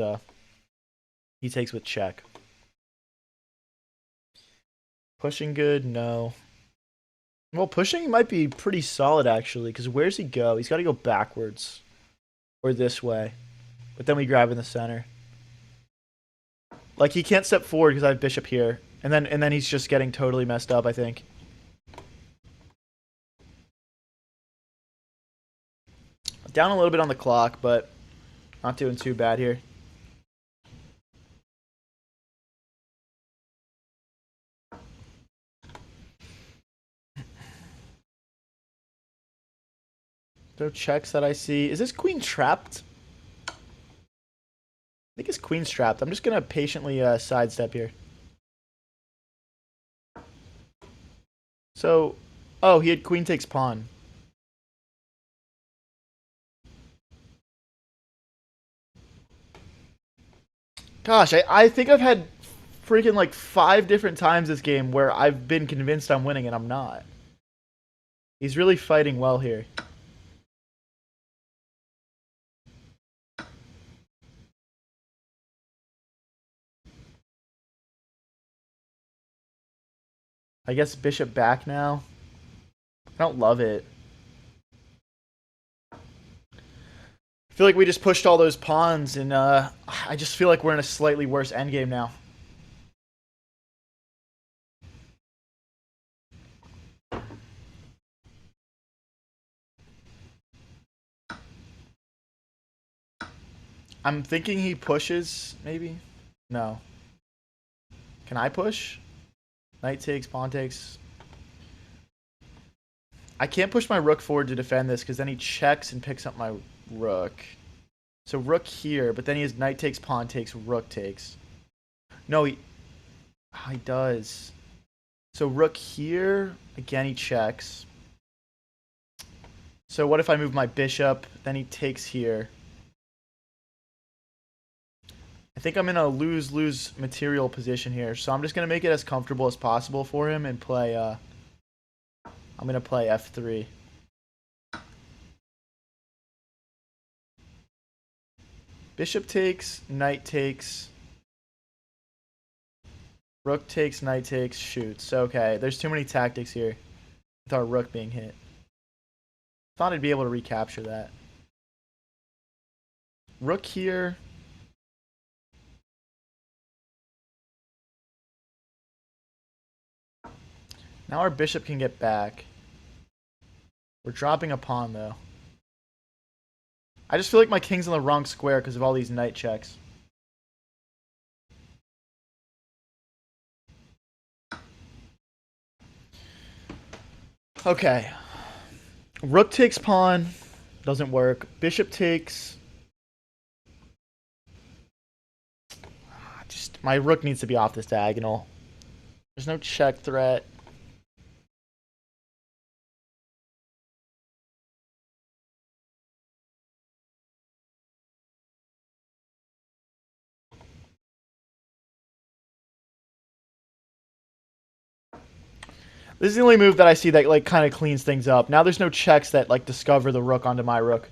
he takes with check. Pushing good? No. Well, pushing might be pretty solid, actually, because where's he go? He's got to go backwards. Or this way. But then we grab in the center. Like, he can't step forward because I have bishop here. And then he's just getting totally messed up, I think. Down a little bit on the clock, but not doing too bad here. No checks that I see. Is this queen trapped? I think his queen's trapped. I'm just going to patiently sidestep here. So, oh, he had queen takes pawn. Gosh, I think I've had freaking like 5 different times this game where I've been convinced I'm winning and I'm not. He's really fighting well here. I guess bishop back now. I don't love it. I feel like we just pushed all those pawns, and I just feel like we're in a slightly worse endgame now. I'm thinking he pushes, maybe? No. Can I push? Knight takes, pawn takes. I can't push my rook forward to defend this because then he checks and picks up my rook. So rook here, but then he has knight takes, pawn takes, rook takes. No, he does. So rook here, again he checks. So what if I move my bishop, then he takes here. I think I'm in a lose-lose material position here, so I'm just going to make it as comfortable as possible for him and play, I'm going to play f3. Bishop takes, knight takes, rook takes, knight takes, shoots. Okay, there's too many tactics here with our rook being hit. Thought I'd be able to recapture that. Rook here. Now our bishop can get back. We're dropping a pawn, though. I just feel like my king's in the wrong square because of all these knight checks. Okay. Rook takes pawn. Doesn't work. Bishop takes. Just my rook needs to be off this diagonal. There's no check threat. This is the only move that I see that like kind of cleans things up. Now there's no checks that like discover the rook onto my rook.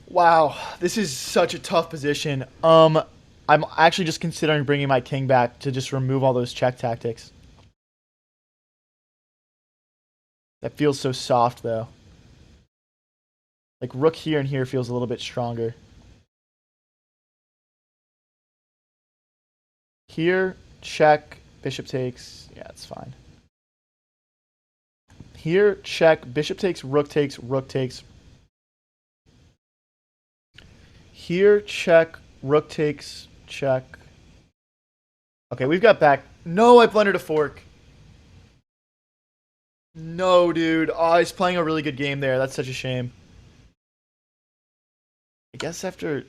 Wow, this is such a tough position. I'm actually just considering bringing my king back to just remove all those check tactics. That feels so soft, though. Like, rook here and here feels a little bit stronger. Here, check, bishop takes. Yeah, it's fine. Here, check, bishop takes, rook takes, rook takes. Here, check, rook takes, check. Okay, we've got back. No, I blundered a fork. No, dude. Oh, he's playing a really good game there. That's such a shame. I guess after...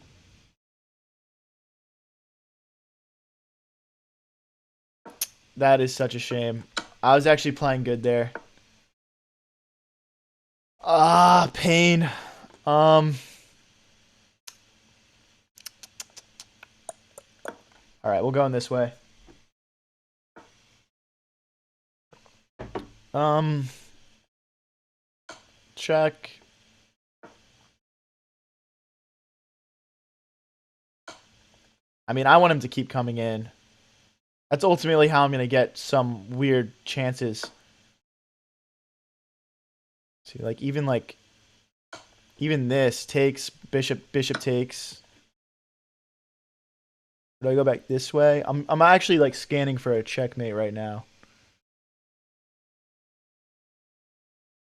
That is such a shame. I was actually playing good there. Ah, pain. All right, we'll go in this way. Check. I mean, I want him to keep coming in. That's ultimately how I'm going to get some weird chances. See, like even this takes bishop takes. Do I go back this way? I'm actually like scanning for a checkmate right now.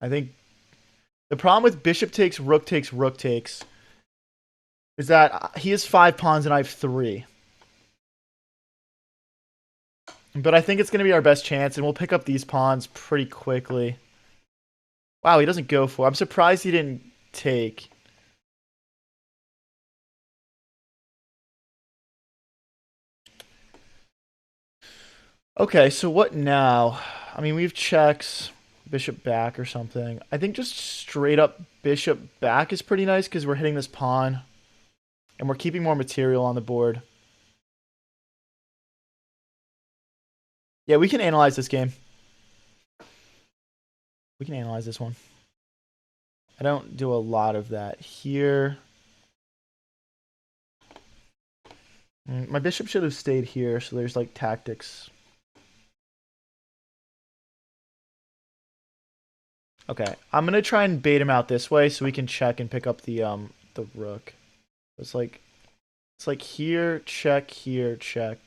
I think the problem with bishop takes, rook takes, rook takes is that he has 5 pawns and I have 3. But I think it's going to be our best chance, and we'll pick up these pawns pretty quickly. Wow, he doesn't go for it. I'm surprised he didn't take. Okay, so what now? I mean, we have checks, bishop back or something. I think just straight up bishop back is pretty nice because we're hitting this pawn. And we're keeping more material on the board. Yeah, we can analyze this game. We can analyze this one. I don't do a lot of that here. My bishop should have stayed here, so there's like tactics. Okay, I'm gonna try and bait him out this way so we can check and pick up the rook. It's like here, check, here, check.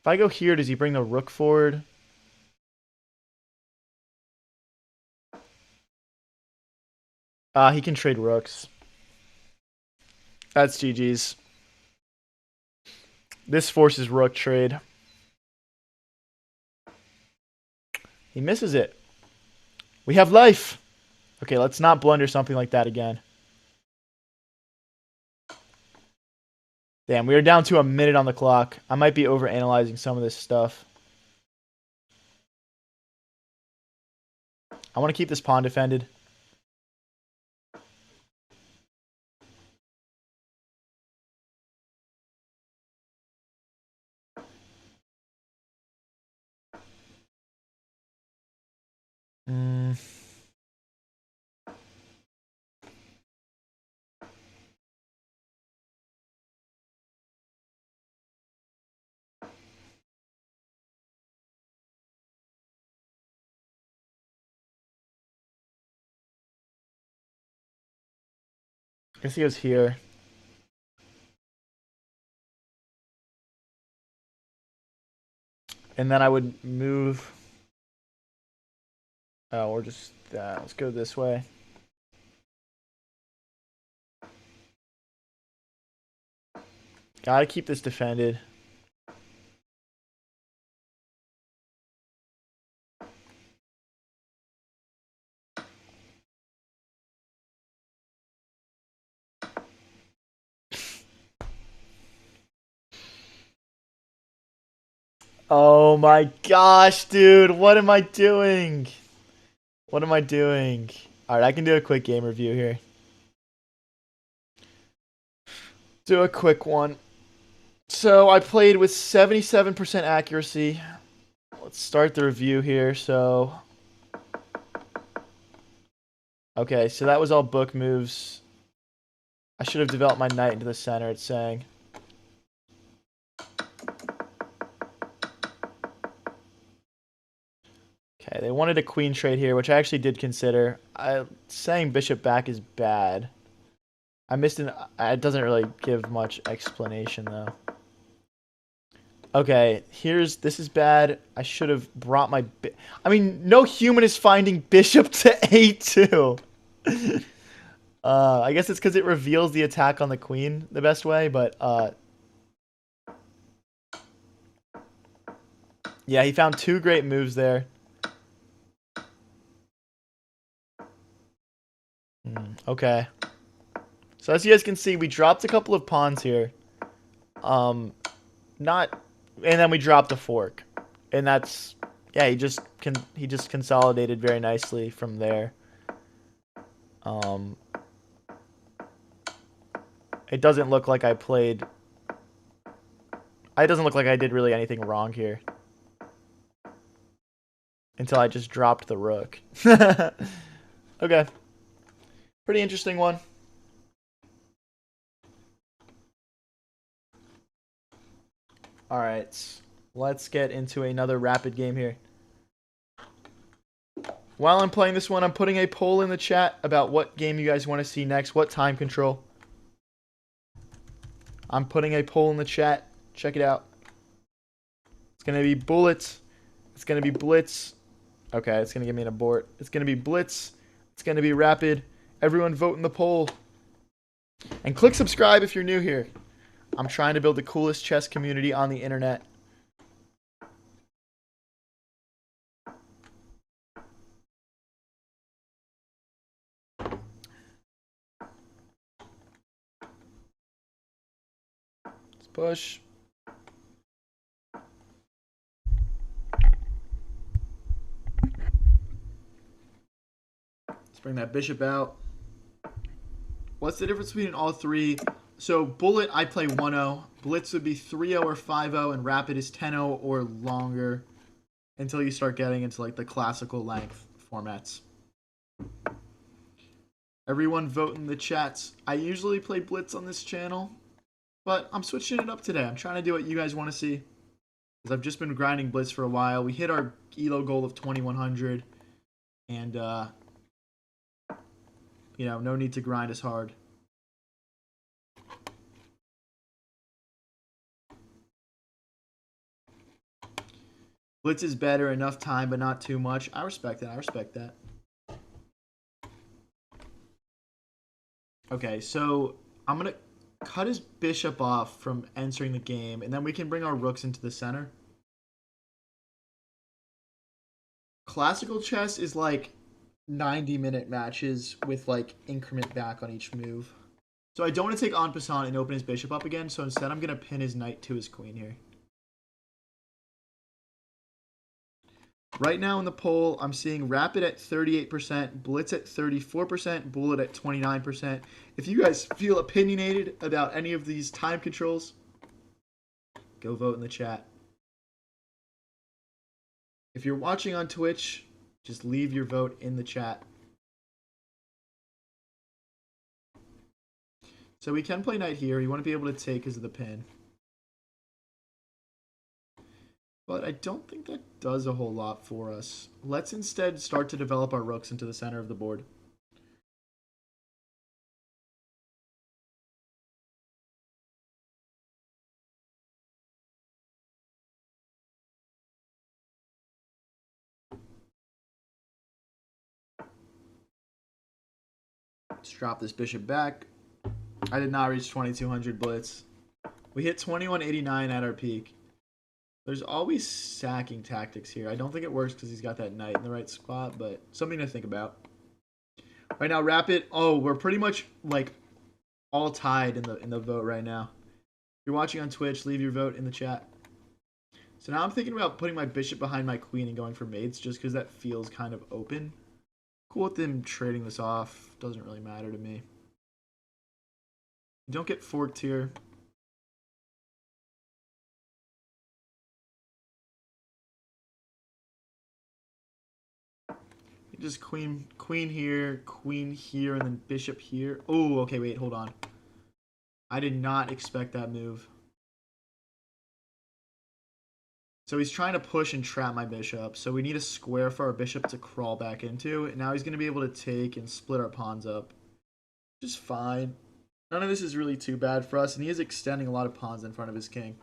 If I go here, does he bring the rook forward? He can trade rooks. That's GG's. This forces rook trade. He misses it. We have life. Okay, let's not blunder something like that again. Damn, we are down to a minute on the clock. I might be overanalyzing some of this stuff. I want to keep this pawn defended. I guess he goes here. And then I would move. Oh, or just that. Let's go this way. Gotta keep this defended. Oh my gosh, dude. What am I doing? What am I doing? Alright, I can do a quick game review here. Do a quick one. So I played with 77% accuracy. Let's start the review here. So, okay, so that was all book moves. I should have developed my knight into the center, it's saying. Okay, they wanted a queen trade here, which I actually did consider. Saying bishop back is bad. I missed an... It doesn't really give much explanation, though. Okay, this is bad. I should have brought my... I mean, no human is finding bishop to a2. I guess it's because it reveals the attack on the queen the best way, but... yeah, he found two great moves there. Okay. So as you guys can see, we dropped a couple of pawns here. And then we dropped a fork. And that's, yeah, he just consolidated very nicely from there. It doesn't look like I played... It doesn't look like I did really anything wrong here. Until I just dropped the rook. Okay. Pretty interesting one. Alright. Let's get into another rapid game here. While I'm playing this one, I'm putting a poll in the chat about what game you guys want to see next. What time control. I'm putting a poll in the chat. Check it out. It's going to be bullets. It's going to be blitz. Okay, it's going to give me an abort. It's going to be blitz. It's going to be rapid. Everyone vote in the poll. And click subscribe if you're new here. I'm trying to build the coolest chess community on the internet. Let's push. Let's bring that bishop out. What's the difference between all three? So bullet, I play 1-0. Blitz would be 3-0 or 5-0, and rapid is 10-0 or longer until you start getting into like the classical length formats. Everyone vote in the chats. I usually play blitz on this channel, but I'm switching it up today. I'm trying to do what you guys want to see, because I've just been grinding blitz for a while. We hit our elo goal of 2100, and you know, no need to grind as hard. Blitz is better, enough time, but not too much. I respect that. I respect that. Okay, so I'm going to cut his bishop off from entering the game, and then we can bring our rooks into the center. Classical chess is like 90-minute matches with like increment back on each move. So I don't want to take en passant and open his bishop up again, so instead I'm going to pin his knight to his queen here. Right now in the poll, I'm seeing rapid at 38%, blitz at 34%, bullet at 29%. If you guys feel opinionated about any of these time controls, go vote in the chat. If you're watching on Twitch, just leave your vote in the chat. So we can play knight here. You want to be able to take because of the pin. But I don't think that does a whole lot for us. Let's instead start to develop our rooks into the center of the board. Let's drop this bishop back. I did not reach 2200 blitz. We hit 2189 at our peak. There's always sacking tactics here. I don't think it works because he's got that knight in the right spot, but something to think about. Right now, rapid. Oh, we're pretty much like all tied in the vote right now. If you're watching on Twitch, leave your vote in the chat. So now I'm thinking about putting my bishop behind my queen and going for mates just because that feels kind of open. Cool with them trading this off. Doesn't really matter to me. You don't get forked here. Just queen here, and then bishop here. Oh, okay, wait, hold on. I did not expect that move. So he's trying to push and trap my bishop. So we need a square for our bishop to crawl back into. And now he's going to be able to take and split our pawns up. Just fine. None of this is really too bad for us. And he is extending a lot of pawns in front of his king.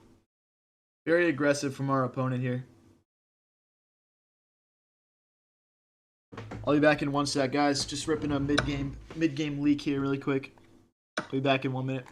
Very aggressive from our opponent here. I'll be back in 1 sec, guys. Just ripping a mid-game leak here really quick. I'll be back in 1 minute.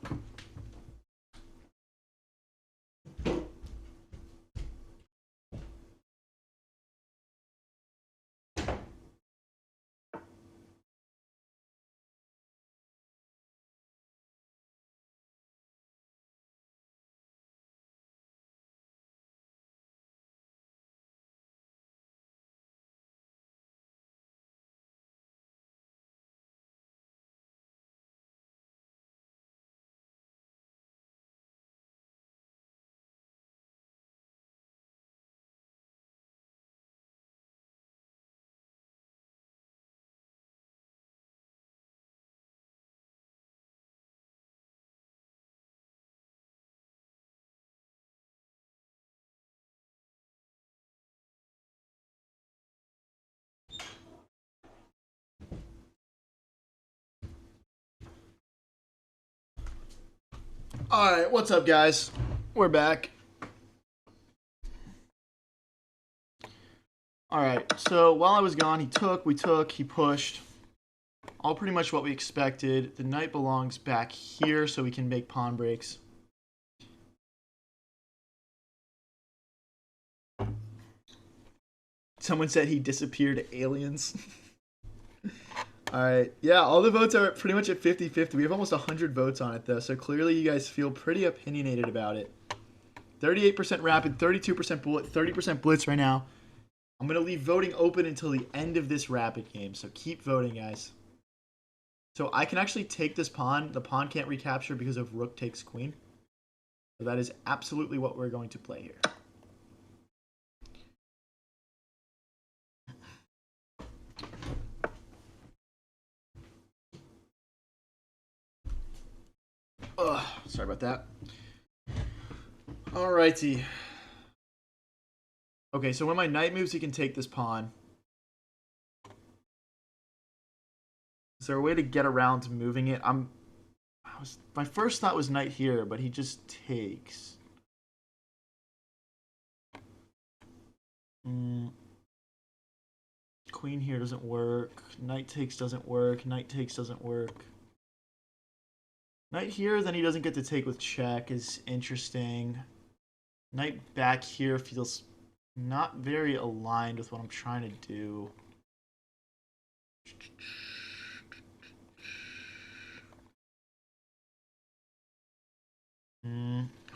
Alright, what's up, guys? We're back. Alright, so while I was gone, he took, we took, he pushed. All pretty much what we expected. The knight belongs back here so we can make pawn breaks. Someone said he disappeared to aliens. Alright, yeah, all the votes are pretty much at 50-50. We have almost 100 votes on it, though, so clearly you guys feel pretty opinionated about it. 38% rapid, 32% bullet, 30% blitz right now. I'm going to leave voting open until the end of this rapid game, so keep voting, guys. So I can actually take this pawn. The pawn can't recapture because of rook takes queen. So that is absolutely what we're going to play here. Ugh, sorry about that. Alrighty. Okay, so when my knight moves, he can take this pawn. Is there a way to get around to moving it? My first thought was knight here, but he just takes. Queen here doesn't work. Knight takes doesn't work. Knight takes doesn't work. Knight here, then he doesn't get to take with check is interesting. Knight back here feels not very aligned with what I'm trying to do.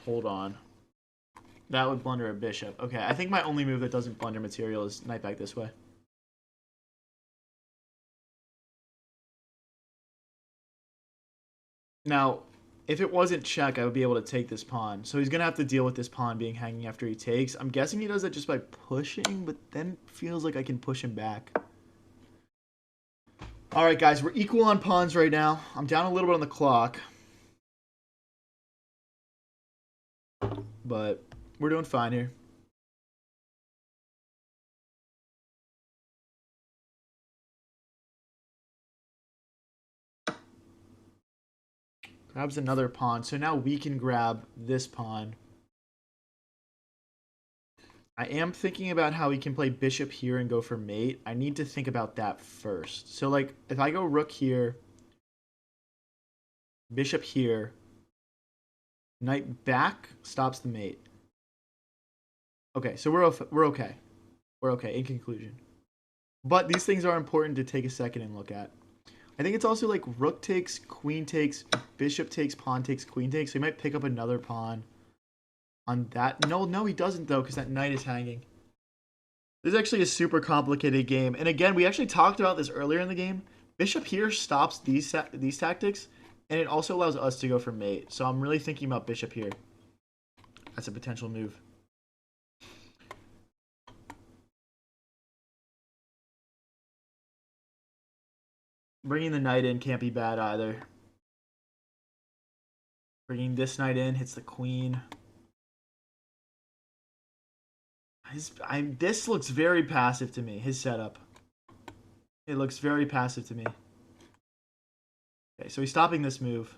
Hold on. That would blunder a bishop. Okay, I think my only move that doesn't blunder material is knight back this way. Now, if it wasn't check, I would be able to take this pawn. So he's going to have to deal with this pawn being hanging after he takes. I'm guessing he does that just by pushing, but then feels like I can push him back. All right, guys, we're equal on pawns right now. I'm down a little bit on the clock. But we're doing fine here. Grabs another pawn. So now we can grab this pawn. I am thinking about how he can play bishop here and go for mate. I need to think about that first. So, like, if I go rook here, bishop here, knight back stops the mate. Okay, so we're okay. We're okay, in conclusion. But these things are important to take a second and look at. I think it's also like rook takes, queen takes, bishop takes, pawn takes, queen takes. So he might pick up another pawn on that. No, he doesn't, though, because that knight is hanging. This is actually a super complicated game. And again, we actually talked about this earlier in the game. Bishop here stops these tactics, and it also allows us to go for mate. So I'm really thinking about bishop here. That's a potential move. Bringing the knight in can't be bad either. Bringing this knight in hits the queen. This looks very passive to me, his setup. It looks very passive to me. Okay, so he's stopping this move.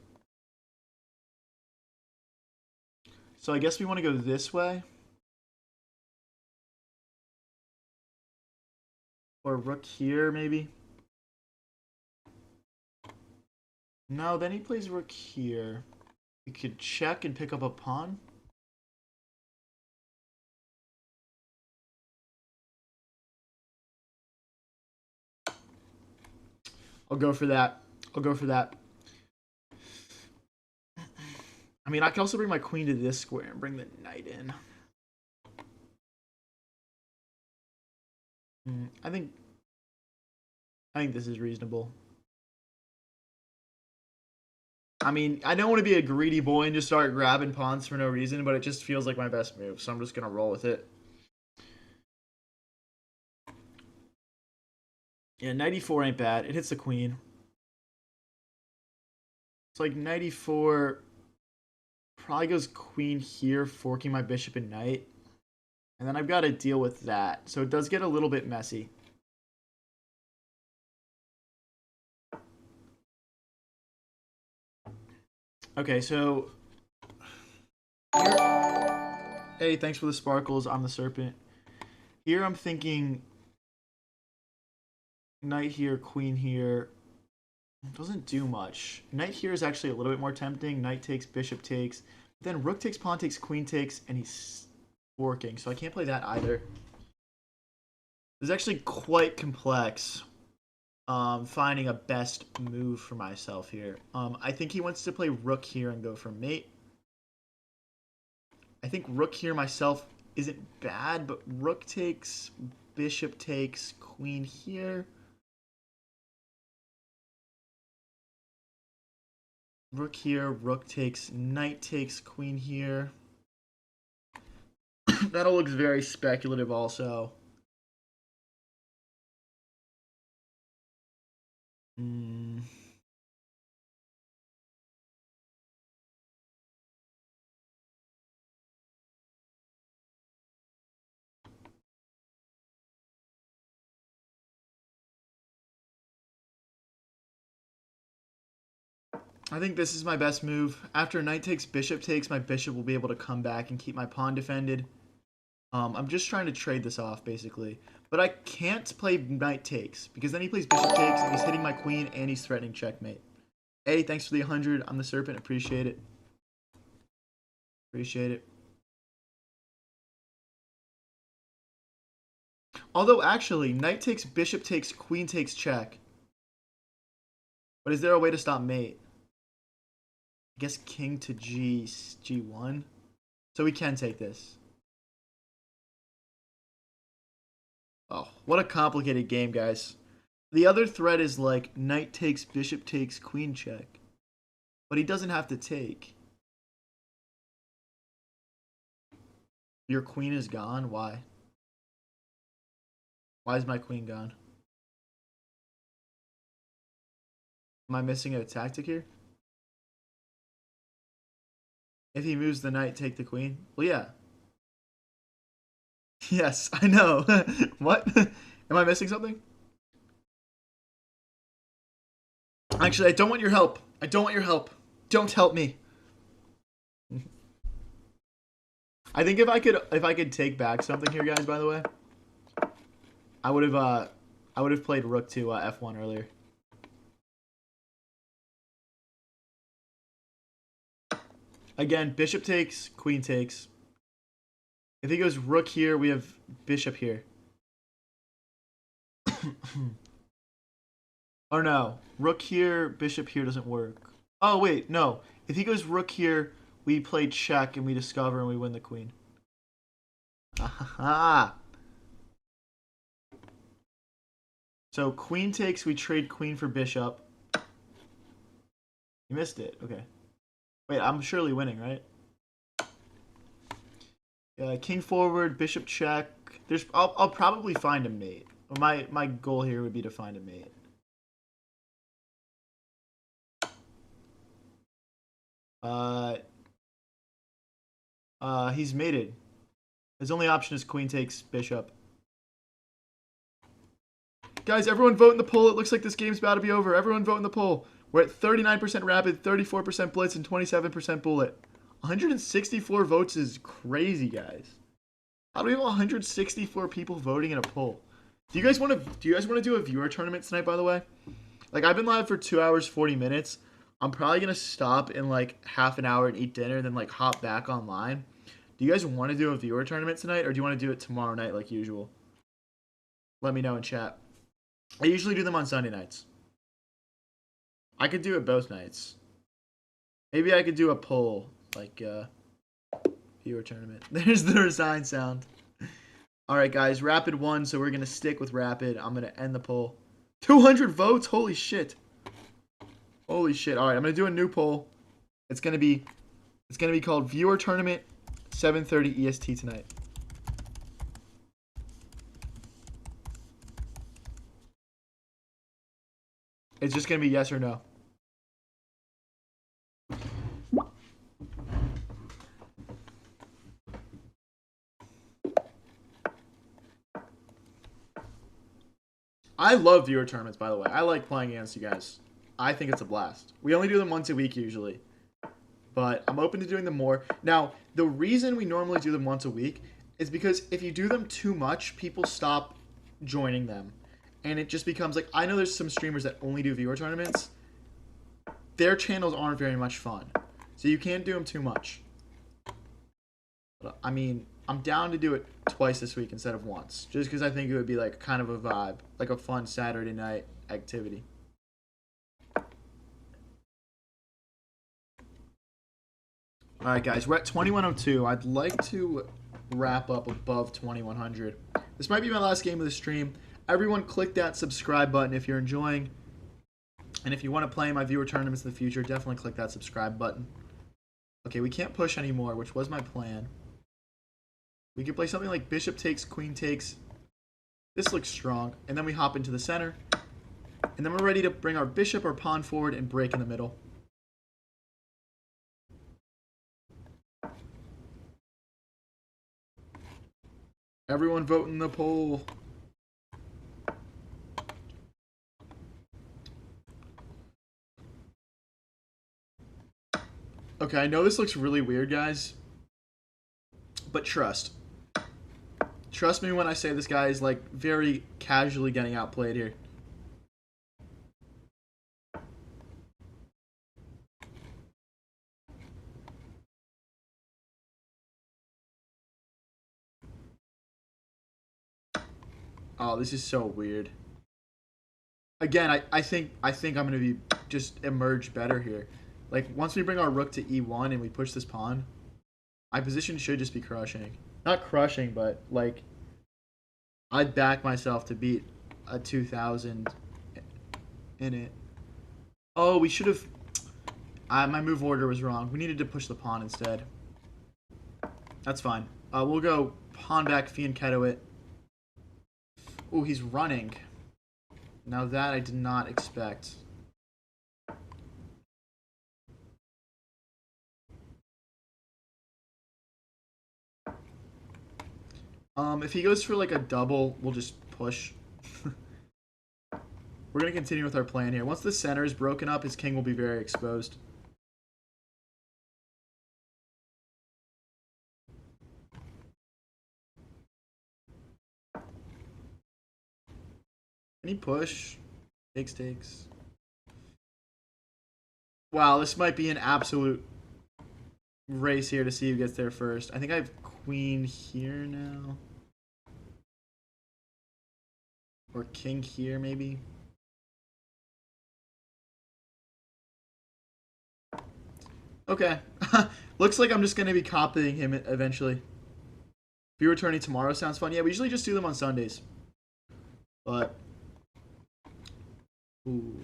So I guess we want to go this way. Or rook here, maybe. No, then he plays rook here. We could check and pick up a pawn. I'll go for that. I'll go for that. I mean, I can also bring my queen to this square and bring the knight in. I think this is reasonable. I mean, I don't want to be a greedy boy and just start grabbing pawns for no reason, but it just feels like my best move, so I'm just going to roll with it. Yeah, 94 ain't bad. It hits the queen. It's like 94 probably goes queen here, forking my bishop and knight. And then I've got to deal with that. So it does get a little bit messy. Okay, so... Hey, thanks for the sparkles. I'm the serpent. Here I'm thinking... Knight here, queen here. It doesn't do much. Knight here is actually a little bit more tempting. Knight takes, bishop takes. Then rook takes, pawn takes, queen takes, and he's forking. So I can't play that either. This is actually quite complex. Finding a best move for myself here. I think he wants to play rook here and go for mate. I think rook here myself isn't bad, but rook takes, bishop takes, queen here. Rook here, rook takes, knight takes, queen here. That all looks very speculative also. I think this is my best move. After knight takes, my bishop will be able to come back and keep my pawn defended. I'm just trying to trade this off, basically. But I can't play knight takes, because then he plays bishop takes, and he's hitting my queen, and he's threatening checkmate. Hey, thanks for the 100. I'm the serpent. Appreciate it. Appreciate it. Although, actually, knight takes, bishop takes, queen takes check. But is there a way to stop mate? I guess king to G1. So we can take this. Oh, what a complicated game, guys. The other threat is like knight takes, bishop takes, queen check. But he doesn't have to take. Your queen is gone? Why? Why is my queen gone? Am I missing a tactic here? If he moves the knight, take the queen? Well, yeah. Yes, I know. What? Am I missing something? Actually, I don't want your help. I don't want your help. Don't help me. I think if I could take back something here, guys, by the way, I would have played rook to f1 earlier. Again, bishop takes, queen takes. If he goes rook here, we have bishop here. Or no, rook here, bishop here doesn't work. Oh, wait, no. If he goes rook here, we play check and we discover and we win the queen. Aha! So queen takes, we trade queen for bishop. You missed it. Okay. Wait, I'm surely winning, right? King forward, bishop check. I'll probably find a mate. My goal here would be to find a mate. He's mated. His only option is queen takes bishop. Guys, everyone vote in the poll. It looks like this game's about to be over. Everyone vote in the poll. We're at 39% rapid, 34% blitz, and 27% bullet. 164 votes is crazy, guys. How do we have 164 people voting in a poll? Do you guys want to do a viewer tournament tonight, by the way? Like, I've been live for 2 hours 40 minutes. I'm probably gonna stop in like half an hour and eat dinner and then like hop back online. Do you guys want to do a viewer tournament tonight, or do you want to do it tomorrow night like usual? Let me know in chat. I usually do them on Sunday nights. I could do it both nights. Maybe I could do a poll, like viewer tournament. There's the resign sound. Alright guys, rapid won, so we're gonna stick with rapid. I'm gonna end the poll. 200 votes, holy shit. Holy shit. Alright, I'm gonna do a new poll. It's gonna be called Viewer Tournament 7:30 EST tonight. It's just gonna be yes or no. I love viewer tournaments, by the way. I like playing against you guys. I think it's a blast. We only do them once a week usually, but I'm open to doing them more. Now, the reason we normally do them once a week is because if you do them too much, people stop joining them. And it just becomes like, I know there's some streamers that only do viewer tournaments. Their channels aren't very much fun. So you can't do them too much. But, I mean, I'm down to do it twice this week instead of once. Just because I think it would be like kind of a vibe. Like a fun Saturday night activity. Alright guys, we're at 2102. I'd like to wrap up above 2100. This might be my last game of the stream. Everyone click that subscribe button if you're enjoying. And if you want to play my viewer tournaments in the future, definitely click that subscribe button. Okay, we can't push anymore, which was my plan. We could play something like bishop takes, queen takes. This looks strong. And then we hop into the center. And then we're ready to bring our bishop or pawn forward and break in the middle. Everyone vote in the poll. Okay, I know this looks really weird, guys. But trust. Trust me when I say this guy is, like, very casually getting outplayed here. Oh, this is so weird. Again, I think I'm gonna be just emerge better here. Like, once we bring our rook to e1 and we push this pawn, my position should just be crushing. Not crushing, but like I'd back myself to beat a 2000 in it. Oh, we should have. My move order was wrong. We needed to push the pawn instead. That's fine. We'll go pawn back, fianchetto it. Ooh, he's running. Now that I did not expect. If he goes for like a double, we'll just push. We're going to continue with our plan here. Once the center is broken up, his king will be very exposed. Can he push? Takes. Wow, this might be an absolute race here to see who gets there first. I think I have queen here now. Or king here, maybe. Okay. Looks like I'm just going to be copying him eventually. Viewer tourney tomorrow sounds fun. Yeah, we usually just do them on Sundays. But... Ooh.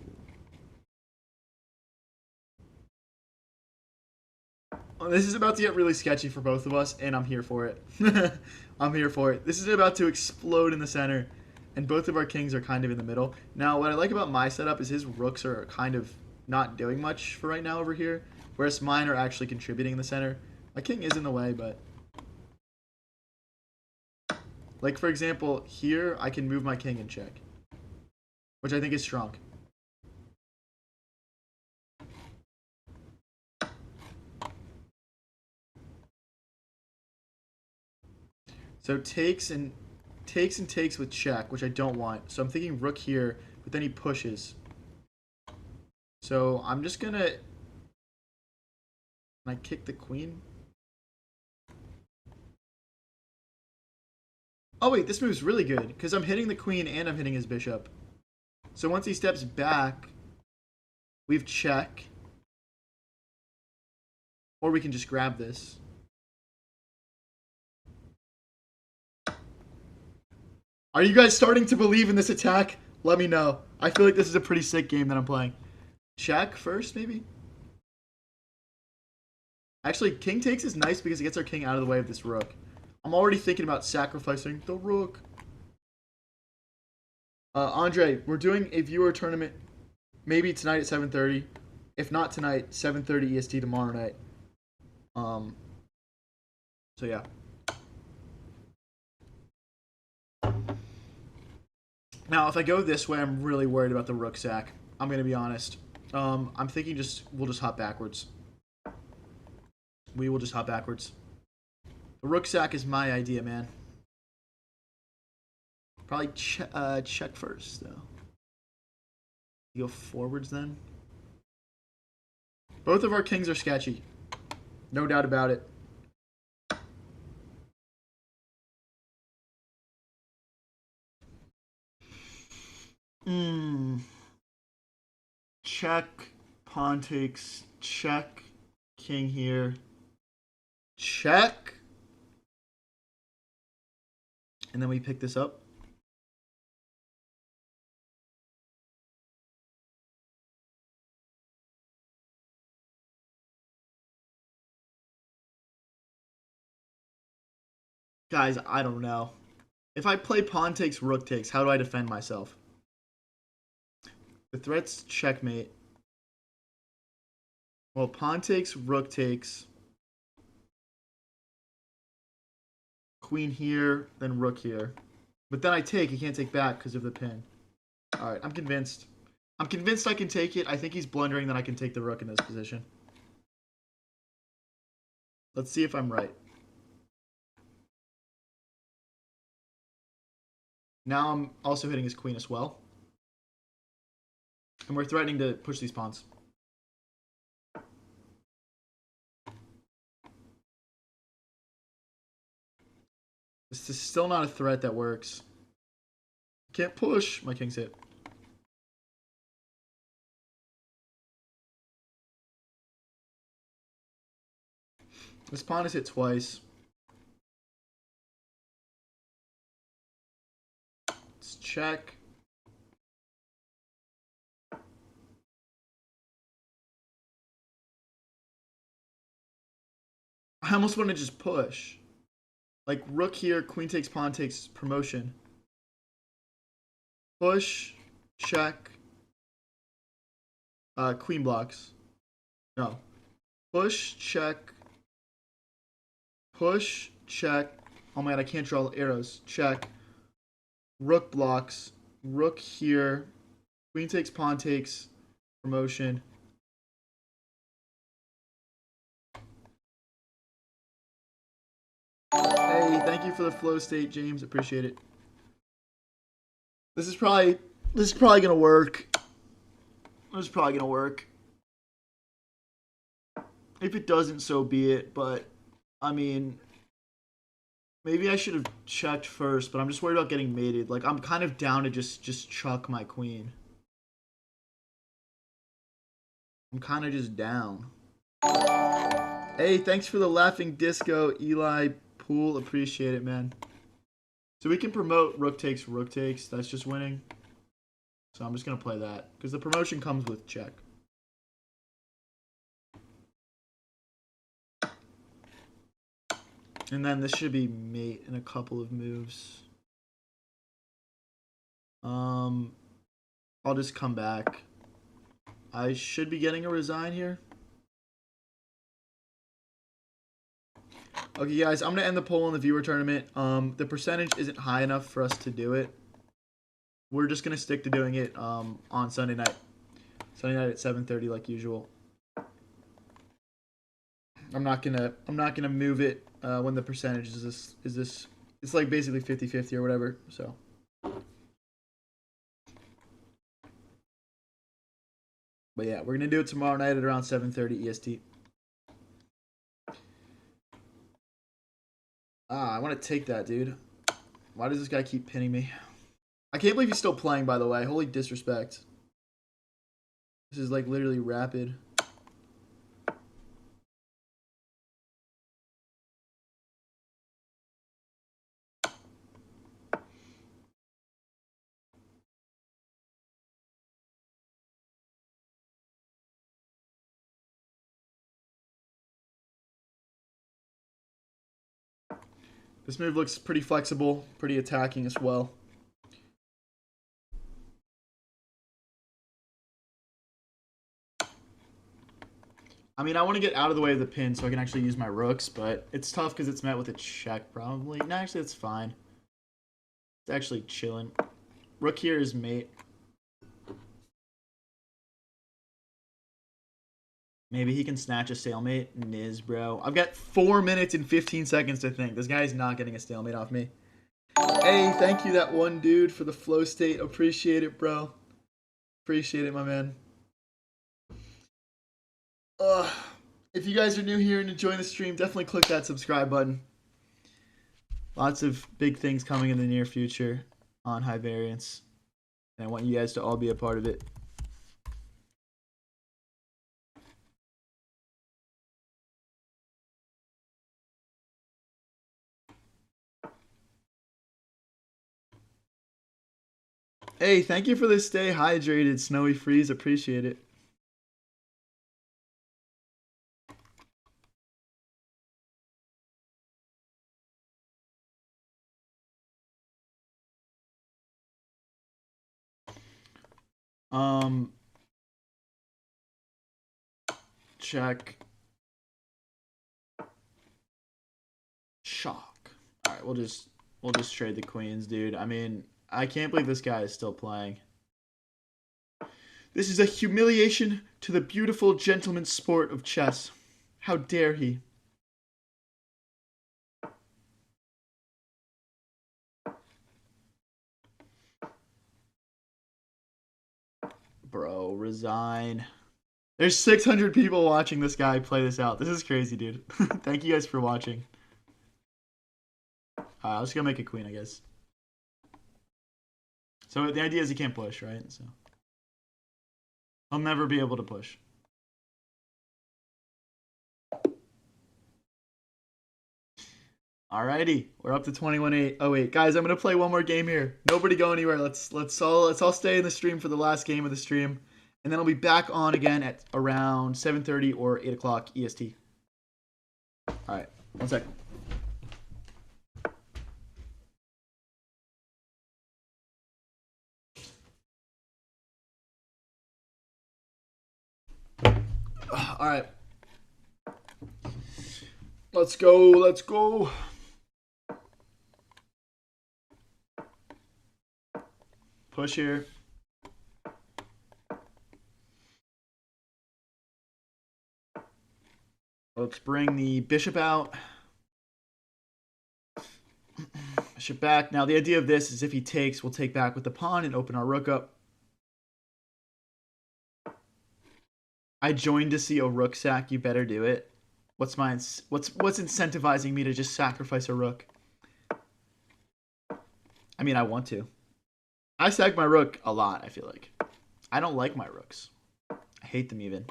Well, this is about to get really sketchy for both of us, and I'm here for it. I'm here for it. This is about to explode in the center, and both of our kings are kind of in the middle. Now, what I like about my setup is his rooks are kind of not doing much for right now over here, whereas mine are actually contributing in the center. My king is in the way, but... Like, for example, here, I can move my king and check, which I think is strong. So takes with check, which I don't want. So I'm thinking rook here, but then he pushes. So I'm just gonna... Can I kick the queen? Oh wait, this move's really good, because I'm hitting the queen and I'm hitting his bishop. So once he steps back, we've check. Or we can just grab this. Are you guys starting to believe in this attack? Let me know. I feel like this is a pretty sick game that I'm playing. Check first, maybe? Actually, king takes is nice because it gets our king out of the way of this rook. I'm already thinking about sacrificing the rook. Andre, we're doing a viewer tournament maybe tonight at 7:30. If not tonight, 7:30 EST tomorrow night. So yeah. Now, if I go this way, I'm really worried about the rook sack. I'm going to be honest. I'm thinking we'll just hop backwards. We will just hop backwards. The rook sack is my idea, man. Probably check first, though. You go forwards, then. Both of our kings are sketchy. No doubt about it. Check. Pawn takes. Check. King here. Check. And then we pick this up. Guys, I don't know. If I play pawn takes, rook takes, how do I defend myself? The threat's checkmate. Well, pawn takes, rook takes. Queen here, then rook here. But then I take, he can't take back because of the pin. Alright, I'm convinced. I'm convinced I can take it. I think he's blundering that I can take the rook in this position. Let's see if I'm right. Now I'm also hitting his queen as well. And we're threatening to push these pawns. This is still not a threat that works. Can't push. My king's hit. This pawn is hit twice. Let's check. I almost want to just push. Like rook here, queen takes, pawn takes, promotion. Push, check. Queen blocks. No. Push, check. Push, check. Oh my god, I can't draw arrows. Check. Rook blocks. Rook here. Queen takes, pawn takes, promotion. Hey, thank you for the flow state, James. Appreciate it. This is probably gonna work. This is probably gonna work. If it doesn't, so be it. But I mean, maybe I should have checked first. But I'm just worried about getting mated. Like I'm kind of down to just chuck my queen. I'm kind of just down. Hey, thanks for the laughing disco, Eli Pool. Appreciate it, man. So we can promote rook takes, rook takes. That's just winning. So I'm just going to play that. Because the promotion comes with check. And then this should be mate in a couple of moves. I'll just come back. I should be getting a resign here. Okay, guys, I'm going to end the poll in the viewer tournament. The percentage isn't high enough for us to do it. We're just going to stick to doing it on Sunday night. Sunday night at 7:30 like usual. I'm not gonna move it when the percentage is this it's like basically 50-50 or whatever. So but yeah, we're gonna do it tomorrow night at around 7:30 EST. I want to take that, dude. Why does this guy keep pinning me? I can't believe he's still playing, by the way. Holy disrespect. This is like literally rapid. This move looks pretty flexible, pretty attacking as well. I mean, I want to get out of the way of the pin so I can actually use my rooks, but it's tough because it's met with a check, probably. No, actually, it's fine. It's actually chilling. Rook here is mate. Maybe he can snatch a stalemate. Niz, bro. I've got 4 minutes and 15 seconds to think. This guy's not getting a stalemate off me. Hey, thank you, that one dude, for the flow state. Appreciate it, bro. Appreciate it, my man. If you guys are new here and enjoying the stream, definitely click that subscribe button. Lots of big things coming in the near future on High Variance. And I want you guys to all be a part of it. Hey, thank you for the stay hydrated, Snowy Freeze. Appreciate it. Check. Shock. All right, we'll just trade the queens, dude. I mean, I can't believe this guy is still playing. This is a humiliation to the beautiful gentleman's sport of chess. How dare he? Bro, resign. There's 600 people watching this guy play this out. This is crazy, dude. Thank you guys for watching. I was gonna make a queen, I guess. So the idea is he can't push, right? So he'll never be able to push. Alrighty, we're up to 21-8. Guys, I'm gonna play one more game here. Nobody go anywhere. Let's all stay in the stream for the last game of the stream, and then I'll be back on again at around 7:30 or 8 o'clock EST. All right, 1 second. All right, let's go. Let's go. Push here. Let's bring the bishop out. Bishop back. Now, the idea of this is if he takes, we'll take back with the pawn and open our rook up. I joined to see a rook sack. You better do it. What's incentivizing me to just sacrifice a rook? I mean, I want to. I sack my rook a lot, I feel like. I don't like my rooks. I hate them even.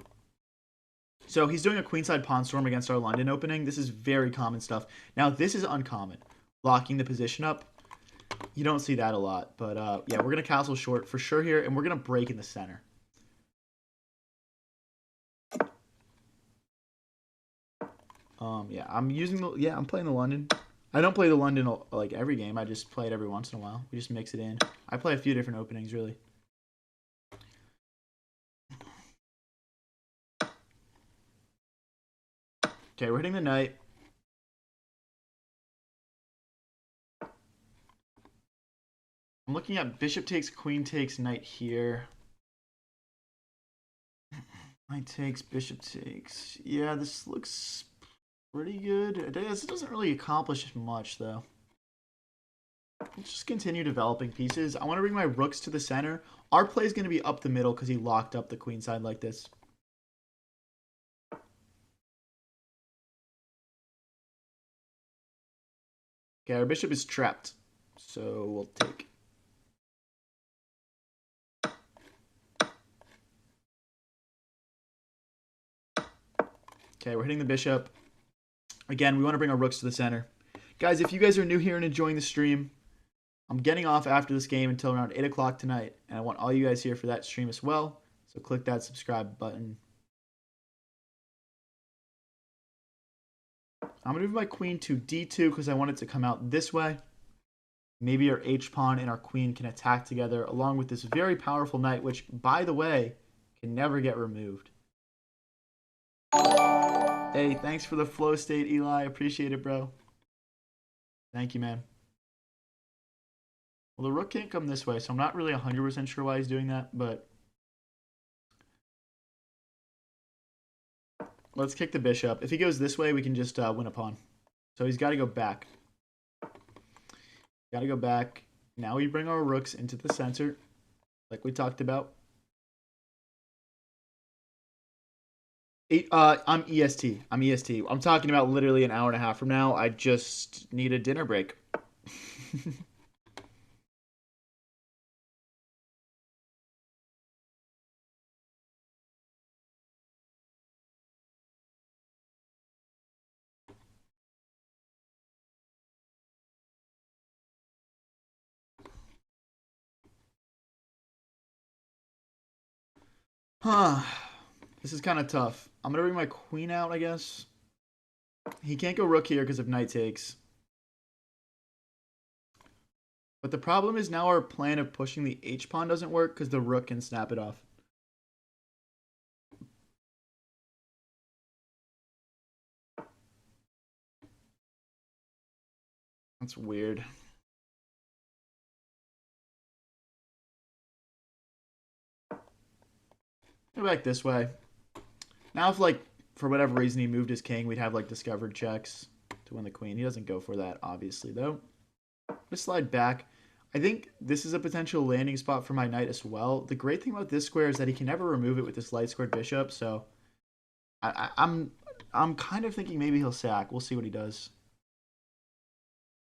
So he's doing a queenside pawn storm against our London opening. This is very common stuff. Now, this is uncommon. Locking the position up. You don't see that a lot. But, yeah, we're going to castle short for sure here. And we're going to break in the center. Yeah, I'm playing the London. I don't play the London like every game. I just play it every once in a while. We just mix it in. I play a few different openings, really. Okay, we're hitting the knight. I'm looking at bishop takes, queen takes, knight here. Knight takes, bishop takes. Yeah, this looks pretty good. This doesn't really accomplish much, though. Let's just continue developing pieces. I want to bring my rooks to the center. Our play is going to be up the middle because he locked up the queen side like this. Okay, our bishop is trapped. So we'll take. Okay, we're hitting the bishop. Again, we want to bring our rooks to the center. Guys, if you guys are new here and enjoying the stream, I'm getting off after this game until around 8 o'clock tonight. And I want all you guys here for that stream as well. So click that subscribe button. I'm going to move my queen to d2 because I want it to come out this way. Maybe our h-pawn and our queen can attack together along with this very powerful knight, which, by the way, can never get removed. Hey, thanks for the flow state, Eli. Appreciate it, bro. Thank you, man. Well, the rook can't come this way, so I'm not really 100% sure why he's doing that, but let's kick the bishop. If he goes this way, we can just win a pawn. So he's got to go back. Got to go back. Now we bring our rooks into the center, like we talked about. I'm EST. I'm EST. I'm talking about literally an hour and a half from now. I just need a dinner break. Huh. This is kind of tough. I'm going to bring my queen out, I guess. He can't go rook here because of knight takes. But the problem is now our plan of pushing the H pawn doesn't work because the rook can snap it off. That's weird. Go back this way. Now if, like, for whatever reason he moved his king, we'd have, like, discovered checks to win the queen. He doesn't go for that, obviously, though. Let's slide back. I think this is a potential landing spot for my knight as well. The great thing about this square is that he can never remove it with this light squared bishop, so I'm kind of thinking maybe he'll sack. We'll see what he does.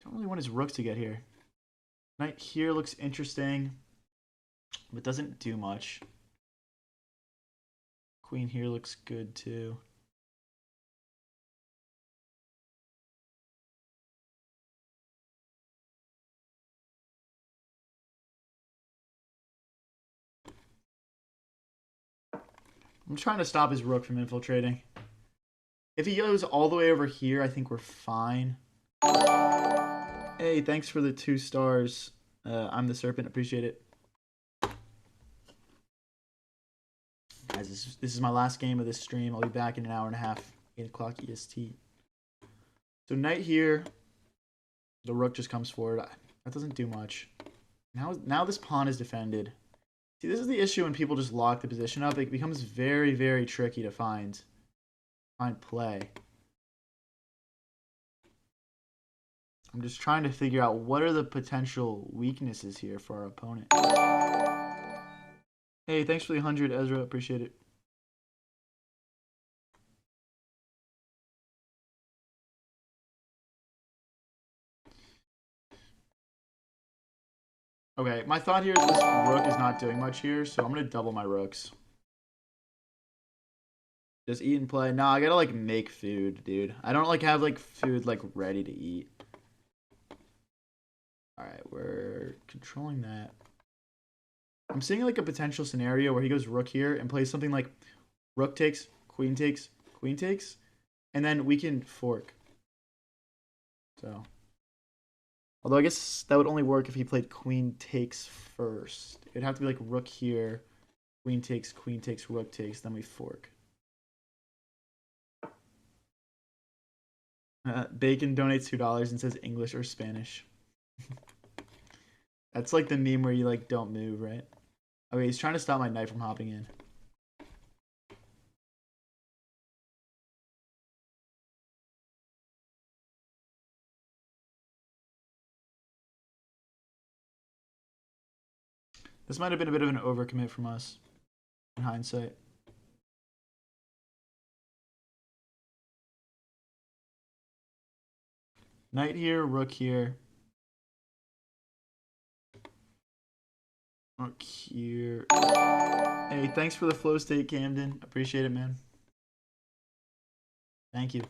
Don't really want his rooks to get here. Knight here looks interesting, but doesn't do much. Queen here looks good too. I'm trying to stop his rook from infiltrating. If he goes all the way over here, I think we're fine. Hey, thanks for the 2 stars. I'm the Serpent. Appreciate it. Guys, this is my last game of this stream. I'll be back in an hour and a half, 8 o'clock EST. So knight here. The rook just comes forward. That doesn't do much. Now this pawn is defended. See, this is the issue when people just lock the position up. It becomes very, very tricky to find play. I'm just trying to figure out what are the potential weaknesses here for our opponent. Hey, thanks for the 100, Ezra. Appreciate it. Okay, my thought here is this rook is not doing much here, so I'm going to double my rooks. Just eat and play. Nah, I gotta, like, make food, dude. I don't, like, have, like, food, like, ready to eat. Alright, we're controlling that. I'm seeing, like, a potential scenario where he goes rook here and plays something like rook takes, queen takes, queen takes, and then we can fork. So, although I guess that would only work if he played queen takes first. It'd have to be like rook here, queen takes, rook takes, then we fork. Bacon donates $2 and says English or Spanish. That's like the meme where you like don't move, right? Okay, he's trying to stop my knight from hopping in. This might have been a bit of an overcommit from us, in hindsight. Knight here, rook here. Rook here. Hey, thanks for the flow state, Camden. Appreciate it, man. Thank you.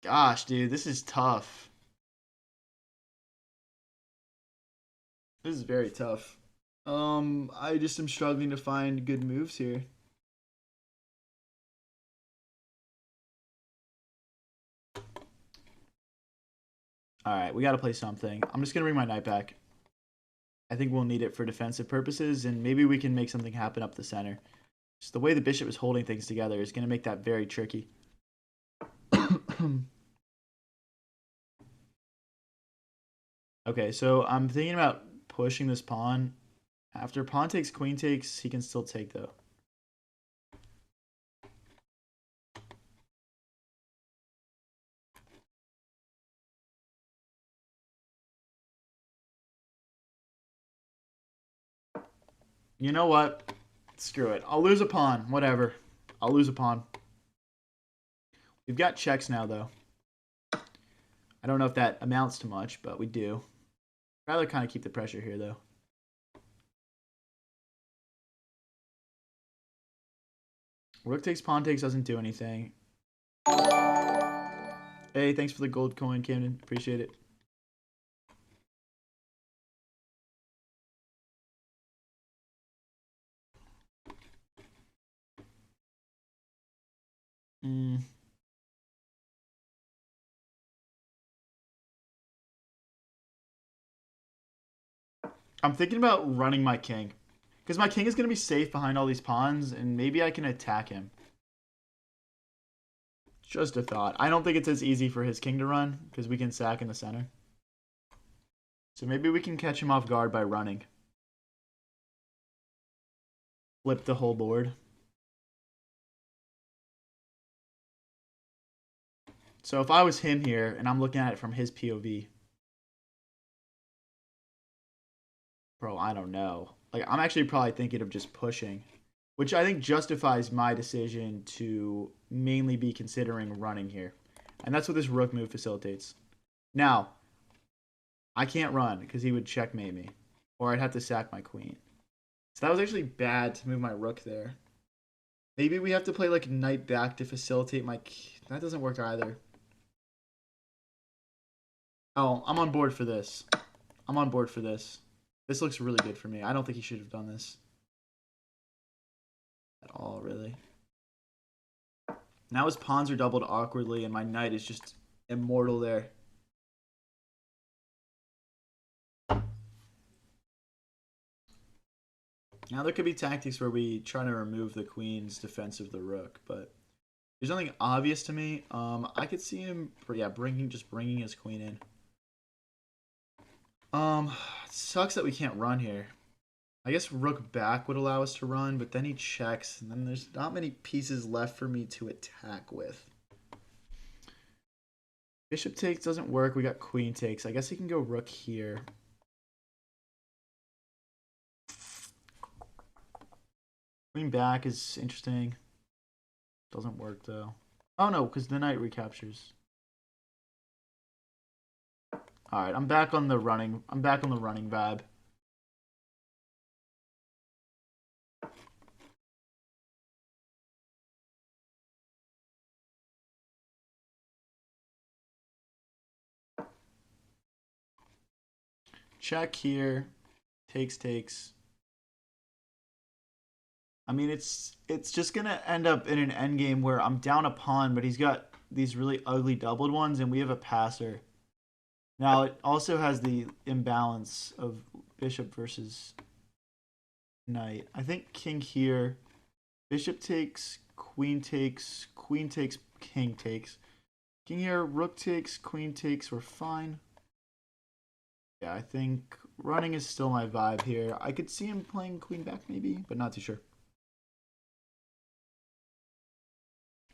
Gosh, dude, this is tough. This is very tough. I just am struggling to find good moves here. Alright, we gotta play something. I'm just gonna bring my knight back. I think we'll need it for defensive purposes, and maybe we can make something happen up the center. Just the way the bishop is holding things together is gonna make that very tricky. Okay, so I'm thinking about pushing this pawn. After pawn takes, queen takes, he can still take, though. You know what? Screw it. I'll lose a pawn. Whatever. I'll lose a pawn. We've got checks now, though. I don't know if that amounts to much, but we do. I'd rather kind of keep the pressure here, though. Rook takes, pawn takes doesn't do anything. Hey, thanks for the gold coin, Camden. Appreciate it. Mm. I'm thinking about running my king. Because my king is going to be safe behind all these pawns, and maybe I can attack him. Just a thought. I don't think it's as easy for his king to run, because we can sack in the center. So maybe we can catch him off guard by running. Flip the whole board. So if I was him here, and I'm looking at it from his POV, bro, I don't know. Like, I'm actually probably thinking of just pushing, which I think justifies my decision to mainly be considering running here. And that's what this rook move facilitates. Now, I can't run because he would checkmate me, or I'd have to sack my queen. So that was actually bad to move my rook there. Maybe we have to play like knight back to facilitate my... That doesn't work either. Oh, I'm on board for this. I'm on board for this. This looks really good for me. I don't think he should have done this. At all, really. Now his pawns are doubled awkwardly, and my knight is just immortal there. Now there could be tactics where we try to remove the queen's defense of the rook, but there's nothing obvious to me. I could see him, yeah, bringing his queen in. It sucks that we can't run here. I guess rook back would allow us to run, but then he checks, and then there's not many pieces left for me to attack with. Bishop takes doesn't work. We got queen takes. I guess he can go rook here. Queen back is interesting. Doesn't work though. Oh no, because the knight recaptures. All right, I'm back on the running. I'm back on the running vibe. Check here. Takes. I mean, it's just gonna end up in an endgame where I'm down a pawn, but he's got these really ugly doubled ones, and we have a passer. Now it also has the imbalance of bishop versus knight. I think king here, bishop takes, queen takes, king takes. King here, rook takes, queen takes. We're fine. Yeah, I think running is still my vibe here. I could see him playing queen back maybe, but not too sure.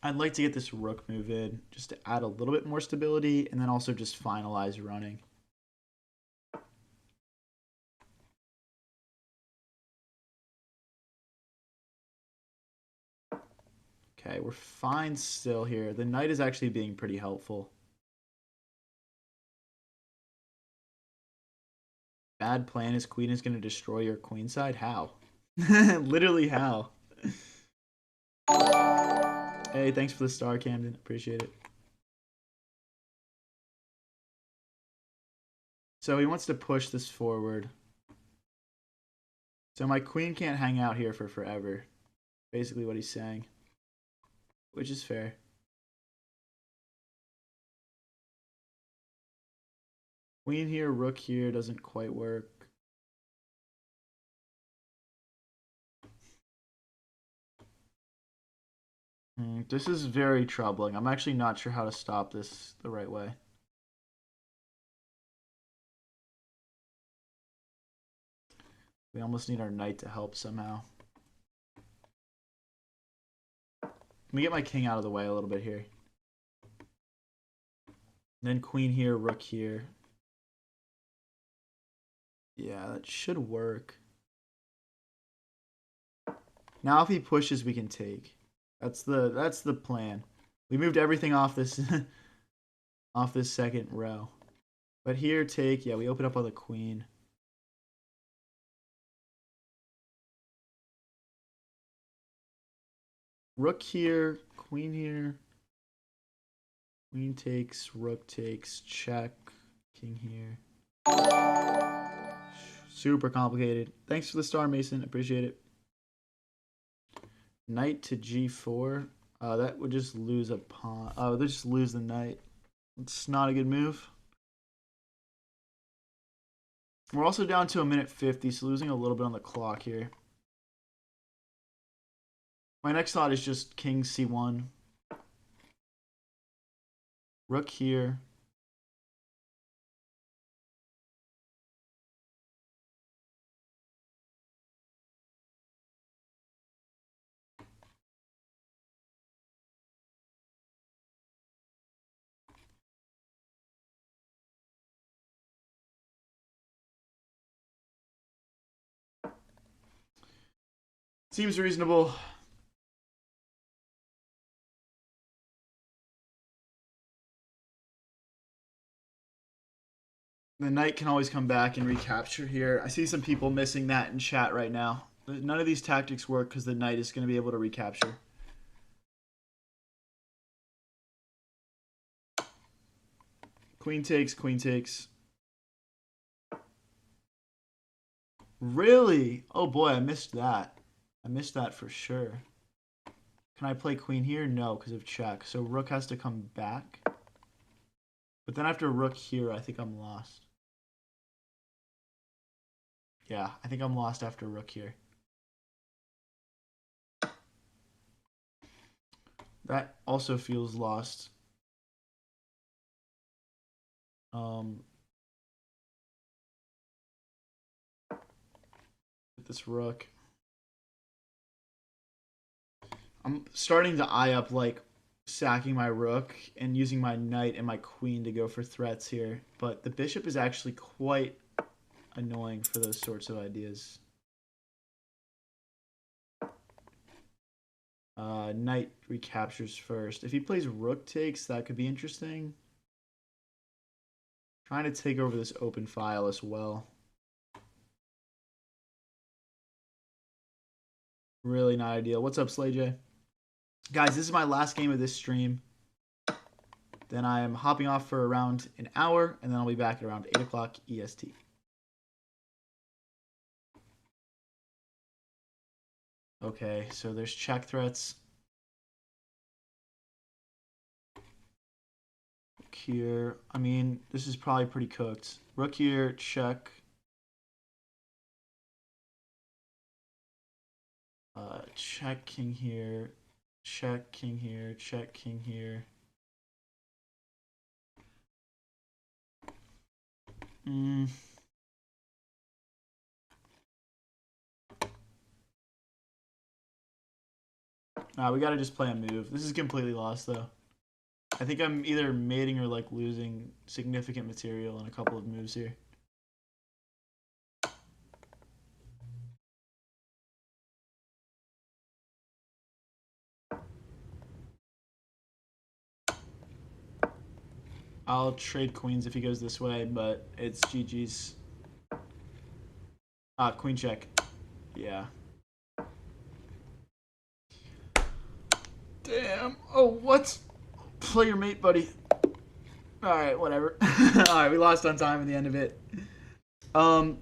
I'd like to get this rook move in just to add a little bit more stability and then also just finalize running. Okay, we're fine still here. The knight is actually being pretty helpful. Bad plan is queen is going to destroy your queen side? How? Literally how? Hey, thanks for the star, Camden. Appreciate it. So he wants to push this forward. So my queen can't hang out here for forever. Basically what he's saying. Which is fair. Queen here, rook here doesn't quite work. This is very troubling. I'm actually not sure how to stop this the right way. We almost need our knight to help somehow. Let me get my king out of the way a little bit here. Then queen here, rook here. Yeah, that should work. Now if he pushes, we can take. That's the plan. We moved everything off this off this second row. But here, take. Yeah, we open up on the queen. Rook here, queen here. Queen takes, rook takes, check. King here. Super complicated. Thanks for the star, Mason. Appreciate it. Knight to g4. That would just lose a pawn. Oh, they just lose the knight. It's not a good move. We're also down to a minute 50, so losing a little bit on the clock here. My next thought is just king c1. Rook here. Seems reasonable. The knight can always come back and recapture here. I see some people missing that in chat right now. None of these tactics work because the knight is going to be able to recapture. Queen takes, queen takes. Really? Oh boy, I missed that. I missed that for sure. Can I play queen here? No, because of check. So rook has to come back. But then after rook here, I think I'm lost. Yeah, I think I'm lost after rook here. That also feels lost. This rook. I'm starting to eye up like sacking my rook and using my knight and my queen to go for threats here. But the bishop is actually quite annoying for those sorts of ideas. Knight recaptures first. If he plays rook takes, that could be interesting. Trying to take over this open file as well. Really not ideal. What's up, Slay J? Guys, this is my last game of this stream. Then I am hopping off for around an hour, and then I'll be back at around 8 o'clock EST. Okay, so there's check threats. Rook here. I mean, this is probably pretty cooked. Rook here, check. Check king here. Check king here. Check king here. Nah, we gotta just play a move. This is completely lost, though. I think I'm either mating or like losing significant material in a couple of moves here. I'll trade queens if he goes this way, but it's GG's. Queen check. Yeah. Damn. Oh, what? Play your mate, buddy. Alright, whatever. Alright, we lost on time at the end of it.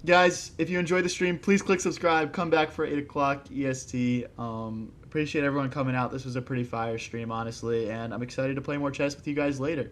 Guys, if you enjoyed the stream, please click subscribe. Come back for 8 o'clock EST. Appreciate everyone coming out. This was a pretty fire stream, honestly, and I'm excited to play more chess with you guys later.